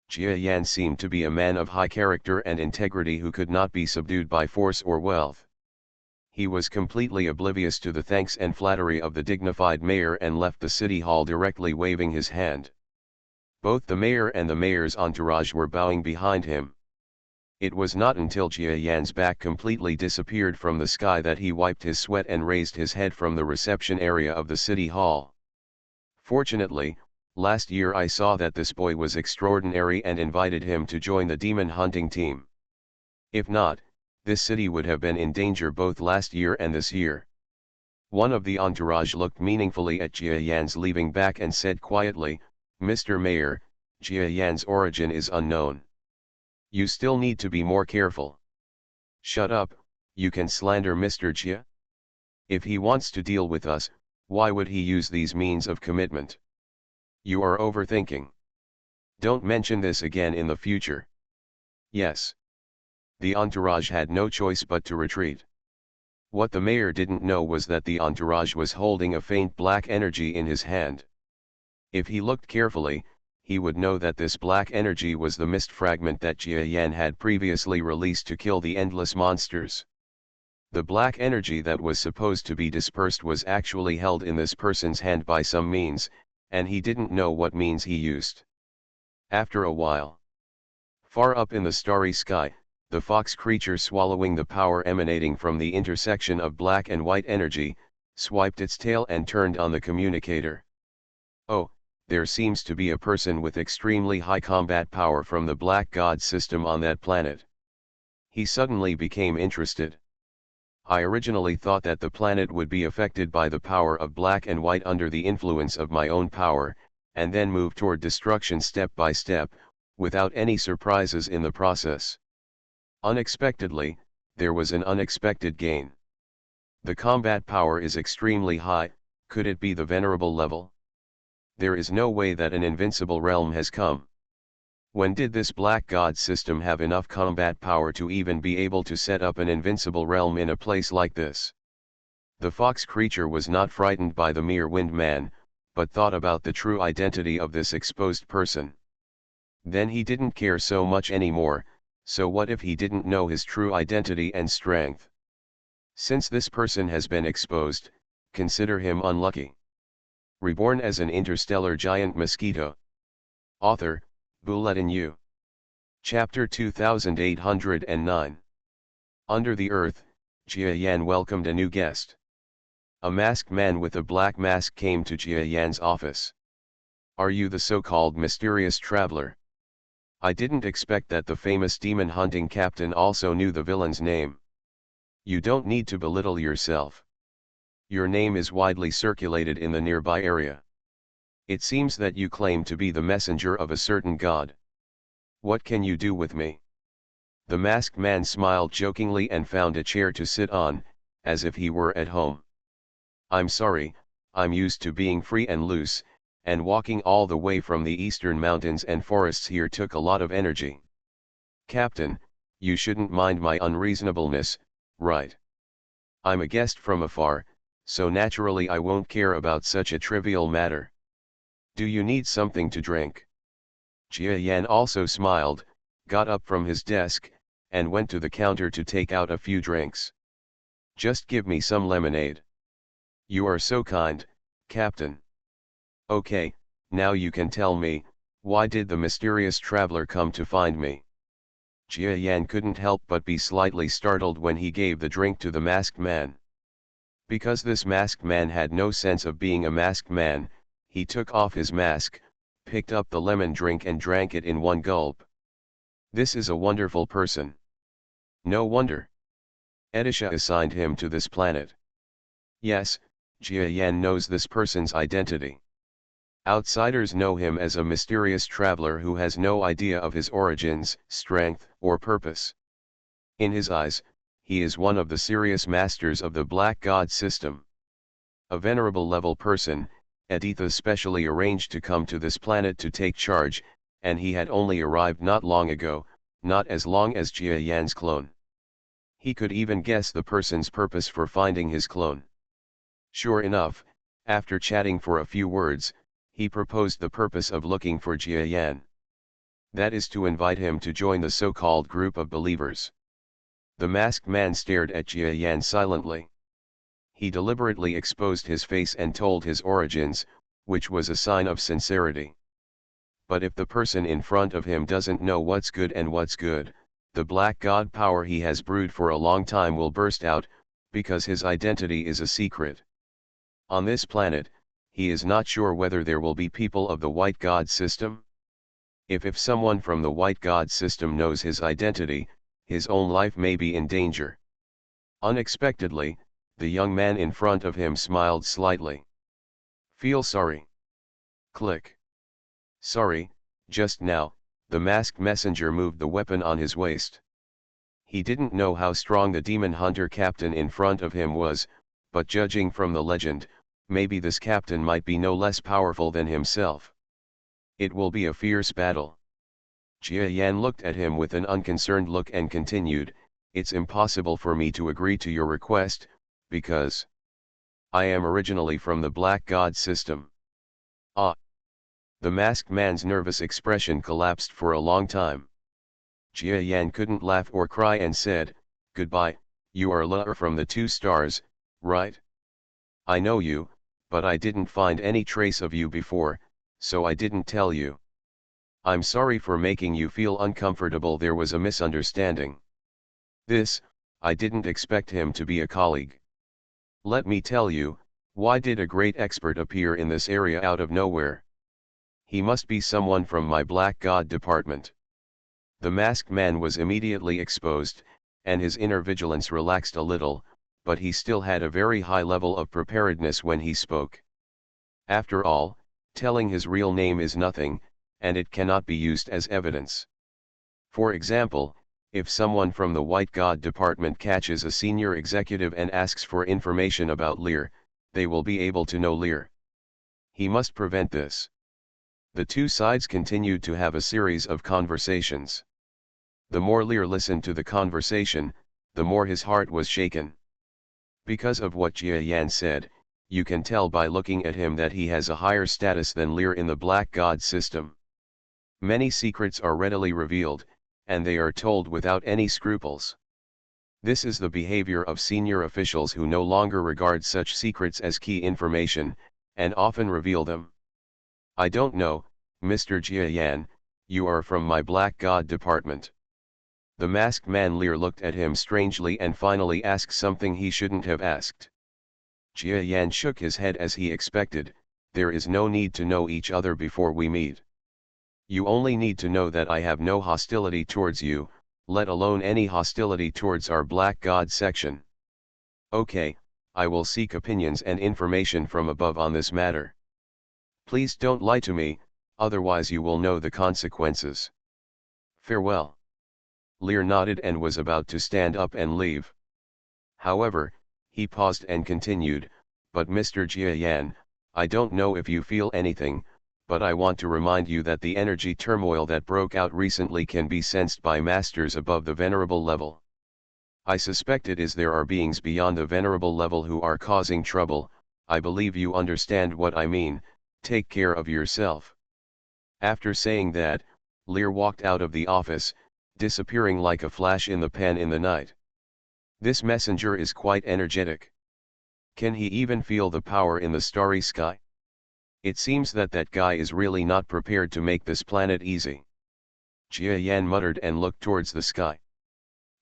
Jia Yan seemed to be a man of high character and integrity who could not be subdued by force or wealth. He was completely oblivious to the thanks and flattery of the dignified mayor and left the city hall directly waving his hand. Both the mayor and the mayor's entourage were bowing behind him. It was not until Jia Yan's back completely disappeared from the sky that he wiped his sweat and raised his head from the reception area of the city hall. "Fortunately, last year I saw that this boy was extraordinary and invited him to join the demon hunting team. If not, this city would have been in danger both last year and this year." One of the entourage looked meaningfully at Jia Yan's leaving back and said quietly, "Mr. Mayor, Jia Yan's origin is unknown. You still need to be more careful." "Shut up, you can slander Mr. Jia. If he wants to deal with us, why would he use these means of commitment? You are overthinking. Don't mention this again in the future." "Yes." The entourage had no choice but to retreat. What the mayor didn't know was that the entourage was holding a faint black energy in his hand. If he looked carefully, he would know that this black energy was the mist fragment that Jia Yan had previously released to kill the endless monsters. The black energy that was supposed to be dispersed was actually held in this person's hand by some means, and he didn't know what means he used. After a while, far up in the starry sky, the fox creature, swallowing the power emanating from the intersection of black and white energy, swiped its tail and turned on the communicator. "Oh, there seems to be a person with extremely high combat power from the Black God system on that planet." He suddenly became interested. "I originally thought that the planet would be affected by the power of black and white under the influence of my own power, and then move toward destruction step by step, without any surprises in the process. Unexpectedly, there was an unexpected gain. The combat power is extremely high. Could it be the venerable level? There is no way that an invincible realm has come. When did this Black God system have enough combat power to even be able to set up an invincible realm in a place like this?" The fox creature was not frightened by the mere wind man, but thought about the true identity of this exposed person. Then he didn't care so much anymore, so what if he didn't know his true identity and strength? Since this person has been exposed, consider him unlucky. Reborn as an interstellar giant mosquito. Author, Bulletin U. Chapter 2809. Under the earth, Jia Yan welcomed a new guest. A masked man with a black mask came to Jia Yan's office. "Are you the so-called mysterious traveler? I didn't expect that the famous demon hunting captain also knew the villain's name. You don't need to belittle yourself. Your name is widely circulated in the nearby area. It seems that you claim to be the messenger of a certain god. What can you do with me?" The masked man smiled jokingly and found a chair to sit on, as if he were at home. "I'm sorry, I'm used to being free and loose, and walking all the way from the eastern mountains and forests here took a lot of energy. Captain, you shouldn't mind my unreasonableness, right? I'm a guest from afar, so naturally I won't care about such a trivial matter. Do you need something to drink?" Jia Yan also smiled, got up from his desk, and went to the counter to take out a few drinks. "Just give me some lemonade." "You are so kind, Captain. Okay, now you can tell me, why did the mysterious traveler come to find me?" Jia Yan couldn't help but be slightly startled when he gave the drink to the masked man. Because this masked man had no sense of being a masked man, he took off his mask, picked up the lemon drink and drank it in one gulp. This is a wonderful person. No wonder Edisha assigned him to this planet. Yes, Jia Yan knows this person's identity. Outsiders know him as a mysterious traveler who has no idea of his origins, strength, or purpose. In his eyes, he is one of the serious masters of the Black God system. A venerable level person, Editha specially arranged to come to this planet to take charge, and he had only arrived not long ago, not as long as Jia Yan's clone. He could even guess the person's purpose for finding his clone. Sure enough, after chatting for a few words, he proposed the purpose of looking for Jia Yan. That is to invite him to join the so-called group of believers. The masked man stared at Jia Yan silently. He deliberately exposed his face and told his origins, which was a sign of sincerity. But if the person in front of him doesn't know what's good and what's good, the black god power he has brewed for a long time will burst out, because his identity is a secret. On this planet, he is not sure whether there will be people of the white god system. If someone from the white god system knows his identity, his own life may be in danger. Unexpectedly, the young man in front of him smiled slightly. Feel sorry. Click. Sorry, just now, the masked messenger moved the weapon on his waist. He didn't know how strong the demon hunter captain in front of him was, but judging from the legend, maybe this captain might be no less powerful than himself. It will be a fierce battle. Jia Yan looked at him with an unconcerned look and continued, it's impossible for me to agree to your request, because I am originally from the Black God system. Ah! The masked man's nervous expression collapsed for a long time. Jia Yan couldn't laugh or cry and said, goodbye, you are Lur from the 2 stars, right? I know you, but I didn't find any trace of you before, so I didn't tell you. I'm sorry for making you feel uncomfortable. There was a misunderstanding. I didn't expect him to be a colleague. Let me tell you, why did a great expert appear in this area out of nowhere? He must be someone from my Black God department. The masked man was immediately exposed, and his inner vigilance relaxed a little, but he still had a very high level of preparedness when he spoke. After all, telling his real name is nothing, and it cannot be used as evidence. For example, if someone from the White God department catches a senior executive and asks for information about Lear, they will be able to know Lear. He must prevent this. The 2 sides continued to have a series of conversations. The more Lear listened to the conversation, the more his heart was shaken. Because of what Jia Yan said, you can tell by looking at him that he has a higher status than Lear in the Black God system. Many secrets are readily revealed, and they are told without any scruples. This is the behavior of senior officials who no longer regard such secrets as key information, and often reveal them. I don't know, Mr. Jia Yan, you are from my Black God department. The masked man Lear looked at him strangely and finally asked something he shouldn't have asked. Jia Yan shook his head as he expected, there is no need to know each other before we meet. You only need to know that I have no hostility towards you, let alone any hostility towards our Black God section. Okay, I will seek opinions and information from above on this matter. Please don't lie to me, otherwise you will know the consequences. Farewell. Lear nodded and was about to stand up and leave. However, he paused and continued, but Mr. Jia Yan, I don't know if you feel anything, but I want to remind you that the energy turmoil that broke out recently can be sensed by masters above the venerable level. I suspect it is there are beings beyond the venerable level who are causing trouble. I believe you understand what I mean. Take care of yourself. After saying that, Lear walked out of the office, disappearing like a flash in the pan in the night. This messenger is quite energetic. Can he even feel the power in the starry sky? It seems that guy is really not prepared to make this planet easy. Jia Yan muttered and looked towards the sky.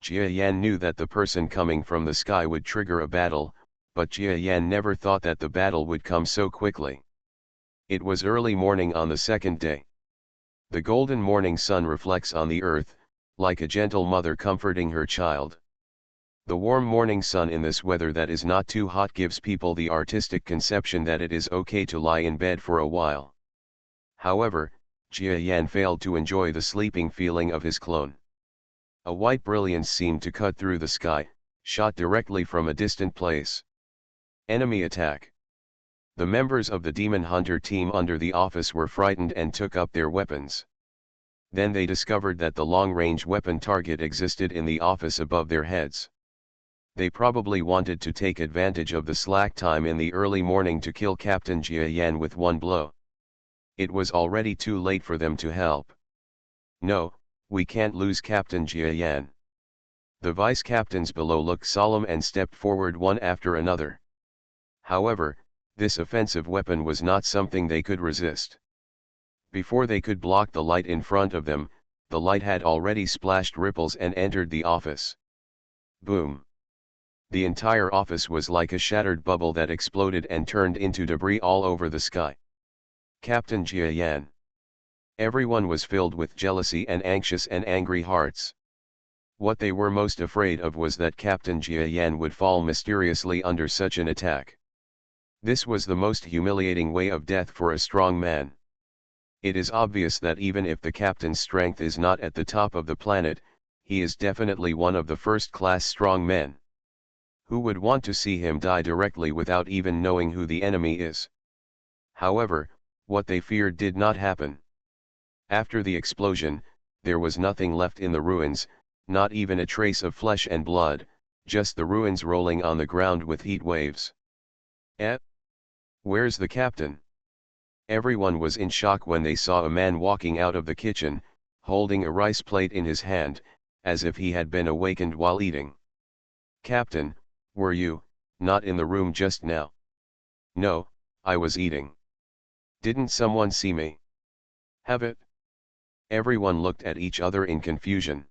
Jia Yan knew that the person coming from the sky would trigger a battle, but Jia Yan never thought that the battle would come so quickly. It was early morning on the second day. The golden morning sun reflects on the earth, like a gentle mother comforting her child. The warm morning sun in this weather that is not too hot gives people the artistic conception that it is okay to lie in bed for a while. However, Jia Yan failed to enjoy the sleeping feeling of his clone. A white brilliance seemed to cut through the sky, shot directly from a distant place. Enemy attack. The members of the Demon Hunter team under the office were frightened and took up their weapons. Then they discovered that the long-range weapon target existed in the office above their heads. They probably wanted to take advantage of the slack time in the early morning to kill Captain Jia Yan with one blow. It was already too late for them to help. No, we can't lose Captain Jia Yan. The vice captains below looked solemn and stepped forward one after another. However, this offensive weapon was not something they could resist. Before they could block the light in front of them, the light had already splashed ripples and entered the office. Boom! The entire office was like a shattered bubble that exploded and turned into debris all over the sky. Captain Jia Yan. Everyone was filled with jealousy and anxious and angry hearts. What they were most afraid of was that Captain Jia Yan would fall mysteriously under such an attack. This was the most humiliating way of death for a strong man. It is obvious that even if the captain's strength is not at the top of the planet, he is definitely one of the first-class strong men. Who would want to see him die directly without even knowing who the enemy is? However, what they feared did not happen. After the explosion, there was nothing left in the ruins, not even a trace of flesh and blood, just the ruins rolling on the ground with heat waves. Where's the captain? Everyone was in shock when they saw a man walking out of the kitchen, holding a rice plate in his hand, as if he had been awakened while eating. Captain, were you not in the room just now? No, I was eating. Didn't someone see me? Have it? Everyone looked at each other in confusion.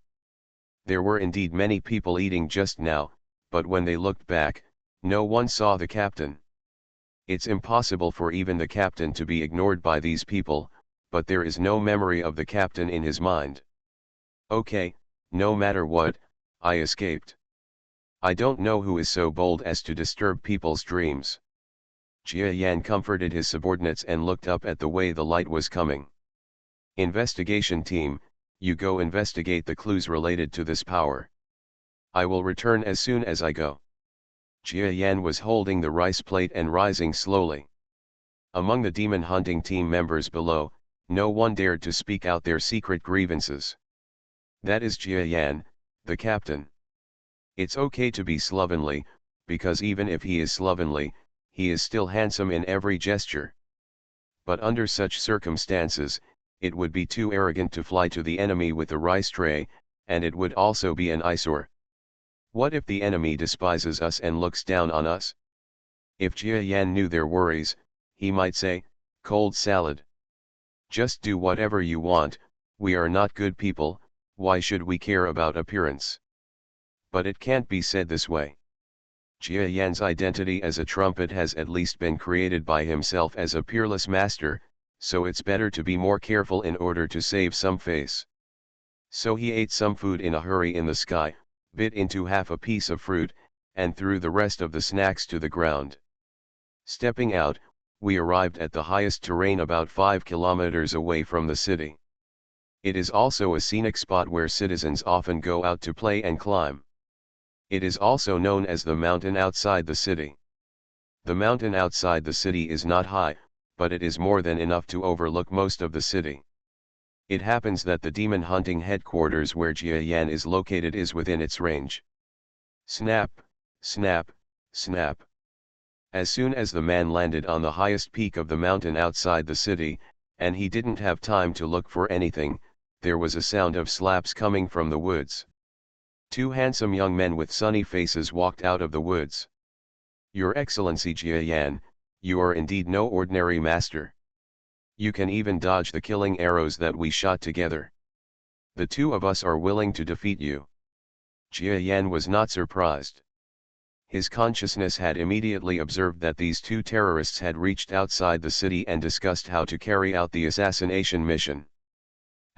There were indeed many people eating just now, but when they looked back, no one saw the captain. It's impossible for even the captain to be ignored by these people, but there is no memory of the captain in his mind. Okay, no matter what, I escaped. I don't know who is so bold as to disturb people's dreams. Jia Yan comforted his subordinates and looked up at the way the light was coming. Investigation team, you go investigate the clues related to this power. I will return as soon as I go. Jia Yan was holding the rice plate and rising slowly. Among the demon hunting team members below, no one dared to speak out their secret grievances. That is Jia Yan, the captain. It's okay to be slovenly, because even if he is slovenly, he is still handsome in every gesture. But under such circumstances, it would be too arrogant to fly to the enemy with a rice tray, and it would also be an eyesore. What if the enemy despises us and looks down on us? If Jia Yan knew their worries, he might say, cold salad. Just do whatever you want, we are not good people, why should we care about appearance? But it can't be said this way. Jia Yan's identity as a trumpet has at least been created by himself as a peerless master, so it's better to be more careful in order to save some face. So he ate some food in a hurry in the sky, bit into half a piece of fruit, and threw the rest of the snacks to the ground. Stepping out, we arrived at the highest terrain about 5 kilometers away from the city. It is also a scenic spot where citizens often go out to play and climb. It is also known as the mountain outside the city. The mountain outside the city is not high, but it is more than enough to overlook most of the city. It happens that the demon hunting headquarters where Jia Yan is located is within its range. Snap, snap, snap. As soon as the man landed on the highest peak of the mountain outside the city, and he didn't have time to look for anything, there was a sound of slaps coming from the woods. Two handsome young men with sunny faces walked out of the woods. Your Excellency Jia Yan, you are indeed no ordinary master. You can even dodge the killing arrows that we shot together. The two of us are willing to defeat you. Jia Yan was not surprised. His consciousness had immediately observed that these two terrorists had reached outside the city and discussed how to carry out the assassination mission.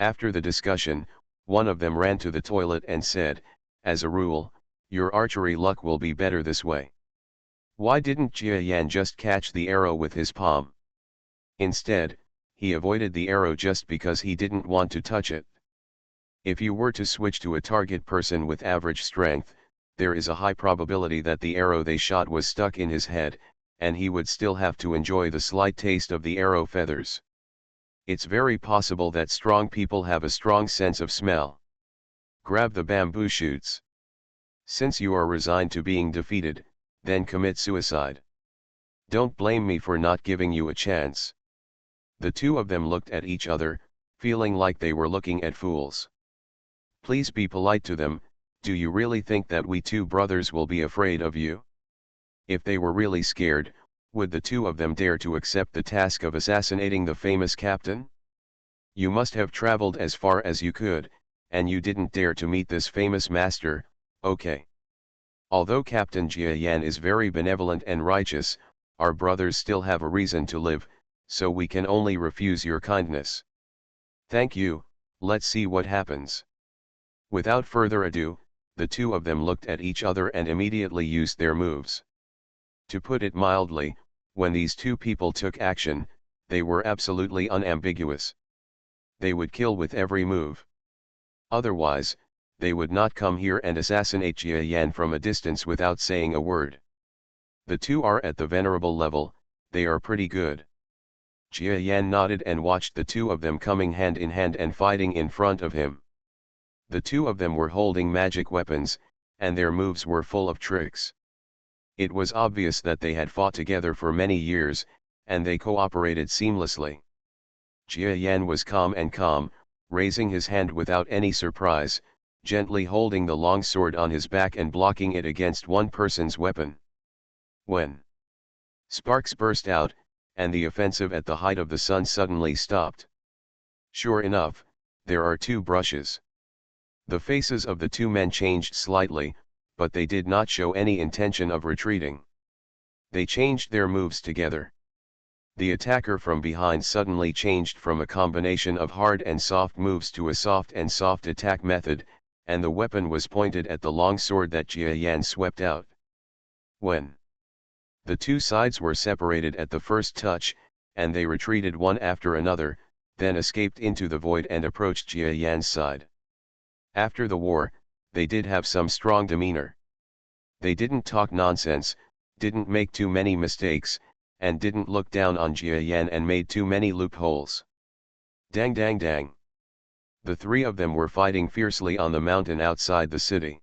After the discussion, one of them ran to the toilet and said, "As a rule, your archery luck will be better this way. Why didn't Jia Yan just catch the arrow with his palm? Instead, he avoided the arrow just because he didn't want to touch it. If you were to switch to a target person with average strength, there is a high probability that the arrow they shot was stuck in his head, and he would still have to enjoy the slight taste of the arrow feathers. It's very possible that strong people have a strong sense of smell. Grab the bamboo shoots. Since you are resigned to being defeated, then commit suicide. Don't blame me for not giving you a chance." The two of them looked at each other, feeling like they were looking at fools. "Please be polite to them. Do you really think that we two brothers will be afraid of you?" If they were really scared, would the two of them dare to accept the task of assassinating the famous captain? You must have traveled as far as you could, and you didn't dare to meet this famous master, okay? Although Captain Jia Yan is very benevolent and righteous, our brothers still have a reason to live, so we can only refuse your kindness. Thank you, let's see what happens." Without further ado, the two of them looked at each other and immediately used their moves. To put it mildly, when these two people took action, they were absolutely unambiguous. They would kill with every move. Otherwise, they would not come here and assassinate Jia Yan from a distance without saying a word. The two are at the venerable level, they are pretty good. Jia Yan nodded and watched the two of them coming hand in hand and fighting in front of him. The two of them were holding magic weapons, and their moves were full of tricks. It was obvious that they had fought together for many years, and they cooperated seamlessly. Jia Yan was calm, raising his hand without any surprise, gently holding the long sword on his back and blocking it against one person's weapon. When sparks burst out, and the offensive at the height of the sun suddenly stopped. Sure enough, there are two brushes. The faces of the two men changed slightly, but they did not show any intention of retreating. They changed their moves together. The attacker from behind suddenly changed from a combination of hard and soft moves to a soft and soft attack method, and the weapon was pointed at the long sword that Jia Yan swept out. When the two sides were separated at the first touch, and they retreated one after another, then escaped into the void and approached Jia Yan's side. After the war, they did have some strong demeanor. They didn't talk nonsense, didn't make too many mistakes, and didn't look down on Jia Yan and made too many loopholes. Dang dang dang. The three of them were fighting fiercely on the mountain outside the city.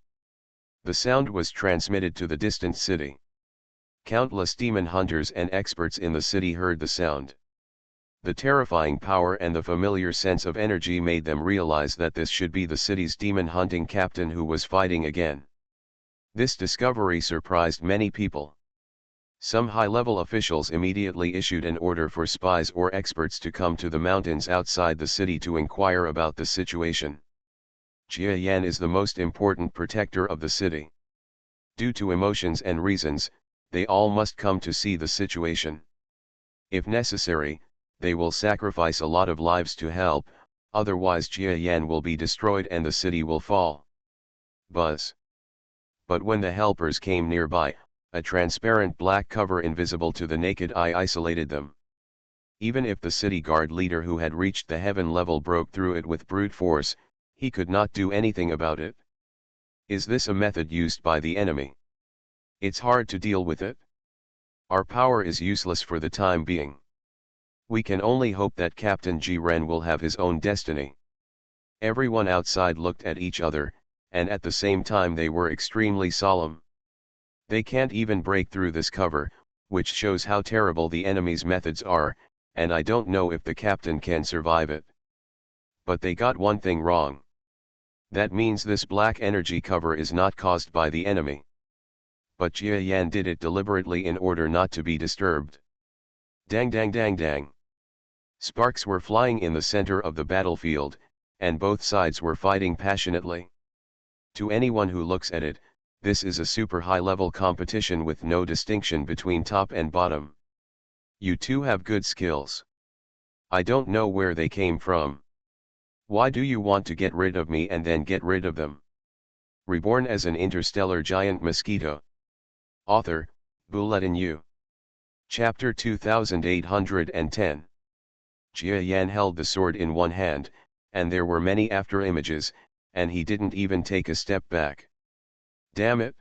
The sound was transmitted to the distant city. Countless demon hunters and experts in the city heard the sound. The terrifying power and the familiar sense of energy made them realize that this should be the city's demon hunting captain who was fighting again. This discovery surprised many people. Some high-level officials immediately issued an order for spies or experts to come to the mountains outside the city to inquire about the situation. Jia Yan is the most important protector of the city. Due to emotions and reasons, they all must come to see the situation. If necessary, they will sacrifice a lot of lives to help, otherwise Jia Yan will be destroyed and the city will fall. Buzz. But when the helpers came nearby, a transparent black cover invisible to the naked eye isolated them. Even if the city guard leader who had reached the heaven level broke through it with brute force, he could not do anything about it. Is this a method used by the enemy? It's hard to deal with it. Our power is useless for the time being. We can only hope that Captain Ji Ren will have his own destiny. Everyone outside looked at each other, and at the same time they were extremely solemn. They can't even break through this cover, which shows how terrible the enemy's methods are, and I don't know if the captain can survive it. But they got one thing wrong. That means this black energy cover is not caused by the enemy. But Jia Yan did it deliberately in order not to be disturbed. Dang dang dang dang. Sparks were flying in the center of the battlefield, and both sides were fighting passionately. To anyone who looks at it, this is a super high-level competition with no distinction between top and bottom. You two have good skills. I don't know where they came from. Why do you want to get rid of me and then get rid of them? Reborn as an interstellar giant mosquito. Author, Bulletin U. Chapter 2810. Jia Yan held the sword in one hand, and there were many after-images, and he didn't even take a step back. Damn it!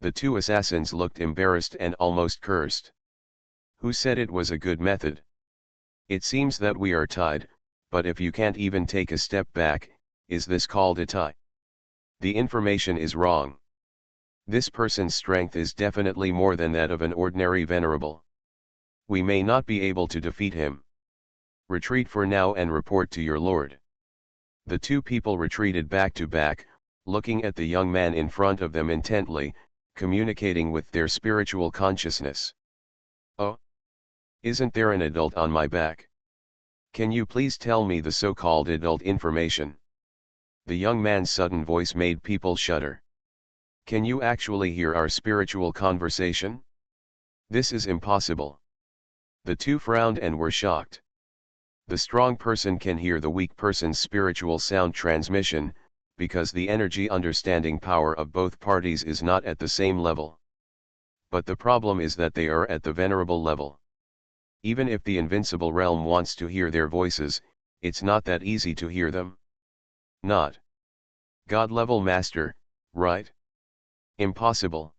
The two assassins looked embarrassed and almost cursed. Who said it was a good method? It seems that we are tied, but if you can't even take a step back, is this called a tie? The information is wrong. This person's strength is definitely more than that of an ordinary venerable. We may not be able to defeat him. Retreat for now and report to your lord. The two people retreated back to back, looking at the young man in front of them intently, communicating with their spiritual consciousness. Oh! Isn't there an adult on my back? Can you please tell me the so-called adult information? The young man's sudden voice made people shudder. Can you actually hear our spiritual conversation? This is impossible. The two frowned and were shocked. The strong person can hear the weak person's spiritual sound transmission, because the energy understanding power of both parties is not at the same level. But the problem is that they are at the venerable level. Even if the invincible realm wants to hear their voices, it's not that easy to hear them. Not God-level master, right? Impossible.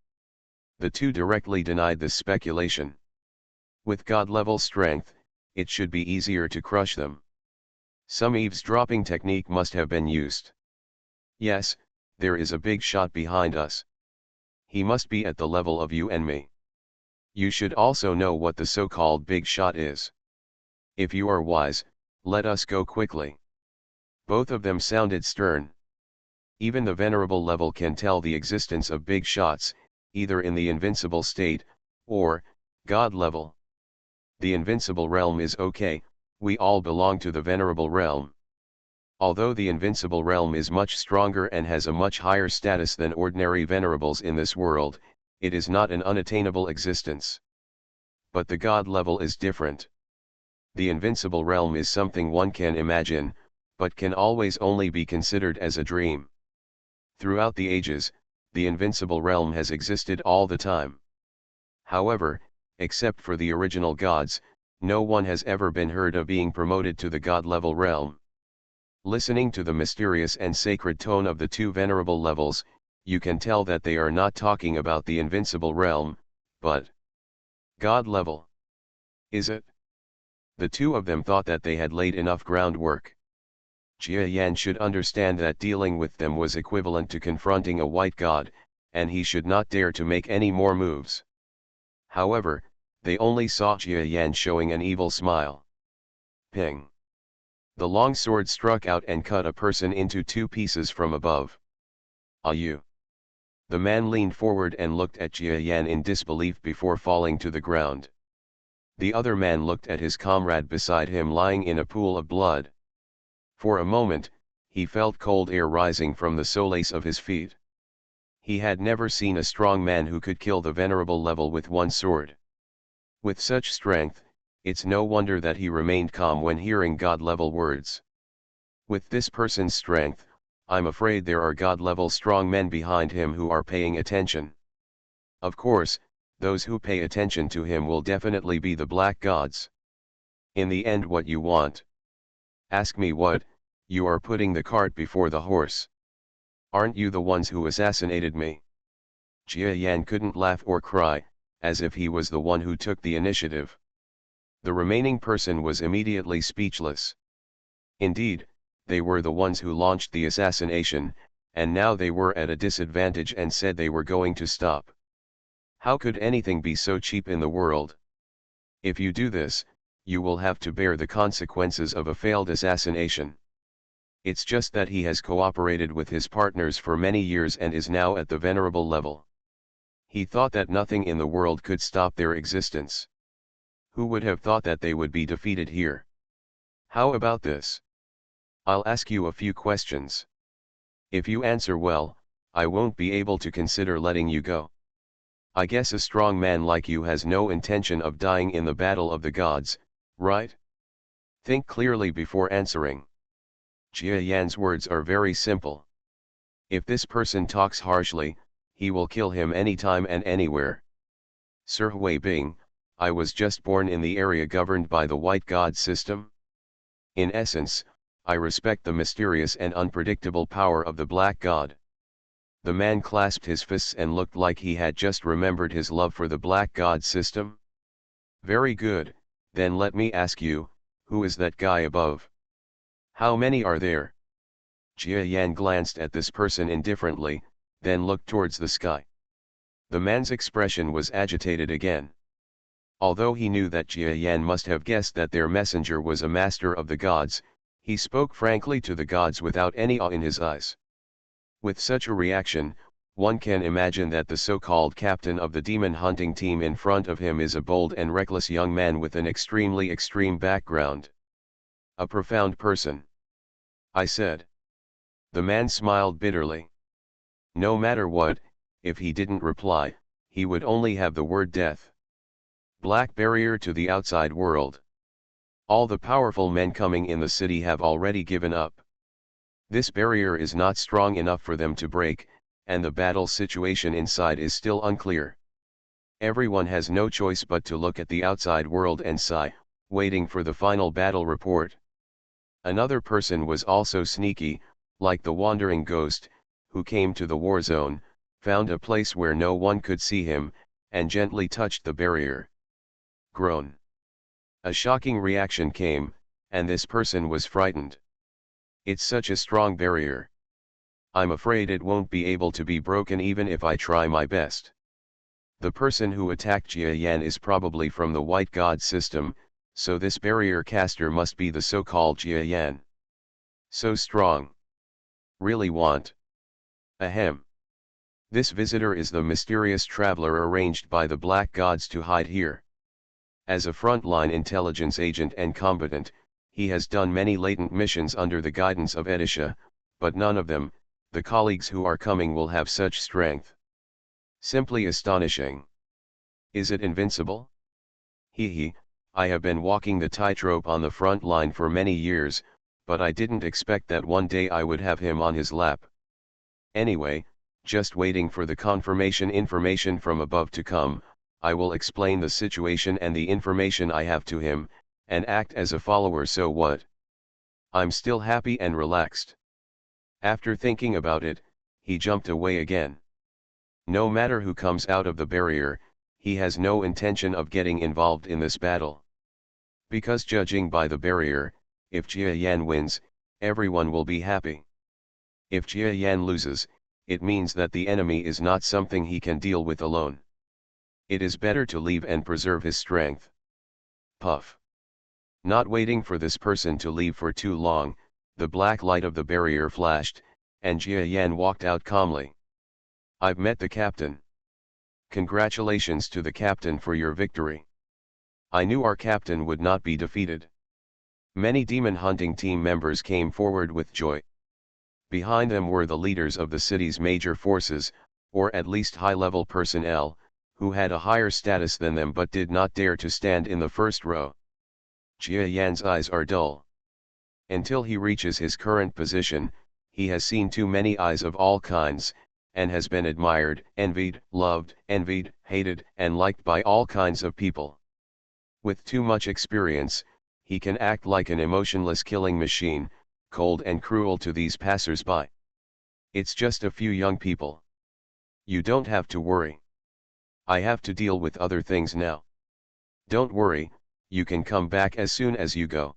The two directly denied this speculation. With God-level strength, it should be easier to crush them. Some eavesdropping technique must have been used. Yes, there is a big shot behind us. He must be at the level of you and me. You should also know what the so-called big shot is. If you are wise, let us go quickly. Both of them sounded stern. Even the venerable level can tell the existence of big shots, either in the invincible state, or, God level. The invincible realm is okay, we all belong to the venerable realm. Although the invincible realm is much stronger and has a much higher status than ordinary venerables in this world, it is not an unattainable existence. But the God level is different. The invincible realm is something one can imagine, but can always only be considered as a dream. Throughout the ages, the invincible realm has existed all the time. However, except for the original gods, no one has ever been heard of being promoted to the God-level realm. Listening to the mysterious and sacred tone of the two venerable levels, you can tell that they are not talking about the invincible realm, but God level. Is it? The two of them thought that they had laid enough groundwork. Jia Yan should understand that dealing with them was equivalent to confronting a white god, and he should not dare to make any more moves. However, they only saw Jia Yan showing an evil smile. Ping! The long sword struck out and cut a person into two pieces from above. Ah, you! The man leaned forward and looked at Jia Yan in disbelief before falling to the ground. The other man looked at his comrade beside him lying in a pool of blood. For a moment, he felt cold air rising from the soles of his feet. He had never seen a strong man who could kill the venerable level with one sword. With such strength, it's no wonder that he remained calm when hearing God-level words. With this person's strength, I'm afraid there are God-level strong men behind him who are paying attention. Of course, those who pay attention to him will definitely be the black gods. In the end, what you want? Ask me what? You are putting the cart before the horse. Aren't you the ones who assassinated me? Jia Yan couldn't laugh or cry, as if he was the one who took the initiative. The remaining person was immediately speechless. Indeed, they were the ones who launched the assassination, and now they were at a disadvantage and said they were going to stop. How could anything be so cheap in the world? If you do this, you will have to bear the consequences of a failed assassination. It's just that he has cooperated with his partners for many years and is now at the venerable level. He thought that nothing in the world could stop their existence. Who would have thought that they would be defeated here? How about this? I'll ask you a few questions. If you answer well, I won't be able to consider letting you go. I guess a strong man like you has no intention of dying in the battle of the gods, right? Think clearly before answering. Jia Yan's words are very simple. If this person talks harshly, he will kill him anytime and anywhere. Sir Hui Bing, I was just born in the area governed by the white god system. In essence, I respect the mysterious and unpredictable power of the black god. The man clasped his fists and looked like he had just remembered his love for the black god system. Very good, then let me ask you, who is that guy above? How many are there? Jia Yan glanced at this person indifferently, then looked towards the sky. The man's expression was agitated again. Although he knew that Jia Yan must have guessed that their messenger was a master of the gods, he spoke frankly to the gods without any awe in his eyes. With such a reaction, one can imagine that the so-called captain of the demon hunting team in front of him is a bold and reckless young man with an extremely extreme background. A profound person. I said. The man smiled bitterly. No matter what, if he didn't reply, he would only have the word death. Black barrier to the outside world. All the powerful men coming in the city have already given up. This barrier is not strong enough for them to break, and the battle situation inside is still unclear. Everyone has no choice but to look at the outside world and sigh, waiting for the final battle report. Another person was also sneaky, like the wandering ghost, who came to the war zone, found a place where no one could see him, and gently touched the barrier. Groan. A shocking reaction came, and this person was frightened. It's such a strong barrier. I'm afraid it won't be able to be broken even if I try my best. The person who attacked Jia Yan is probably from the white god system, so this barrier caster must be the so-called Jia Yan. So strong. Really want. Ahem. This visitor is the mysterious traveler arranged by the black gods to hide here. As a frontline intelligence agent and combatant, he has done many latent missions under the guidance of Edisha, but none of them, the colleagues who are coming, will have such strength. Simply astonishing. Is it invincible? Hee, I have been walking the tightrope on the front line for many years, but I didn't expect that one day I would have him on his lap. Anyway, just waiting for the confirmation information from above to come, I will explain the situation and the information I have to him, and act as a follower. So what? I'm still happy and relaxed. After thinking about it, he jumped away again. No matter who comes out of the barrier, he has no intention of getting involved in this battle. Because judging by the barrier, if Jia Yan wins, everyone will be happy. If Jia Yan loses, it means that the enemy is not something he can deal with alone. It is better to leave and preserve his strength. Puff. Not waiting for this person to leave for too long, the black light of the barrier flashed, and Jia Yan walked out calmly. I've met the captain. Congratulations to the captain for your victory. I knew our captain would not be defeated. Many demon hunting team members came forward with joy. Behind them were the leaders of the city's major forces, or at least high-level personnel, who had a higher status than them but did not dare to stand in the first row. Jia Yan's eyes are dull. Until he reaches his current position, he has seen too many eyes of all kinds, and has been admired, envied, loved, hated, and liked by all kinds of people. With too much experience, he can act like an emotionless killing machine, cold and cruel to these passers-by. It's just a few young people. You don't have to worry. I have to deal with other things now. Don't worry, you can come back as soon as you go.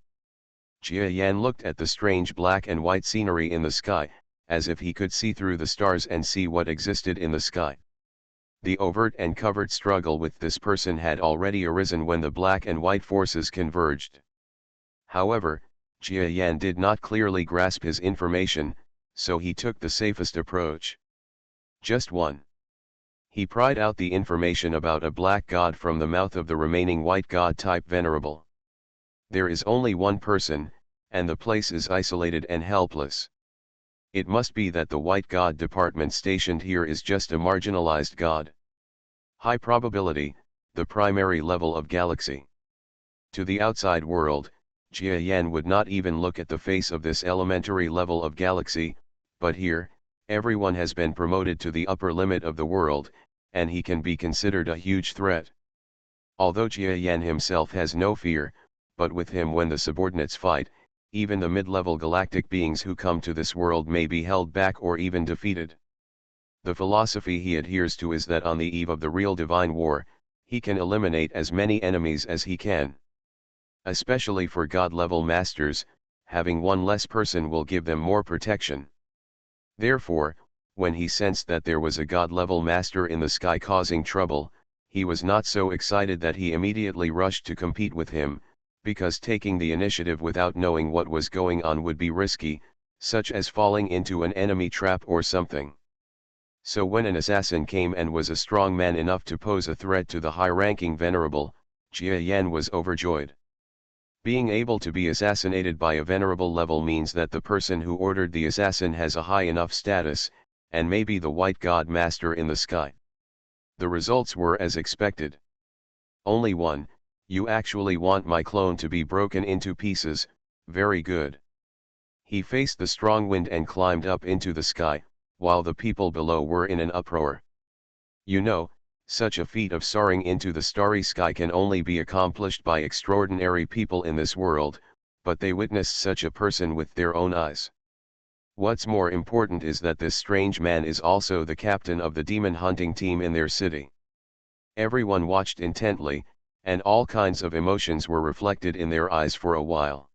Jia Yan looked at the strange black and white scenery in the sky, as if he could see through the stars and see what existed in the sky. The overt and covert struggle with this person had already arisen when the black and white forces converged. However, Jia Yan did not clearly grasp his information, so he took the safest approach. Just one. He pried out the information about a black god from the mouth of the remaining white god type venerable. There is only one person, and the place is isolated and helpless. It must be that the white god department stationed here is just a marginalized god. High probability, the primary level of galaxy. To the outside world, Jia Yan would not even look at the face of this elementary level of galaxy, but here, everyone has been promoted to the upper limit of the world, and he can be considered a huge threat. Although Jia Yan himself has no fear, but with him when the subordinates fight, even the mid-level galactic beings who come to this world may be held back or even defeated. The philosophy he adheres to is that on the eve of the real divine war, he can eliminate as many enemies as he can. Especially for god-level masters, having one less person will give them more protection. Therefore, when he sensed that there was a god-level master in the sky causing trouble, he was not so excited that he immediately rushed to compete with him, because taking the initiative without knowing what was going on would be risky, such as falling into an enemy trap or something. So when an assassin came and was a strong man enough to pose a threat to the high-ranking venerable, Jia Yan was overjoyed. Being able to be assassinated by a venerable level means that the person who ordered the assassin has a high enough status, and may be the white god master in the sky. The results were as expected. Only one, you actually want my clone to be broken into pieces, very good. He faced the strong wind and climbed up into the sky, while the people below were in an uproar. You know, such a feat of soaring into the starry sky can only be accomplished by extraordinary people in this world, but they witnessed such a person with their own eyes. What's more important is that this strange man is also the captain of the demon hunting team in their city. Everyone watched intently, and all kinds of emotions were reflected in their eyes for a while.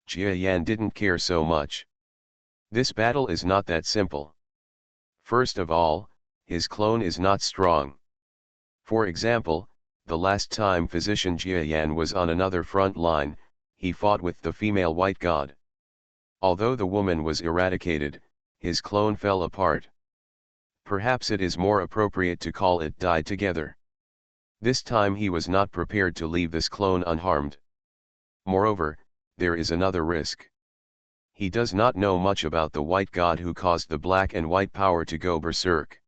Jia Yan didn't care so much. This battle is not that simple. First of all, his clone is not strong. For example, the last time physician Jia Yan was on another front line, he fought with the female white god. Although the woman was eradicated, his clone fell apart. Perhaps it is more appropriate to call it died together. This time he was not prepared to leave this clone unharmed. Moreover, there is another risk. He does not know much about the white god who caused the black and white power to go berserk.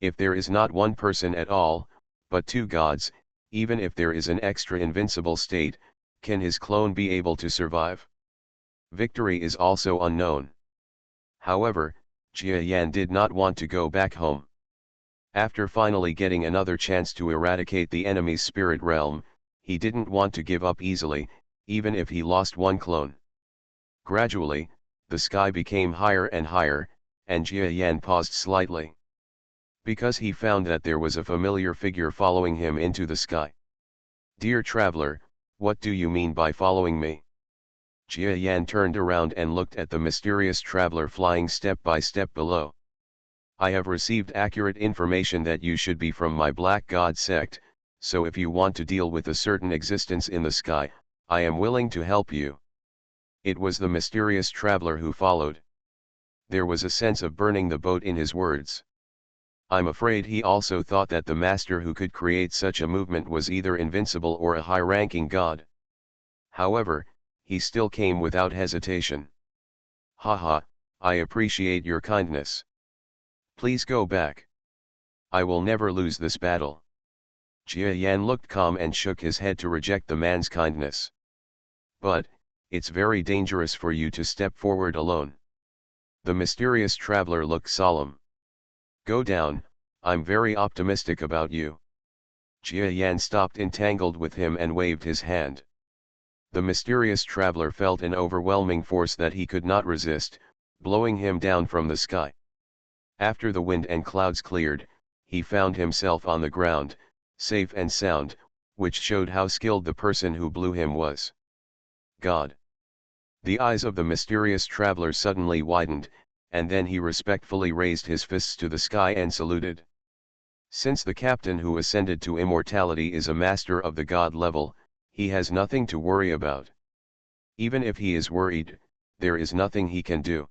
If there is not one person at all, but two gods, even if there is an extra invincible state, can his clone be able to survive? Victory is also unknown. However, Jia Yan did not want to go back home. After finally getting another chance to eradicate the enemy's spirit realm, he didn't want to give up easily, even if he lost one clone. Gradually, the sky became higher and higher, and Jia Yan paused slightly. Because he found that there was a familiar figure following him into the sky. "Dear traveler, what do you mean by following me?" Jia Yan turned around and looked at the mysterious traveler flying step by step below. "I have received accurate information that you should be from my Black God sect, so if you want to deal with a certain existence in the sky, I am willing to help you." It was the mysterious traveler who followed. There was a sense of burning the boat in his words. I'm afraid he also thought that the master who could create such a movement was either invincible or a high-ranking god. However, he still came without hesitation. "Haha, I appreciate your kindness. Please go back. I will never lose this battle." Jia Yan looked calm and shook his head to reject the man's kindness. "But, it's very dangerous for you to step forward alone." The mysterious traveler looked solemn. "Go down, I'm very optimistic about you." Jia Yan stopped entangled with him and waved his hand. The mysterious traveler felt an overwhelming force that he could not resist, blowing him down from the sky. After the wind and clouds cleared, he found himself on the ground, safe and sound, which showed how skilled the person who blew him was. God. The eyes of the mysterious traveler suddenly widened, and then he respectfully raised his fists to the sky and saluted. Since the captain who ascended to immortality is a master of the god level, he has nothing to worry about. Even if he is worried, there is nothing he can do.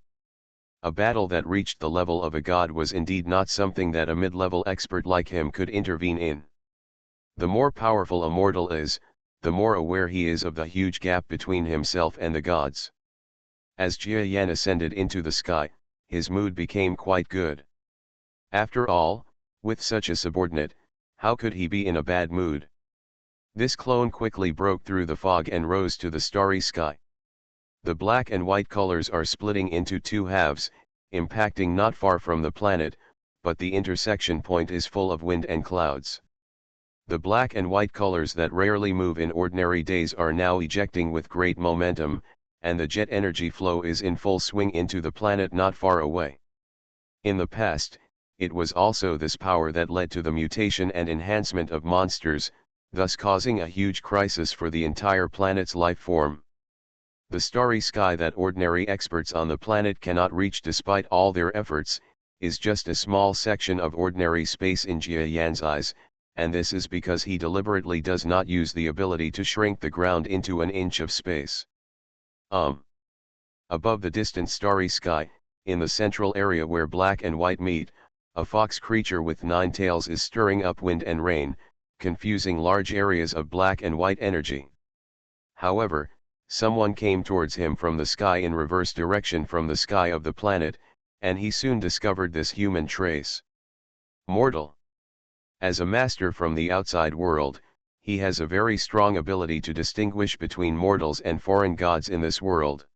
A battle that reached the level of a god was indeed not something that a mid-level expert like him could intervene in. The more powerful a mortal is, the more aware he is of the huge gap between himself and the gods. As Jia Yan ascended into the sky, his mood became quite good. After all, with such a subordinate, how could he be in a bad mood? This clone quickly broke through the fog and rose to the starry sky. The black and white colors are splitting into two halves, impacting not far from the planet, but the intersection point is full of wind and clouds. The black and white colors that rarely move in ordinary days are now ejecting with great momentum, and the jet energy flow is in full swing into the planet not far away. In the past, it was also this power that led to the mutation and enhancement of monsters, thus causing a huge crisis for the entire planet's life form. The starry sky that ordinary experts on the planet cannot reach despite all their efforts, is just a small section of ordinary space in Jia Yan's eyes, and this is because he deliberately does not use the ability to shrink the ground into an inch of space. Above the distant starry sky, in the central area where black and white meet, a fox creature with 9 tails is stirring up wind and rain, confusing large areas of black and white energy. However, someone came towards him from the sky in reverse direction from the sky of the planet, and he soon discovered this human trace. Mortal. As a master from the outside world, he has a very strong ability to distinguish between mortals and foreign gods in this world.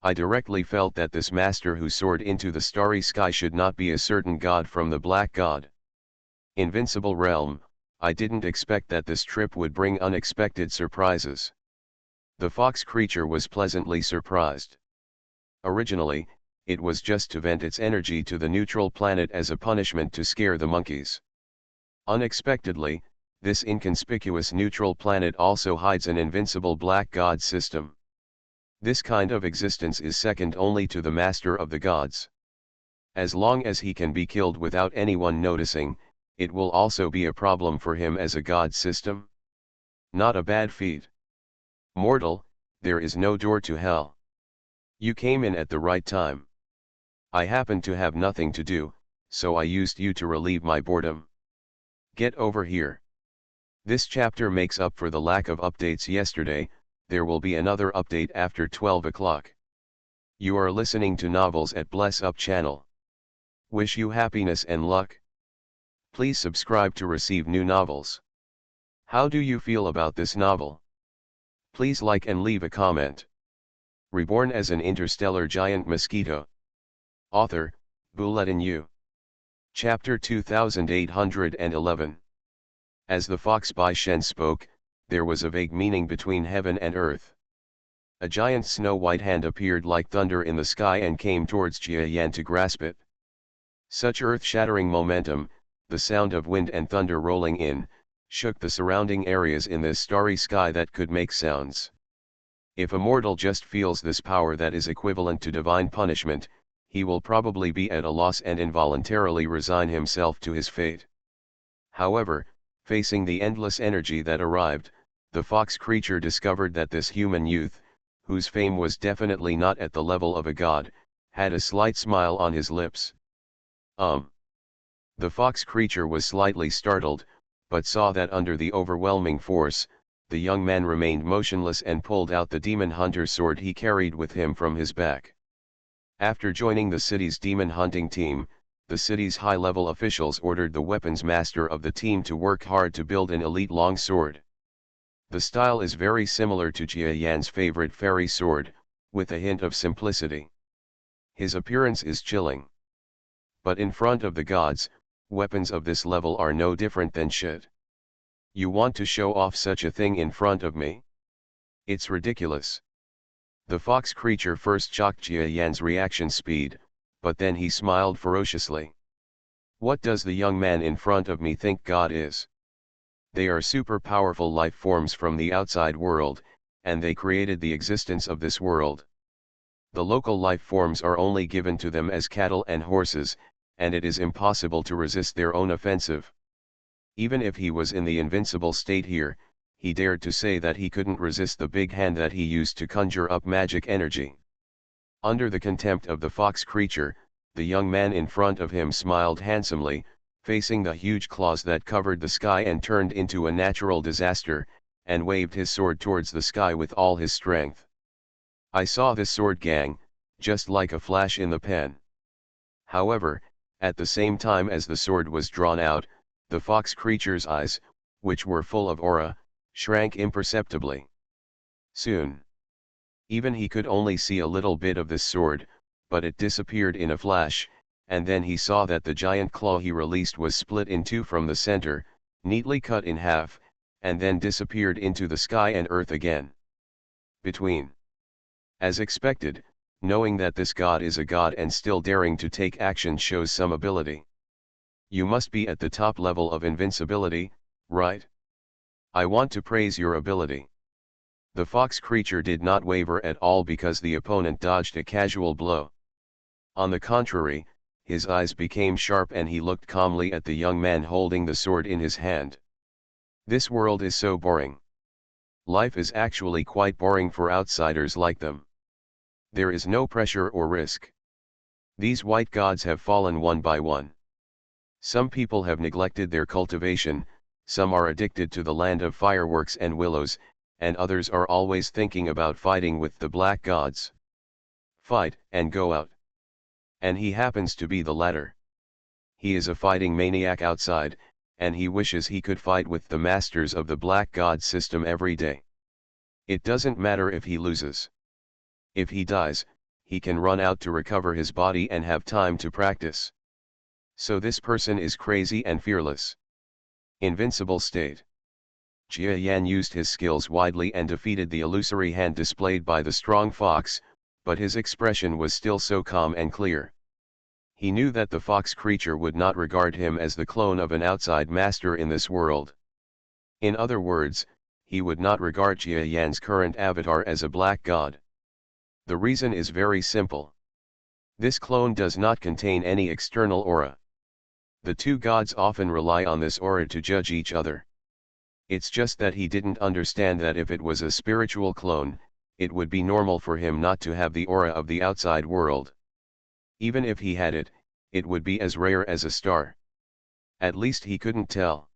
I directly felt that this master who soared into the starry sky should not be a certain god from the Black God. Invincible realm, I didn't expect that this trip would bring unexpected surprises. The fox creature was pleasantly surprised. Originally, it was just to vent its energy to the neutral planet as a punishment to scare the monkeys. Unexpectedly, this inconspicuous neutral planet also hides an invincible black god system. This kind of existence is second only to the master of the gods. As long as he can be killed without anyone noticing, it will also be a problem for him as a god system. Not a bad feat. Mortal, there is no door to hell. You came in at the right time. I happened to have nothing to do, so I used you to relieve my boredom. Get over here. This chapter makes up for the lack of updates yesterday. There will be another update after 12 o'clock. You are listening to Novels at Bless Up channel. Wish you happiness and luck. Please subscribe to receive new novels. How do you feel about this novel? Please like and leave a comment. Reborn as an interstellar giant mosquito. Author, Bulletin U. Chapter 2811. As the fox Bai Shen spoke, there was a vague meaning between heaven and earth. A giant snow-white hand appeared like thunder in the sky and came towards Jia Yan to grasp it. Such earth-shattering momentum, the sound of wind and thunder rolling in, shook the surrounding areas in this starry sky that could make sounds. If a mortal just feels this power that is equivalent to divine punishment, he will probably be at a loss and involuntarily resign himself to his fate. However, facing the endless energy that arrived, the fox creature discovered that this human youth, whose fame was definitely not at the level of a god, had a slight smile on his lips. The fox creature was slightly startled, but saw that under the overwhelming force, the young man remained motionless and pulled out the demon hunter sword he carried with him from his back. After joining the city's demon hunting team, the city's high-level officials ordered the weapons master of the team to work hard to build an elite longsword. The style is very similar to Jia Yan's favorite fairy sword, with a hint of simplicity. His appearance is chilling. But in front of the gods, weapons of this level are no different than shit. You want to show off such a thing in front of me? It's ridiculous. The fox creature first shocked Jia Yan's reaction speed, but then he smiled ferociously. What does the young man in front of me think God is? They are super powerful life forms from the outside world, and they created the existence of this world. The local life forms are only given to them as cattle and horses, and it is impossible to resist their own offensive. Even if he was in the invincible state here, he dared to say that he couldn't resist the big hand that he used to conjure up magic energy. Under the contempt of the fox creature, the young man in front of him smiled handsomely, facing the huge claws that covered the sky and turned into a natural disaster, and waved his sword towards the sky with all his strength. I saw this sword gang, just like a flash in the pen. However, at the same time as the sword was drawn out, the fox creature's eyes, which were full of aura, shrank imperceptibly. Soon, even he could only see a little bit of this sword, but it disappeared in a flash, and then he saw that the giant claw he released was split in two from the center, neatly cut in half, and then disappeared into the sky and earth again. Between. As expected, knowing that this god is a god and still daring to take action shows some ability. You must be at the top level of invincibility, right? I want to praise your ability. The fox creature did not waver at all because the opponent dodged a casual blow. On the contrary, his eyes became sharp and he looked calmly at the young man holding the sword in his hand. This world is so boring. Life is actually quite boring for outsiders like them. There is no pressure or risk. These white gods have fallen one by one. Some people have neglected their cultivation, some are addicted to the land of fireworks and willows, and others are always thinking about fighting with the black gods. Fight, and go out. And he happens to be the latter. He is a fighting maniac outside, and he wishes he could fight with the masters of the black god system every day. It doesn't matter if he loses. If he dies, he can run out to recover his body and have time to practice. So this person is crazy and fearless. Invincible state. Jia Yan used his skills widely and defeated the illusory hand displayed by the strong fox, but his expression was still so calm and clear. He knew that the fox creature would not regard him as the clone of an outside master in this world. In other words, he would not regard Jia Yan's current avatar as a black god. The reason is very simple. This clone does not contain any external aura. The two gods often rely on this aura to judge each other. It's just that he didn't understand that if it was a spiritual clone, it would be normal for him not to have the aura of the outside world. Even if he had it, it would be as rare as a star. At least he couldn't tell.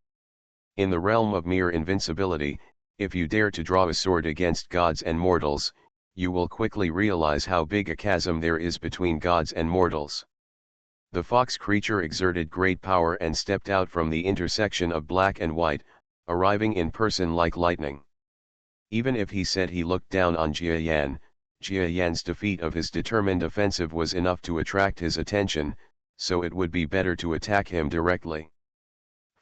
In the realm of mere invincibility, if you dare to draw a sword against gods and mortals, you will quickly realize how big a chasm there is between gods and mortals. The fox creature exerted great power and stepped out from the intersection of black and white, arriving in person like lightning. Even if he said he looked down on Jia Yan's defeat of his determined offensive was enough to attract his attention, so it would be better to attack him directly.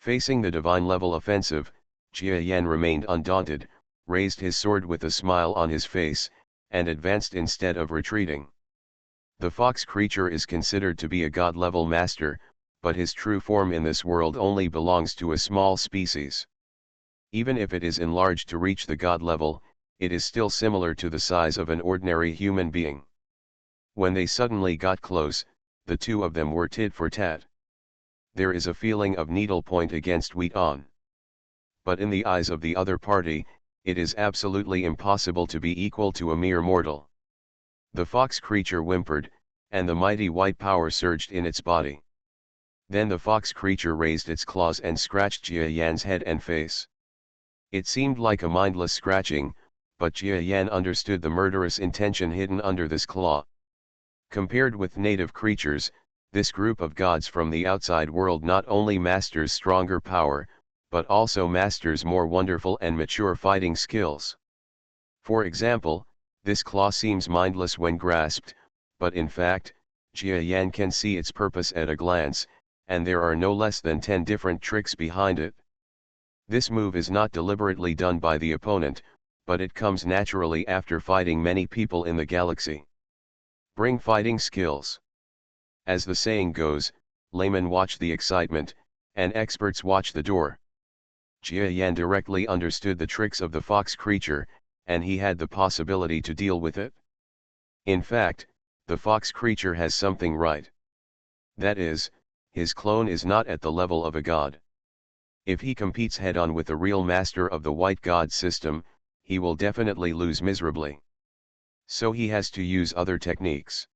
Facing the divine level offensive, Jia Yan remained undaunted, raised his sword with a smile on his face, and advanced instead of retreating. The fox creature is considered to be a god-level master, but his true form in this world only belongs to a small species. Even if it is enlarged to reach the god level, it is still similar to the size of an ordinary human being. When they suddenly got close, the two of them were tit for tat. There is a feeling of needlepoint against wheat on. But in the eyes of the other party, it is absolutely impossible to be equal to a mere mortal. The fox creature whimpered, and the mighty white power surged in its body. Then the fox creature raised its claws and scratched Jia Yan's head and face. It seemed like a mindless scratching, but Jia Yan understood the murderous intention hidden under this claw. Compared with native creatures, this group of gods from the outside world not only masters stronger power, but also masters more wonderful and mature fighting skills. For example, this claw seems mindless when grasped, but in fact, Jia Yan can see its purpose at a glance, and there are no less than 10 different tricks behind it. This move is not deliberately done by the opponent, but it comes naturally after fighting many people in the galaxy. Bring fighting skills. As the saying goes, laymen watch the excitement, and experts watch the door. Jia Yan directly understood the tricks of the fox creature, and he had the possibility to deal with it. In fact, the fox creature has something right. That is, his clone is not at the level of a god. If he competes head-on with a real master of the white god system, he will definitely lose miserably. So he has to use other techniques.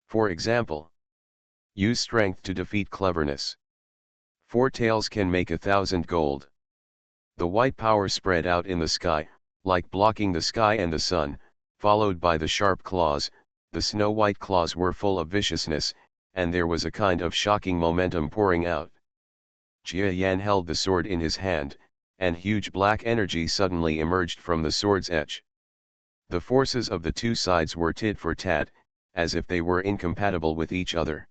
For example, use strength to defeat cleverness. 4 tails can make 1,000 gold. The white power spread out in the sky, like blocking the sky and the sun, followed by the sharp claws. The snow-white claws were full of viciousness, and there was a kind of shocking momentum pouring out. Jia Yan held the sword in his hand, and huge black energy suddenly emerged from the sword's edge. The forces of the two sides were tit for tat, as if they were incompatible with each other.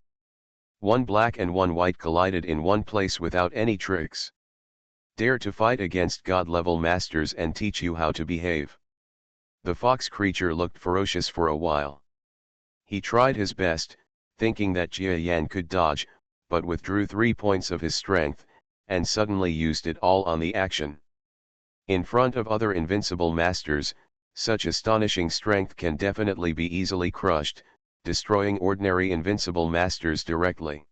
One black and one white collided in one place without any tricks. Dare to fight against God-level masters and teach you how to behave. The fox creature looked ferocious for a while. He tried his best, thinking that Jia Yan could dodge, but withdrew 3 points of his strength, and suddenly used it all on the action. In front of other invincible masters, such astonishing strength can definitely be easily crushed, destroying ordinary invincible masters directly.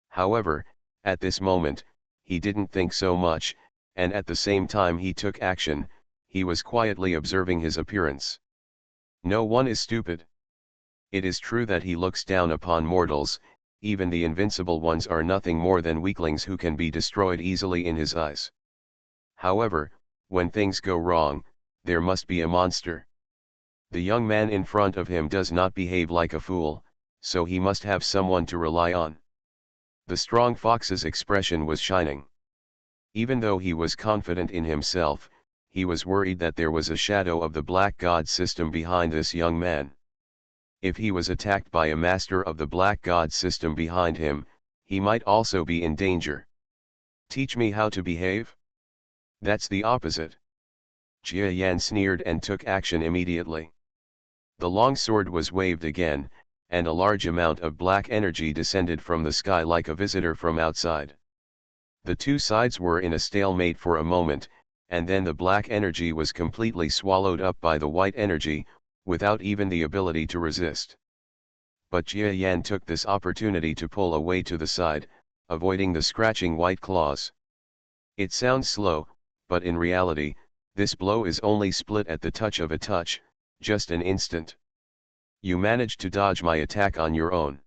However, at this moment, he didn't think so much, and at the same time he took action. He was quietly observing his appearance. No one is stupid. It is true that he looks down upon mortals. Even the invincible ones are nothing more than weaklings who can be destroyed easily in his eyes. However, when things go wrong, there must be a monster. The young man in front of him does not behave like a fool, so he must have someone to rely on. The strong fox's expression was shining. Even though he was confident in himself, he was worried that there was a shadow of the Black God system behind this young man. If he was attacked by a master of the Black God system behind him, he might also be in danger. Teach me how to behave? That's the opposite. Jia Yan sneered and took action immediately. The long sword was waved again, and a large amount of black energy descended from the sky like a visitor from outside. The two sides were in a stalemate for a moment, and then the black energy was completely swallowed up by the white energy, without even the ability to resist. But Jia Yan took this opportunity to pull away to the side, avoiding the scratching white claws. It sounds slow, but in reality, this blow is only split at the touch of a touch, just an instant. You managed to dodge my attack on your own.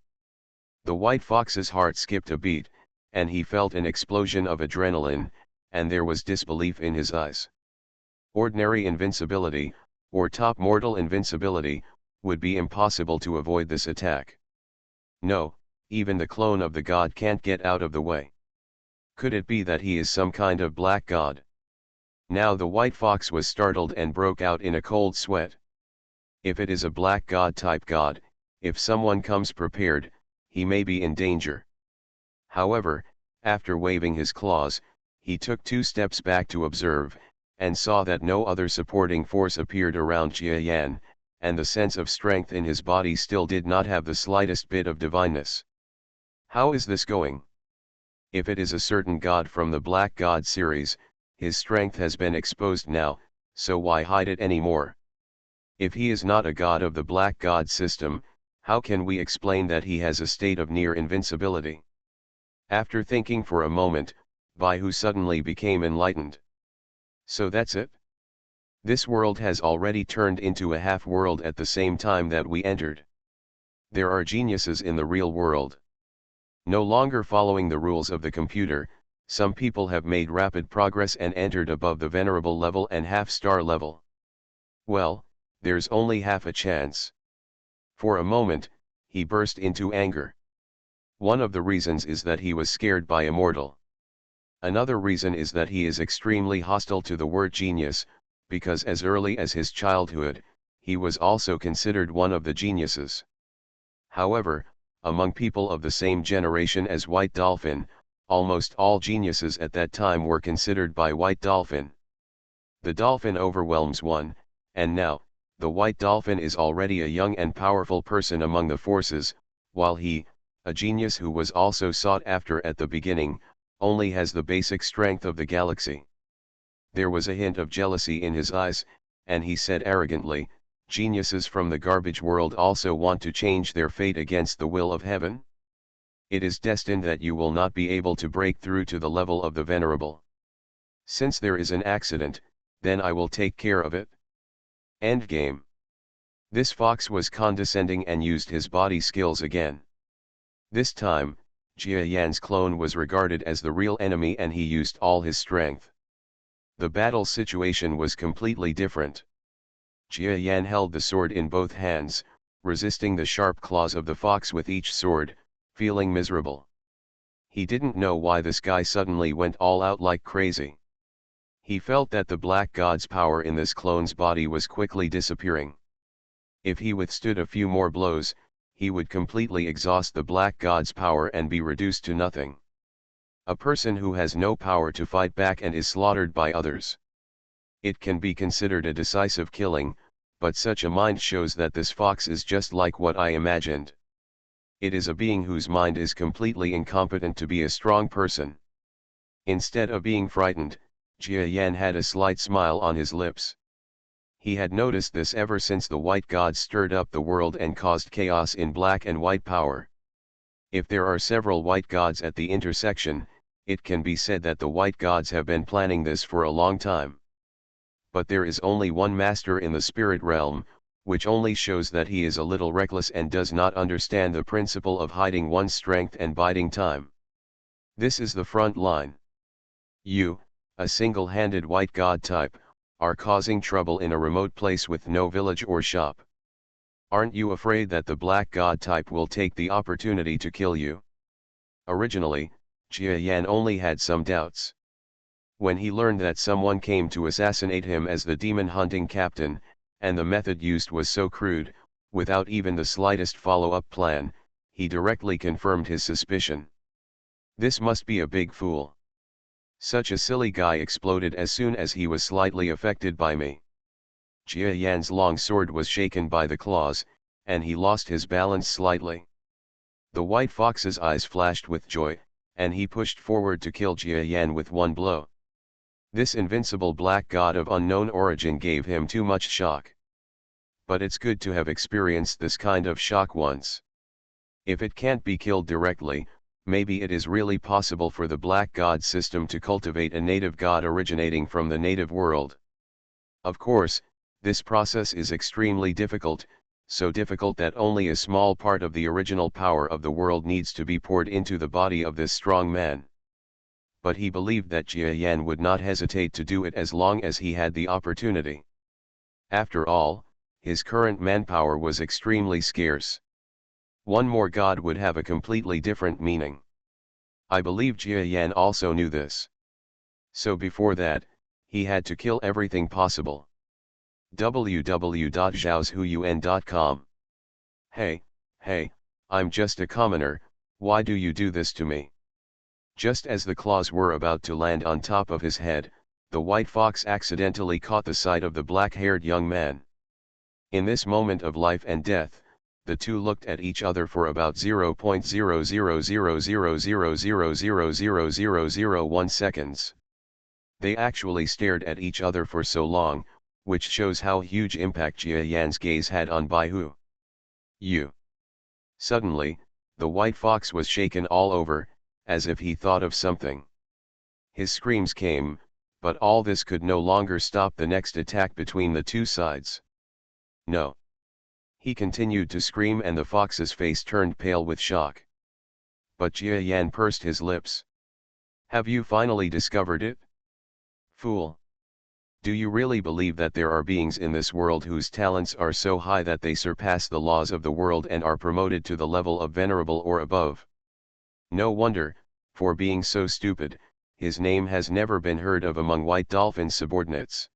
The white fox's heart skipped a beat, and he felt an explosion of adrenaline, and there was disbelief in his eyes. Ordinary invincibility, or top mortal invincibility, would be impossible to avoid this attack. No, even the clone of the god can't get out of the way. Could it be that he is some kind of black god? Now the white fox was startled and broke out in a cold sweat. If it is a black god type god, if someone comes prepared, he may be in danger. However, after waving his claws, he took 2 steps back to observe, and saw that no other supporting force appeared around Jia Yan, and the sense of strength in his body still did not have the slightest bit of divineness. How is this going? If it is a certain god from the Black God series, his strength has been exposed now, so why hide it anymore? If he is not a god of the Black God system, how can we explain that he has a state of near invincibility? After thinking for a moment, Baihu suddenly became enlightened. So that's it? This world has already turned into a half-world at the same time that we entered. There are geniuses in the real world. No longer following the rules of the computer, some people have made rapid progress and entered above the venerable level and half-star level. Well, there's only half a chance. For a moment, he burst into anger. One of the reasons is that he was scared by a mortal. Another reason is that he is extremely hostile to the word genius, because as early as his childhood, he was also considered one of the geniuses. However, among people of the same generation as White Dolphin, almost all geniuses at that time were considered by White Dolphin. The dolphin overwhelms one, and now, the White Dolphin is already a young and powerful person among the forces, while he, a genius who was also sought after at the beginning, only has the basic strength of the galaxy. There was a hint of jealousy in his eyes, and he said arrogantly, "Geniuses from the garbage world also want to change their fate against the will of heaven? It is destined that you will not be able to break through to the level of the venerable. Since there is an accident, then I will take care of it." Endgame. This fox was condescending and used his body skills again. This time, Jia Yan's clone was regarded as the real enemy and he used all his strength. The battle situation was completely different. Jia Yan held the sword in both hands, resisting the sharp claws of the fox with each sword, feeling miserable. He didn't know why this guy suddenly went all out like crazy. He felt that the Black God's power in this clone's body was quickly disappearing. If he withstood a few more blows, he would completely exhaust the Black God's power and be reduced to nothing. A person who has no power to fight back and is slaughtered by others. It can be considered a decisive killing, but such a mind shows that this fox is just like what I imagined. It is a being whose mind is completely incompetent to be a strong person. Instead of being frightened, Jia Yan had a slight smile on his lips. He had noticed this ever since the white gods stirred up the world and caused chaos in black and white power. If there are several white gods at the intersection, it can be said that the white gods have been planning this for a long time. But there is only one master in the spirit realm, which only shows that he is a little reckless and does not understand the principle of hiding one's strength and biding time. This is the front line. You, a single-handed white god type, are causing trouble in a remote place with no village or shop. Aren't you afraid that the black god type will take the opportunity to kill you? Originally, Jia Yan only had some doubts. When he learned that someone came to assassinate him as the demon hunting captain, and the method used was so crude, without even the slightest follow-up plan, he directly confirmed his suspicion. This must be a big fool. Such a silly guy exploded as soon as he was slightly affected by me. Jia Yan's long sword was shaken by the claws, and he lost his balance slightly. The white fox's eyes flashed with joy, and he pushed forward to kill Jia Yan with one blow. This invincible black god of unknown origin gave him too much shock. But it's good to have experienced this kind of shock once. If it can't be killed directly, maybe it is really possible for the black god system to cultivate a native god originating from the native world. Of course, this process is extremely difficult, so difficult that only a small part of the original power of the world needs to be poured into the body of this strong man. But he believed that Jia Yan would not hesitate to do it as long as he had the opportunity. After all, his current manpower was extremely scarce. One more god would have a completely different meaning. I believe Jia Yan also knew this. So before that, he had to kill everything possible. www.zhaozhuyuan.com. Hey, I'm just a commoner, why do you do this to me? Just as the claws were about to land on top of his head, the white fox accidentally caught the sight of the black-haired young man. In this moment of life and death, the two looked at each other for about 0.000000000001 seconds. They actually stared at each other for so long, which shows how huge impact Jia Yan's gaze had on Baihu. You. Suddenly, the white fox was shaken all over, as if he thought of something. His screams came, but all this could no longer stop the next attack between the two sides. No. He continued to scream and the fox's face turned pale with shock. But Jia Yan pursed his lips. Have you finally discovered it? Fool. Do you really believe that there are beings in this world whose talents are so high that they surpass the laws of the world and are promoted to the level of venerable or above? No wonder, for being so stupid, his name has never been heard of among White Dolphin's subordinates.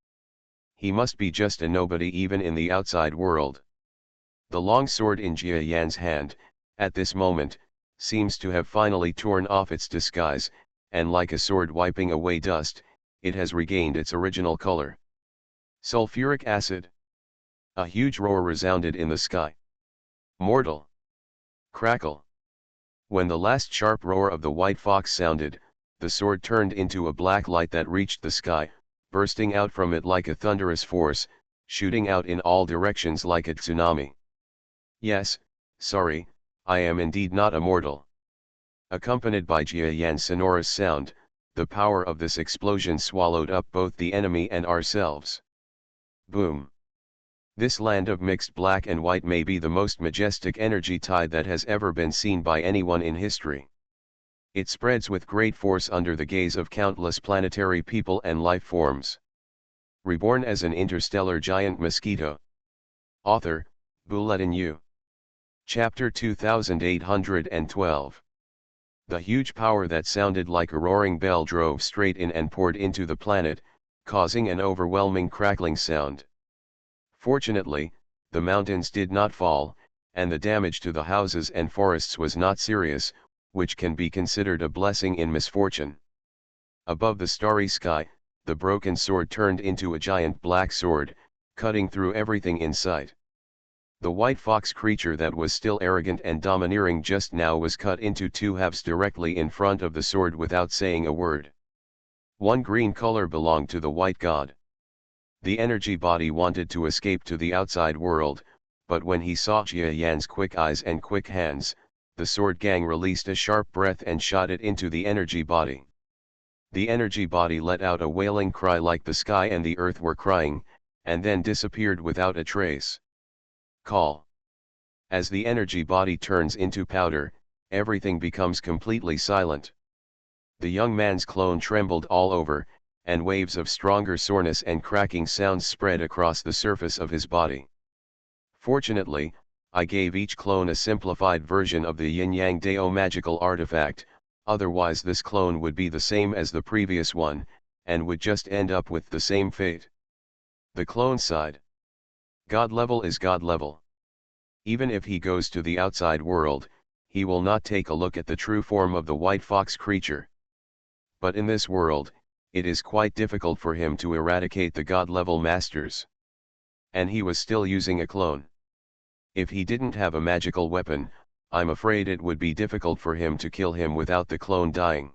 He must be just a nobody even in the outside world. The long sword in Jia Yan's hand, at this moment, seems to have finally torn off its disguise, and like a sword wiping away dust, it has regained its original color. Sulfuric acid. A huge roar resounded in the sky. Mortal. Crackle. When the last sharp roar of the white fox sounded, the sword turned into a black light that reached the sky, bursting out from it like a thunderous force, shooting out in all directions like a tsunami. Yes, sorry, I am indeed not a mortal. Accompanied by Jia Yan's sonorous sound, the power of this explosion swallowed up both the enemy and ourselves. Boom. This land of mixed black and white may be the most majestic energy tide that has ever been seen by anyone in history. It spreads with great force under the gaze of countless planetary people and life forms. Reborn as an interstellar giant mosquito. Author, Bulletin U. Chapter 2812. The huge power that sounded like a roaring bell drove straight in and poured into the planet, causing an overwhelming crackling sound. Fortunately, the mountains did not fall, and the damage to the houses and forests was not serious, which can be considered a blessing in misfortune. Above the starry sky, the broken sword turned into a giant black sword, cutting through everything in sight. The white fox creature that was still arrogant and domineering just now was cut into two halves directly in front of the sword without saying a word. One green color belonged to the white god. The energy body wanted to escape to the outside world, but when he saw Jia Yan's quick eyes and quick hands, the sword gang released a sharp breath and shot it into the energy body. The energy body let out a wailing cry like the sky and the earth were crying, and then disappeared without a trace. Call. As the energy body turns into powder, everything becomes completely silent. The young man's clone trembled all over, and waves of stronger soreness and cracking sounds spread across the surface of his body. Fortunately, I gave each clone a simplified version of the Yin-Yang Dao magical artifact, otherwise this clone would be the same as the previous one, and would just end up with the same fate. The clone sighed. God level is God level. Even if he goes to the outside world, he will not take a look at the true form of the white fox creature. But in this world, it is quite difficult for him to eradicate the God level masters. And he was still using a clone. If he didn't have a magical weapon, I'm afraid it would be difficult for him to kill him without the clone dying.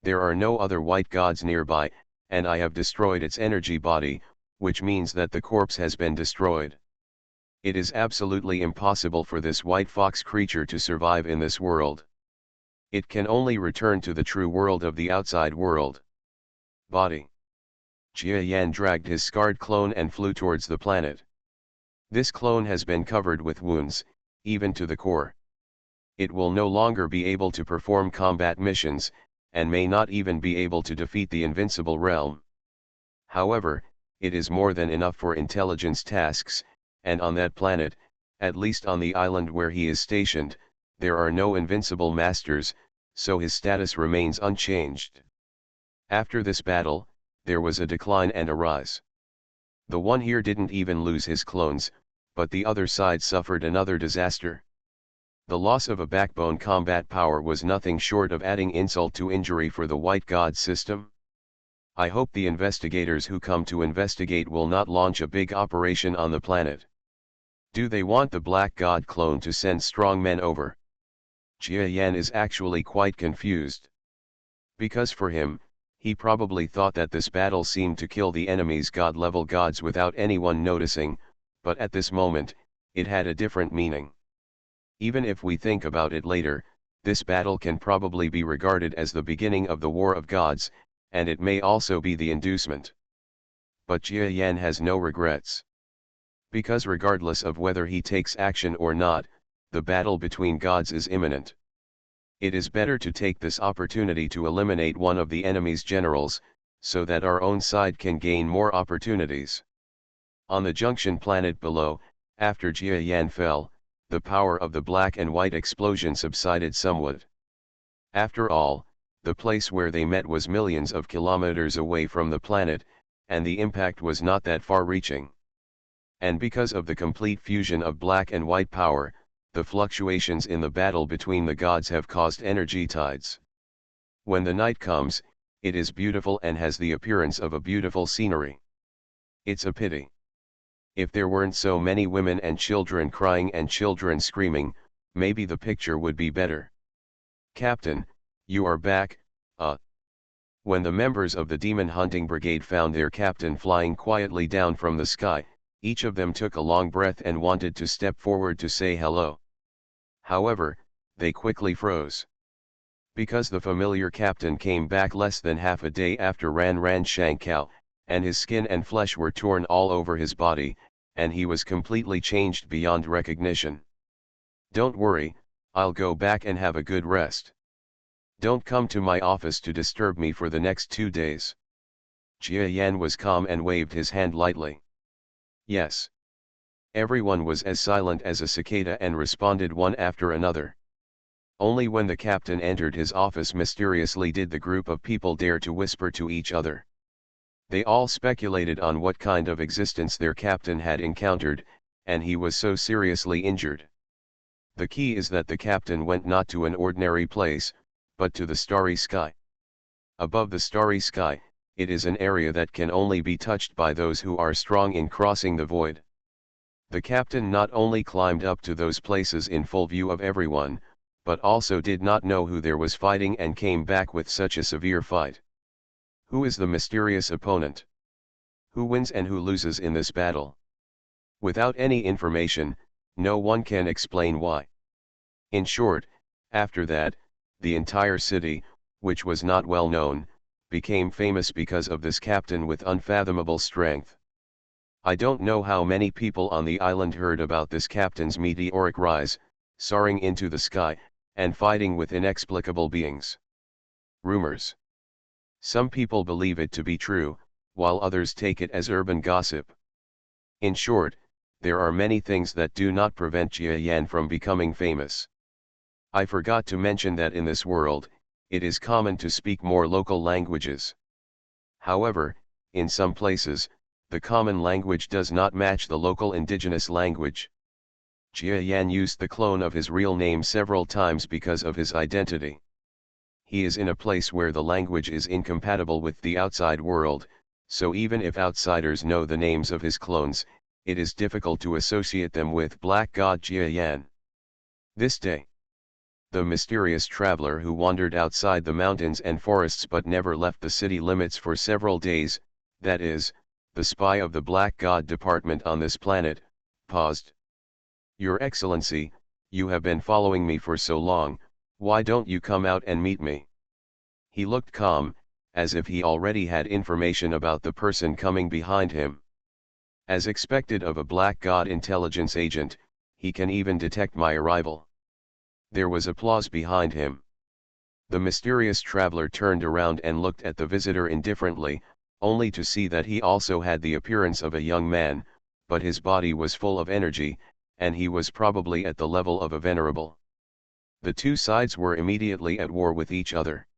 There are no other white gods nearby, and I have destroyed its energy body, which means that the corpse has been destroyed. It is absolutely impossible for this white fox creature to survive in this world. It can only return to the true world of the outside world. Body. Jia Yan dragged his scarred clone and flew towards the planet. This clone has been covered with wounds, even to the core. It will no longer be able to perform combat missions, and may not even be able to defeat the invincible realm. However, it is more than enough for intelligence tasks, and on that planet, at least on the island where he is stationed, there are no invincible masters, so his status remains unchanged. After this battle, there was a decline and a rise. The one here didn't even lose his clones, but the other side suffered another disaster. The loss of a backbone combat power was nothing short of adding insult to injury for the white god system. I hope the investigators who come to investigate will not launch a big operation on the planet. Do they want the black god clone to send strong men over? Jia Yan is actually quite confused. Because for him, he probably thought that this battle seemed to kill the enemy's god-level gods without anyone noticing, but at this moment, it had a different meaning. Even if we think about it later, this battle can probably be regarded as the beginning of the War of Gods, and it may also be the inducement. But Jia Yan has no regrets. Because regardless of whether he takes action or not, the battle between gods is imminent. It is better to take this opportunity to eliminate one of the enemy's generals, so that our own side can gain more opportunities. On the junction planet below, after Jia Yan fell, the power of the black and white explosion subsided somewhat. After all, the place where they met was millions of kilometers away from the planet, and the impact was not that far-reaching. And because of the complete fusion of black and white power, the fluctuations in the battle between the gods have caused energy tides. When the night comes, it is beautiful and has the appearance of a beautiful scenery. It's a pity. If there weren't so many women and children crying and children screaming, maybe the picture would be better. Captain, you are back, When the members of the demon hunting brigade found their captain flying quietly down from the sky, each of them took a long breath and wanted to step forward to say hello. However, they quickly froze. Because the familiar captain came back less than half a day after Ran Shankau, and his skin and flesh were torn all over his body, and he was completely changed beyond recognition. Don't worry, I'll go back and have a good rest. Don't come to my office to disturb me for the next 2 days. Jia Yan was calm and waved his hand lightly. Yes. Everyone was as silent as a cicada and responded one after another. Only when the captain entered his office mysteriously did the group of people dare to whisper to each other. They all speculated on what kind of existence their captain had encountered, and he was so seriously injured. The key is that the captain went not to an ordinary place, but to the starry sky. Above the starry sky, it is an area that can only be touched by those who are strong in crossing the void. The captain not only climbed up to those places in full view of everyone, but also did not know who there was fighting and came back with such a severe fight. Who is the mysterious opponent? Who wins and who loses in this battle? Without any information, no one can explain why. In short, after that, the entire city, which was not well known, became famous because of this captain with unfathomable strength. I don't know how many people on the island heard about this captain's meteoric rise, soaring into the sky, and fighting with inexplicable beings. Rumors. Some people believe it to be true, while others take it as urban gossip. In short, there are many things that do not prevent Jia Yan from becoming famous. I forgot to mention that in this world, it is common to speak more local languages. However, in some places, the common language does not match the local indigenous language. Jia Yan used the clone of his real name several times because of his identity. He is in a place where the language is incompatible with the outside world, so even if outsiders know the names of his clones, it is difficult to associate them with Black God Jia Yan. This day, the mysterious traveler who wandered outside the mountains and forests but never left the city limits for several days, that is, the spy of the Black God Department on this planet, paused. Your Excellency, you have been following me for so long, why don't you come out and meet me? He looked calm, as if he already had information about the person coming behind him. As expected of a Black God intelligence agent, he can even detect my arrival. There was applause behind him. The mysterious traveler turned around and looked at the visitor indifferently, only to see that he also had the appearance of a young man, but his body was full of energy, and he was probably at the level of a venerable. The two sides were immediately at war with each other.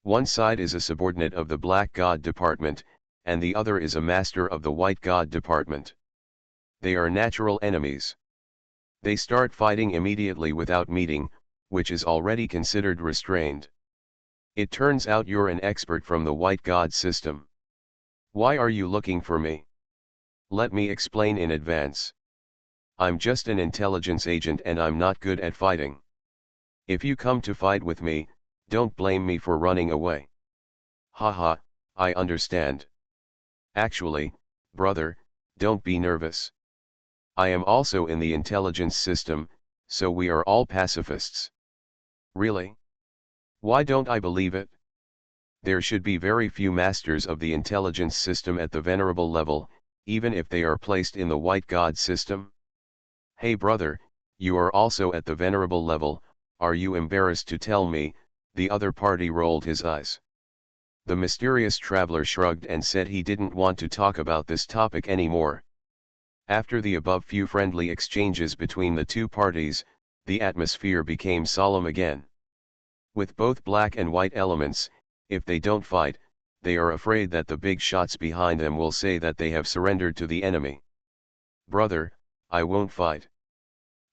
One side is a subordinate of the Black God Department, and the other is a master of the White God Department. They are natural enemies. They start fighting immediately without meeting, which is already considered restrained. It turns out you're an expert from the White God system. Why are you looking for me? Let me explain in advance. I'm just an intelligence agent and I'm not good at fighting. If you come to fight with me, don't blame me for running away. Haha, I understand. Actually, brother, don't be nervous. I am also in the intelligence system, so we are all pacifists. Really? Why don't I believe it? There should be very few masters of the intelligence system at the venerable level, even if they are placed in the White God system. Hey brother, you are also at the venerable level, are you embarrassed to tell me? The other party rolled his eyes. The mysterious traveler shrugged and said he didn't want to talk about this topic anymore. After the above few friendly exchanges between the two parties, the atmosphere became solemn again. With both black and white elements, if they don't fight, they are afraid that the big shots behind them will say that they have surrendered to the enemy. Brother, I won't fight.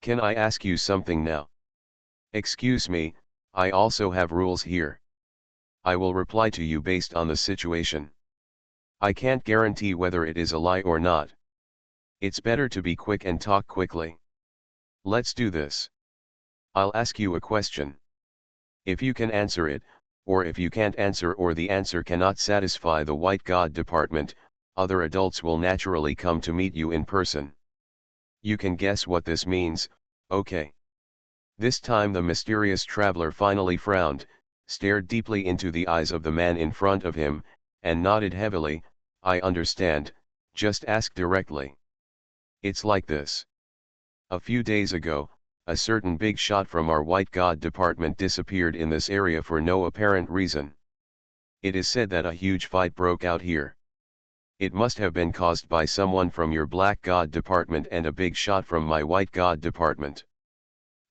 Can I ask you something now? Excuse me, I also have rules here. I will reply to you based on the situation. I can't guarantee whether it is a lie or not. It's better to be quick and talk quickly. Let's do this. I'll ask you a question. If you can answer it, or if you can't answer or the answer cannot satisfy the White God Department, other adults will naturally come to meet you in person. You can guess what this means, okay? This time the mysterious traveler finally frowned, stared deeply into the eyes of the man in front of him, and nodded heavily. I understand, just ask directly. It's like this. A few days ago, a certain big shot from our White God department disappeared in this area for no apparent reason. It is said that a huge fight broke out here. It must have been caused by someone from your Black God department and a big shot from my White God department.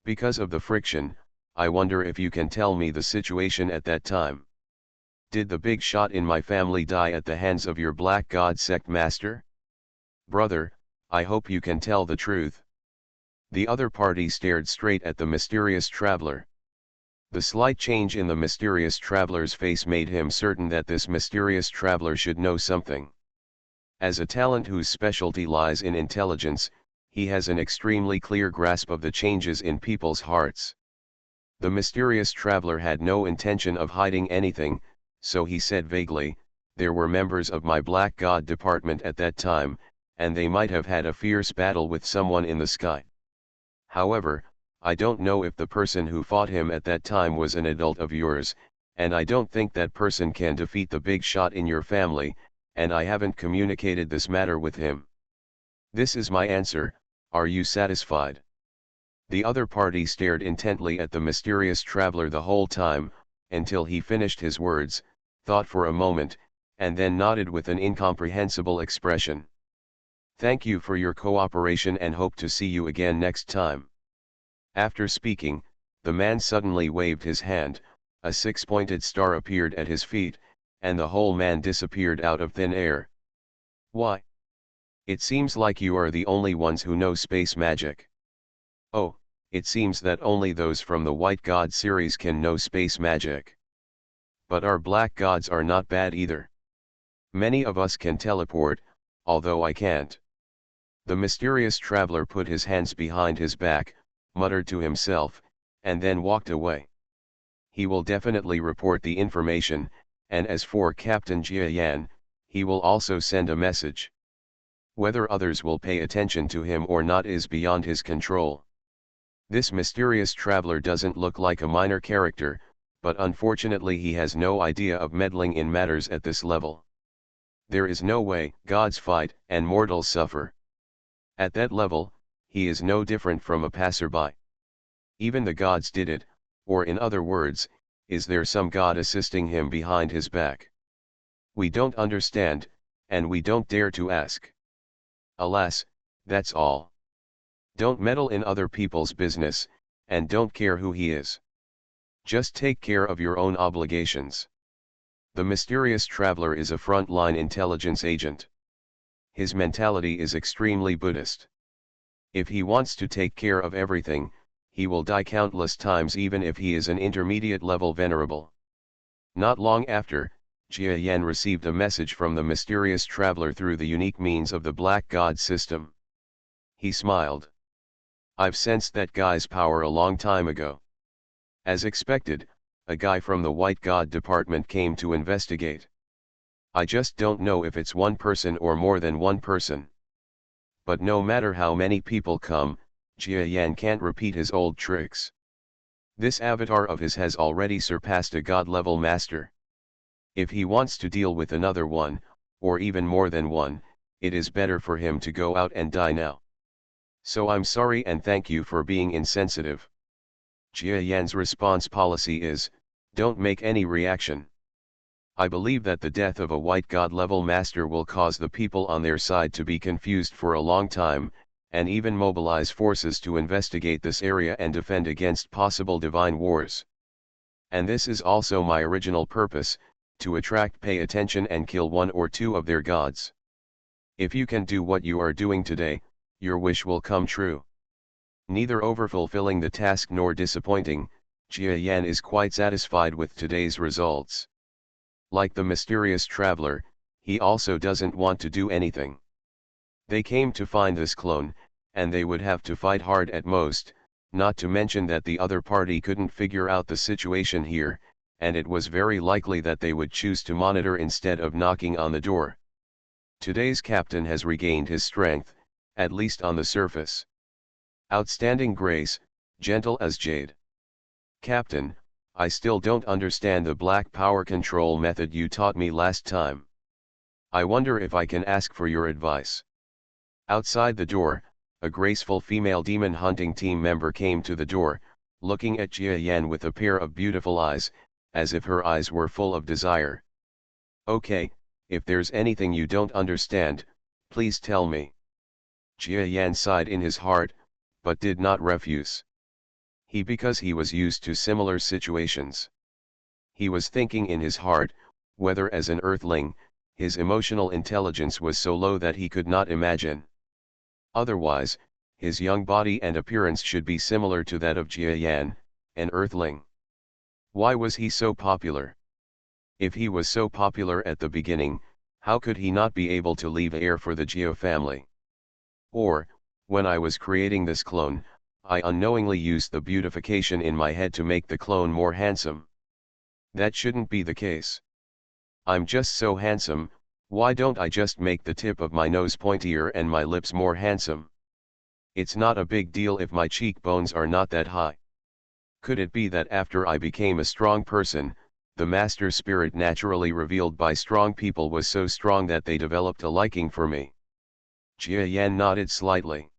Because of the friction, I wonder if you can tell me the situation at that time. Did the big shot in my family die at the hands of your Black God sect master? Brother, I hope you can tell the truth. The other party stared straight at the mysterious traveler. The slight change in the mysterious traveler's face made him certain that this mysterious traveler should know something. As a talent whose specialty lies in intelligence, he has an extremely clear grasp of the changes in people's hearts. The mysterious traveler had no intention of hiding anything, so he said vaguely, "There were members of my Black God department at that time, and they might have had a fierce battle with someone in the sky. However, I don't know if the person who fought him at that time was an adult of yours, and I don't think that person can defeat the big shot in your family, and I haven't communicated this matter with him. This is my answer, are you satisfied?" The other party stared intently at the mysterious traveler the whole time, until he finished his words, thought for a moment, and then nodded with an incomprehensible expression. "Thank you for your cooperation and hope to see you again next time." After speaking, the man suddenly waved his hand, a six-pointed star appeared at his feet, and the whole man disappeared out of thin air. "Why? It seems like you are the only ones who know space magic." "Oh, it seems that only those from the White God series can know space magic. But our Black Gods are not bad either. Many of us can teleport, although I can't." The mysterious traveler put his hands behind his back, muttered to himself, and then walked away. He will definitely report the information, and as for Captain Jia Yan, he will also send a message. Whether others will pay attention to him or not is beyond his control. This mysterious traveler doesn't look like a minor character, but unfortunately he has no idea of meddling in matters at this level. There is no way gods fight and mortals suffer. At that level, he is no different from a passerby. Even the gods did it, or in other words, is there some god assisting him behind his back? We don't understand, and we don't dare to ask. Alas, that's all. Don't meddle in other people's business, and don't care who he is. Just take care of your own obligations. The mysterious traveler is a frontline intelligence agent. His mentality is extremely Buddhist. If he wants to take care of everything, he will die countless times even if he is an intermediate level venerable. Not long after, Jia Yan received a message from the mysterious traveler through the unique means of the Black God system. He smiled. "I've sensed that guy's power a long time ago." As expected, a guy from the White God department came to investigate. "I just don't know if it's one person or more than one person. But no matter how many people come, Jia Yan can't repeat his old tricks. This avatar of his has already surpassed a god-level master. If he wants to deal with another one, or even more than one, it is better for him to go out and die now. So I'm sorry and thank you for being insensitive." Jia Yan's response policy is, don't make any reaction. I believe that the death of a White God level master will cause the people on their side to be confused for a long time, and even mobilize forces to investigate this area and defend against possible divine wars. And this is also my original purpose, to attract pay attention and kill one or two of their gods. If you can do what you are doing today, your wish will come true. Neither overfulfilling the task nor disappointing, Jia Yan is quite satisfied with today's results. Like the mysterious traveler, he also doesn't want to do anything. They came to find this clone, and they would have to fight hard at most, not to mention that the other party couldn't figure out the situation here, and it was very likely that they would choose to monitor instead of knocking on the door. Today's captain has regained his strength, at least on the surface. Outstanding grace, gentle as jade. Captain, I still don't understand the black power control method you taught me last time. I wonder if I can ask for your advice. Outside the door, a graceful female demon hunting team member came to the door, looking at Jia Yan with a pair of beautiful eyes, as if her eyes were full of desire. Okay, if there's anything you don't understand, please tell me. Jia Yan sighed in his heart, but did not refuse. Because he was used to similar situations. He was thinking in his heart, whether as an earthling, his emotional intelligence was so low that he could not imagine. Otherwise, his young body and appearance should be similar to that of Jia Yan, an earthling. Why was he so popular? If he was so popular at the beginning, how could he not be able to leave heir for the Jia family? Or, when I was creating this clone, I unknowingly used the beautification in my head to make the clone more handsome. That shouldn't be the case. I'm just so handsome, why don't I just make the tip of my nose pointier and my lips more handsome? It's not a big deal if my cheekbones are not that high. Could it be that after I became a strong person, the master spirit naturally revealed by strong people was so strong that they developed a liking for me? Jia Yan nodded slightly.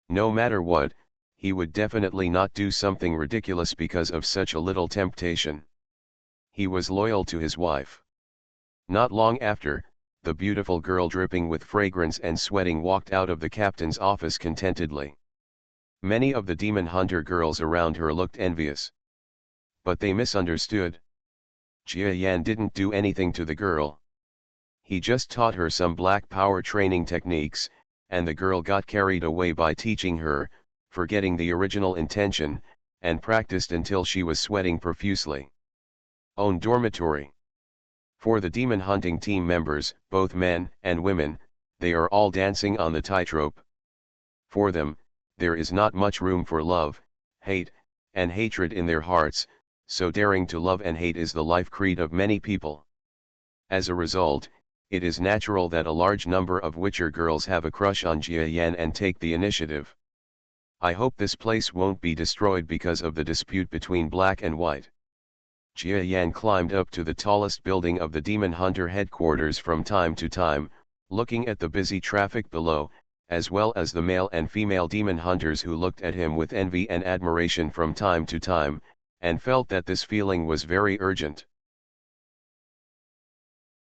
No matter what, he would definitely not do something ridiculous because of such a little temptation. He was loyal to his wife. Not long after, the beautiful girl dripping with fragrance and sweating walked out of the captain's office contentedly. Many of the demon hunter girls around her looked envious. But they misunderstood. Jia Yan didn't do anything to the girl. He just taught her some black power training techniques, and the girl got carried away by teaching her, forgetting the original intention, and practiced until she was sweating profusely. Own dormitory. For the demon hunting team members, both men and women, they are all dancing on the tightrope. For them, there is not much room for love, hate, and hatred in their hearts, so daring to love and hate is the life creed of many people. As a result, it is natural that a large number of Witcher girls have a crush on Jia Yan and take the initiative. I hope this place won't be destroyed because of the dispute between black and white. Jia Yan climbed up to the tallest building of the demon hunter headquarters from time to time, looking at the busy traffic below, as well as the male and female demon hunters who looked at him with envy and admiration from time to time, and felt that this feeling was very urgent.